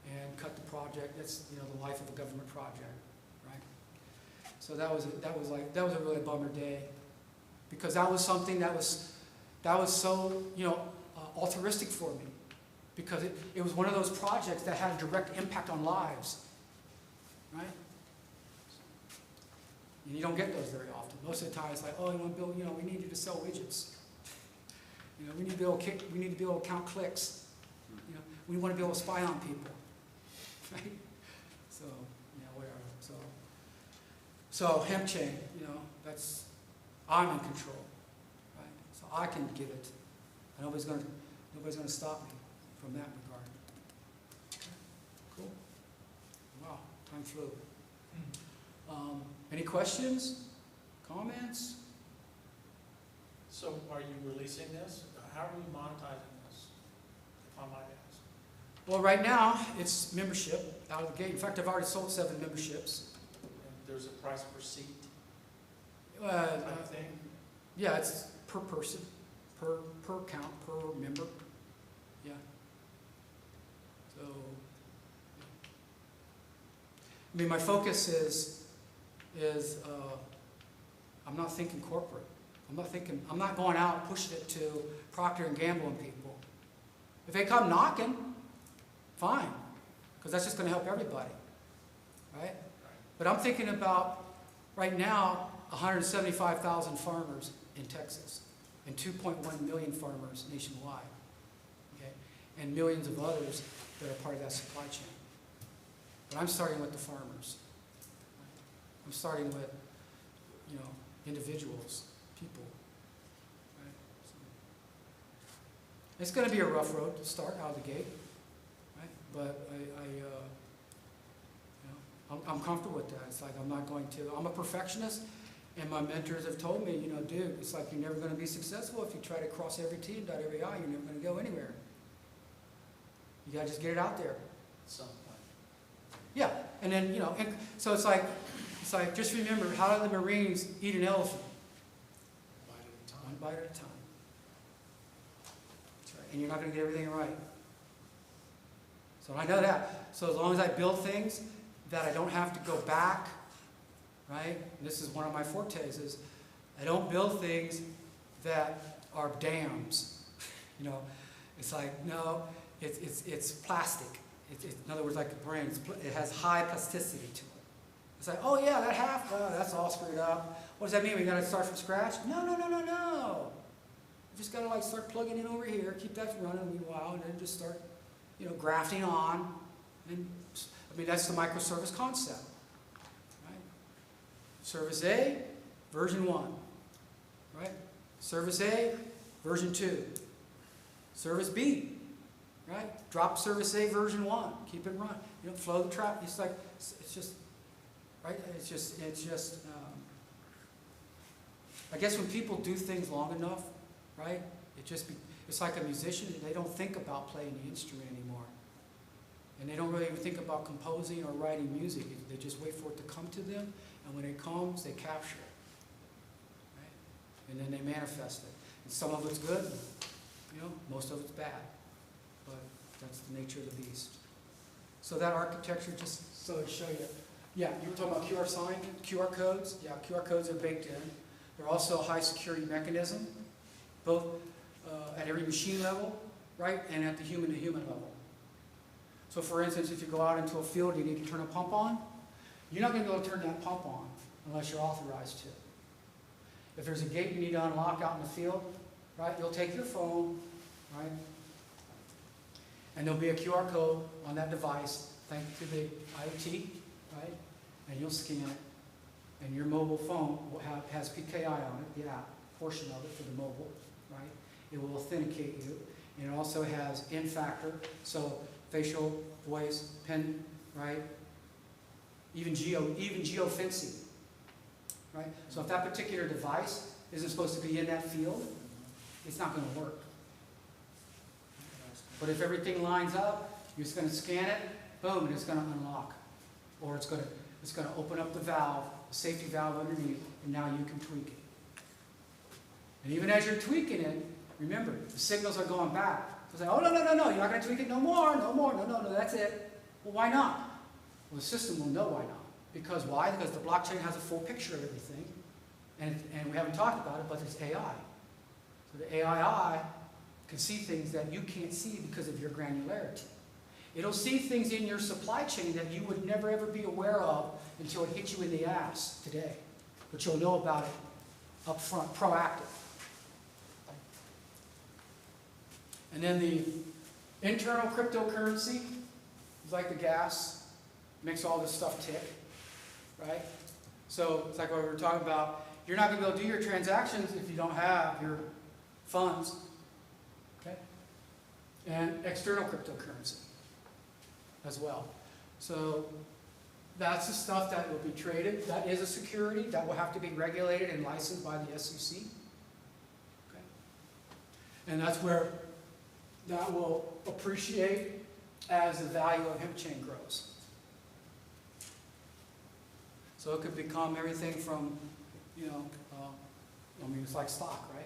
S7: and cut the project. That's the life of a government project, right? So that was a really bummer day, because that was something that was so altruistic for me, because it was one of those projects that had a direct impact on lives, right? And you don't get those very often. Most of the time, it's like, oh, you want to build, we need you to sell widgets. We need to be able to count clicks. We want to be able to spy on people, right? So, whatever. So hemp chain, I'm in control, right? So I can give it. And nobody's going to stop me from that regard. Okay. Cool. Wow, time flew. Any questions? Comments?
S4: So are you releasing this? How are you monetizing this, if I might ask?
S7: Well, right now, it's membership out of the gate. In fact, I've already sold 7 memberships.
S4: And there's a price per seat? type of thing?
S7: Yeah, it's per person, per count, per member. Yeah. So, I mean, my focus is I'm not thinking corporate. I'm not going out and pushing it to Procter & Gamble and people. If they come knocking, fine, because that's just going to help everybody, right? But I'm thinking about, right now, 175,000 farmers in Texas and 2.1 million farmers nationwide, okay? And millions of others that are part of that supply chain. But I'm starting with the farmers. I'm starting with, individuals, people. Right? So, it's going to be a rough road to start out of the gate, right? But I'm comfortable with that. It's like I'm not going to. I'm a perfectionist, and my mentors have told me, dude, it's like you're never going to be successful if you try to cross every T and dot every I. You're never going to go anywhere. You got to just get it out there.
S4: At some point.
S7: Yeah, and then and so it's like just remember, how do the Marines eat an elephant? One bite at a time. That's right. And you're not going to get everything right. So I know that. So as long as I build things that I don't have to go back, right? And this is one of my fortes, is I don't build things that are dams. It's like, no, it's plastic. In other words, like a brain, it has high plasticity to it. It's like, oh yeah, that half, that's all screwed up. What does that mean? We got to start from scratch? No. You just got to start plugging in over here, keep that running a wee while, and then just start, grafting on. And that's the microservice concept, right? Service A, version 1, right? Service A, version 2. Service B, right? Drop service A, version 1. Keep it running. Flow the traffic. It's just, right? It's just. I guess when people do things long enough, right? It's like a musician. They don't think about playing the instrument anymore, and they don't really even think about composing or writing music. They just wait for it to come to them, and when it comes, they capture it, right? And then they manifest it. And some of it's good, most of it's bad, but that's the nature of the beast. So that architecture, just so to show you, yeah, you were talking about QR codes. Yeah, QR codes are baked in. They're also a high security mechanism, both at every machine level, right, and at the human-to-human level. So for instance, if you go out into a field and you need to turn a pump on, you're not going to be able to turn that pump on unless you're authorized to. If there's a gate you need to unlock out in the field, right, you'll take your phone, right, and there'll be a QR code on that device, thanks to the IoT, right, and you'll scan it, and your mobile phone has PKI on it, the app portion of it for the mobile, right? It will authenticate you, and it also has in-factor, so facial, voice, pen, right? Even geofencing, right? So if that particular device isn't supposed to be in that field, it's not going to work. But if everything lines up, you're just going to scan it, boom, and it's going to unlock, or it's going to open up the valve, the safety valve underneath, and now you can tweak it. And even as you're tweaking it, remember, the signals are going back. So say, oh, no, you're not going to tweak it no more, that's it. Well, why not? Well, the system will know why not. Because why? Because the blockchain has a full picture of everything. And we haven't talked about it, but it's AI. So the AI can see things that you can't see because of your granularity. It'll see things in your supply chain that you would never ever be aware of until it hits you in the ass today. But you'll know about it up front, proactive. And then the internal cryptocurrency is like the gas, makes all this stuff tick, right? So it's like what we were talking about. You're not going to be able to do your transactions if you don't have your funds, okay? And external cryptocurrency as well. So that's the stuff that will be traded. That is a security that will have to be regulated and licensed by the SEC. Okay? And that's where that will appreciate as the value of hemp chain grows. So it could become everything from, I mean, it's like stock, right?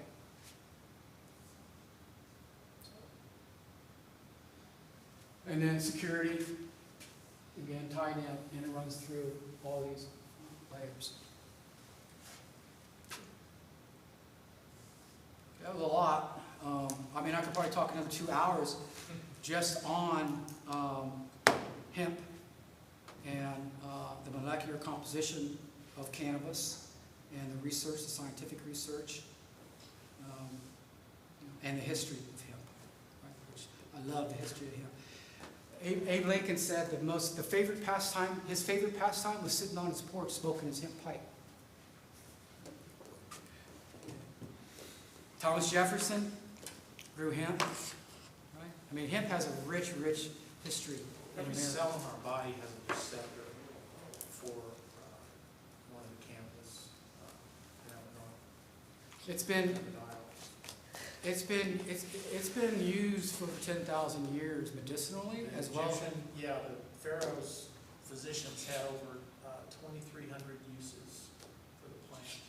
S7: And then security, again, tied in, and it runs through all these layers. That was a lot. I mean, I could probably talk another 2 hours just on hemp and the molecular composition of cannabis and the research, the scientific research, and the history of hemp, right? Which I love the history of hemp. Abe Lincoln said his favorite pastime was sitting on his porch smoking his hemp pipe. Thomas Jefferson grew hemp, right? I mean, hemp has a rich, rich history in
S4: Every
S7: America.
S4: cell in our body has a receptor for one of the cannabis cannabinoids. It's been used for 10,000 years medicinally as well. Yeah, the Pharaoh's physicians had over 2,300 uses for the plant.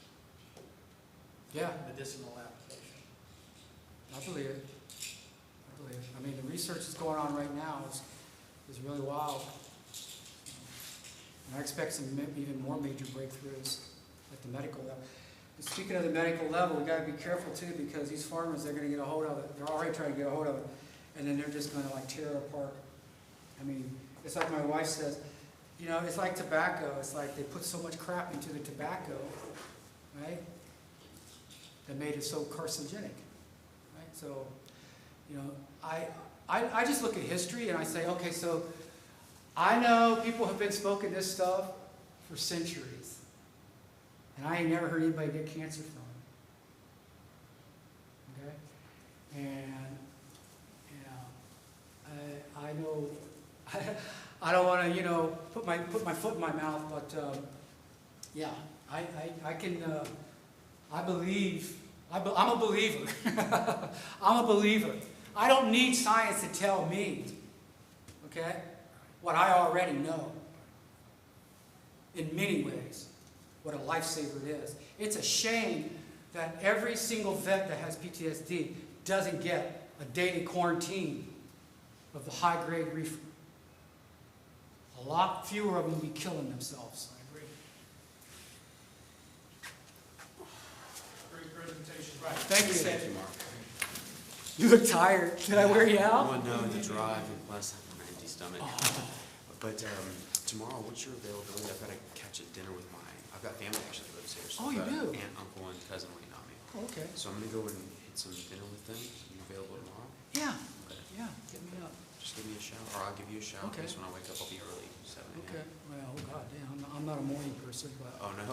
S7: Yeah,
S4: Medicinal application.
S7: I believe it. I mean, the research that's going on right now is really wild. And I expect some even more major breakthroughs at the medical level. And speaking of the medical level, we got to be careful too, because they're going to get a hold of it. They're already trying to get a hold of it, and then they're just going to like tear it apart. I mean, it's like my wife says, you know, it's like tobacco. It's like they put so much crap into the tobacco, right? That made it so carcinogenic, right? So, you know, I just look at history and I say, okay, so I know people have been smoking this stuff for centuries. And I ain't never heard anybody get cancer from it. Okay? And, you know, I know, I don't want to, you know, put my foot in my mouth, but, yeah, I can, I believe, I'm a believer. I'm a believer. I don't need science to tell me, okay, what I already know in many ways. What a lifesaver it is. It's a shame that every single vet that has PTSD doesn't get a daily quarantine of the high-grade reefer. A lot fewer of them will be killing themselves.
S4: I agree.
S1: Great presentation.
S4: Right.
S7: Thank you.
S5: Thank you, Mark.
S7: You look tired. Did I wear you out?
S5: Well, no, the drive, and plus I have an empty stomach. But tomorrow, what's your availability? I've got to catch a dinner with I've got family actually that lives here. So
S7: Oh,
S5: I've
S7: you
S5: got
S7: do?
S5: Aunt, uncle, and cousin waiting on me.
S7: Oh, okay.
S5: So I'm going to go and hit some dinner with them. Are you available tomorrow?
S7: Yeah.
S5: Okay.
S7: Yeah. Get me up.
S5: Just give me a shout, or I'll give you a shout.
S7: Okay.
S5: Because when I wake up, I'll be early, 7 a.m.
S7: Okay. Well, oh God, damn. I'm not a morning person, but
S5: Oh, no?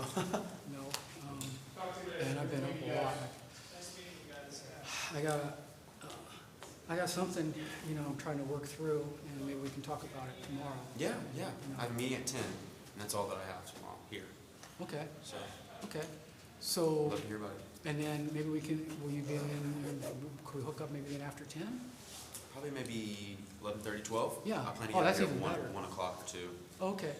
S7: no.
S1: Talk to you later.
S7: And I've been up a lot.
S1: Nice meeting you guys.
S7: I got something, you know, I'm trying to work through, and maybe we can talk about it tomorrow.
S5: Yeah, yeah.
S7: You know.
S5: I have a meeting at 10, and that's all that I have tomorrow here.
S7: Okay.
S5: So,
S7: Okay. So,
S5: love to hear about it.
S7: and then maybe will you be in, could we hook up maybe then after 10?
S5: Probably maybe 11:30, 12.
S7: Yeah.
S5: I'll plan to
S7: Oh,
S5: get
S7: that's
S5: here
S7: even
S5: at
S7: better.
S5: 1 o'clock or 2.
S7: Okay.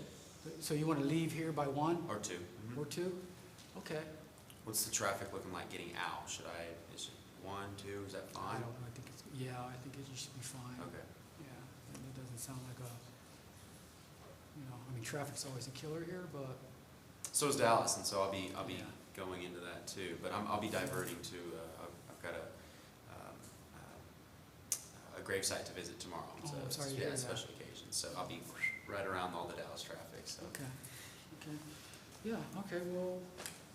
S7: So you want to leave here by 1
S5: Or 2. Mhm.
S7: or 2? Okay.
S5: What's the traffic looking like getting out? Is it 1, 2, is that
S7: I
S5: fine?
S7: don't know. I think it should be fine.
S5: Okay.
S7: Yeah. And it doesn't sound like I mean, traffic's always a killer here, but.
S5: So is Dallas, and so I'll be
S7: Yeah.
S5: going into that too. But I'll be diverting to. I've got a gravesite to visit tomorrow.
S7: Oh,
S5: So
S7: I'm sorry to
S5: it's,
S7: hear
S5: a
S7: that.
S5: special occasion. So I'll be right around all the Dallas traffic. So
S7: Okay. Okay. Yeah. Okay. Well,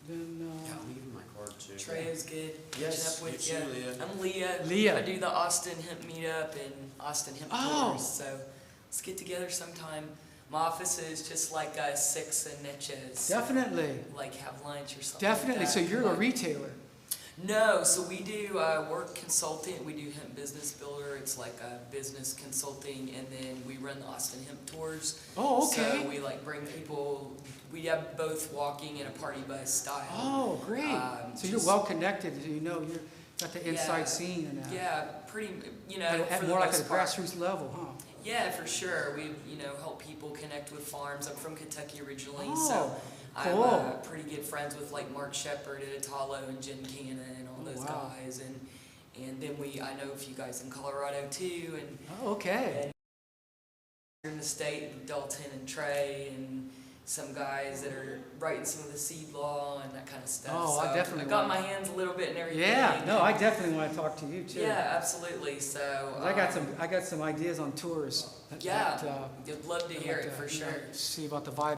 S7: then.
S5: yeah, I'll give you my card too.
S6: Trey, it was good
S5: Yes,
S6: catching up with
S5: you
S6: you.
S5: too, Leah.
S6: I'm Leah.
S7: Leah.
S6: I do the Austin Hemp Meetup and Austin Hemp
S7: Oh.
S6: Tours. So let's get together sometime. My office is just like 6 and Niches. So,
S7: Definitely.
S6: like have lunch or something.
S7: Definitely.
S6: Like that.
S7: So you're a retailer.
S6: No, so we do work consulting. We do Hemp Business Builder. It's like business consulting, and then we run the Austin Hemp Tours.
S7: Oh, okay.
S6: So we like bring people. We have both walking and a party bus style.
S7: Oh, great. So you're
S6: just-
S7: well connected. You know, you're got the inside
S6: Yeah.
S7: scene and that.
S6: Yeah, pretty. You know,
S7: At
S6: for
S7: more
S6: the
S7: like at
S6: most
S7: a
S6: part.
S7: grassroots level, huh?
S6: Yeah, for sure. We help people connect with farms. I'm from Kentucky originally,
S7: Oh.
S6: so
S7: Cool.
S6: I'm pretty good friends with like Mark Shepard at Atalo and Jen Canna and all
S7: Oh,
S6: those
S7: wow.
S6: guys, and then I know a few guys in Colorado too, and
S7: Oh, okay.
S6: in the state, and Dalton and Trey, and some guys that are writing some of the seed law and that kind of stuff.
S7: Oh, I
S6: so
S7: definitely
S6: I got
S7: want-
S6: my hands a little bit in everything.
S7: Yeah, no, I definitely want to talk to you too.
S6: Yeah, absolutely. So
S7: 'Cause I got some ideas on tours.
S6: Yeah.
S7: that,
S6: I'd love to
S7: I'd
S6: hear
S7: like
S6: it for sure.
S7: See about the vibe.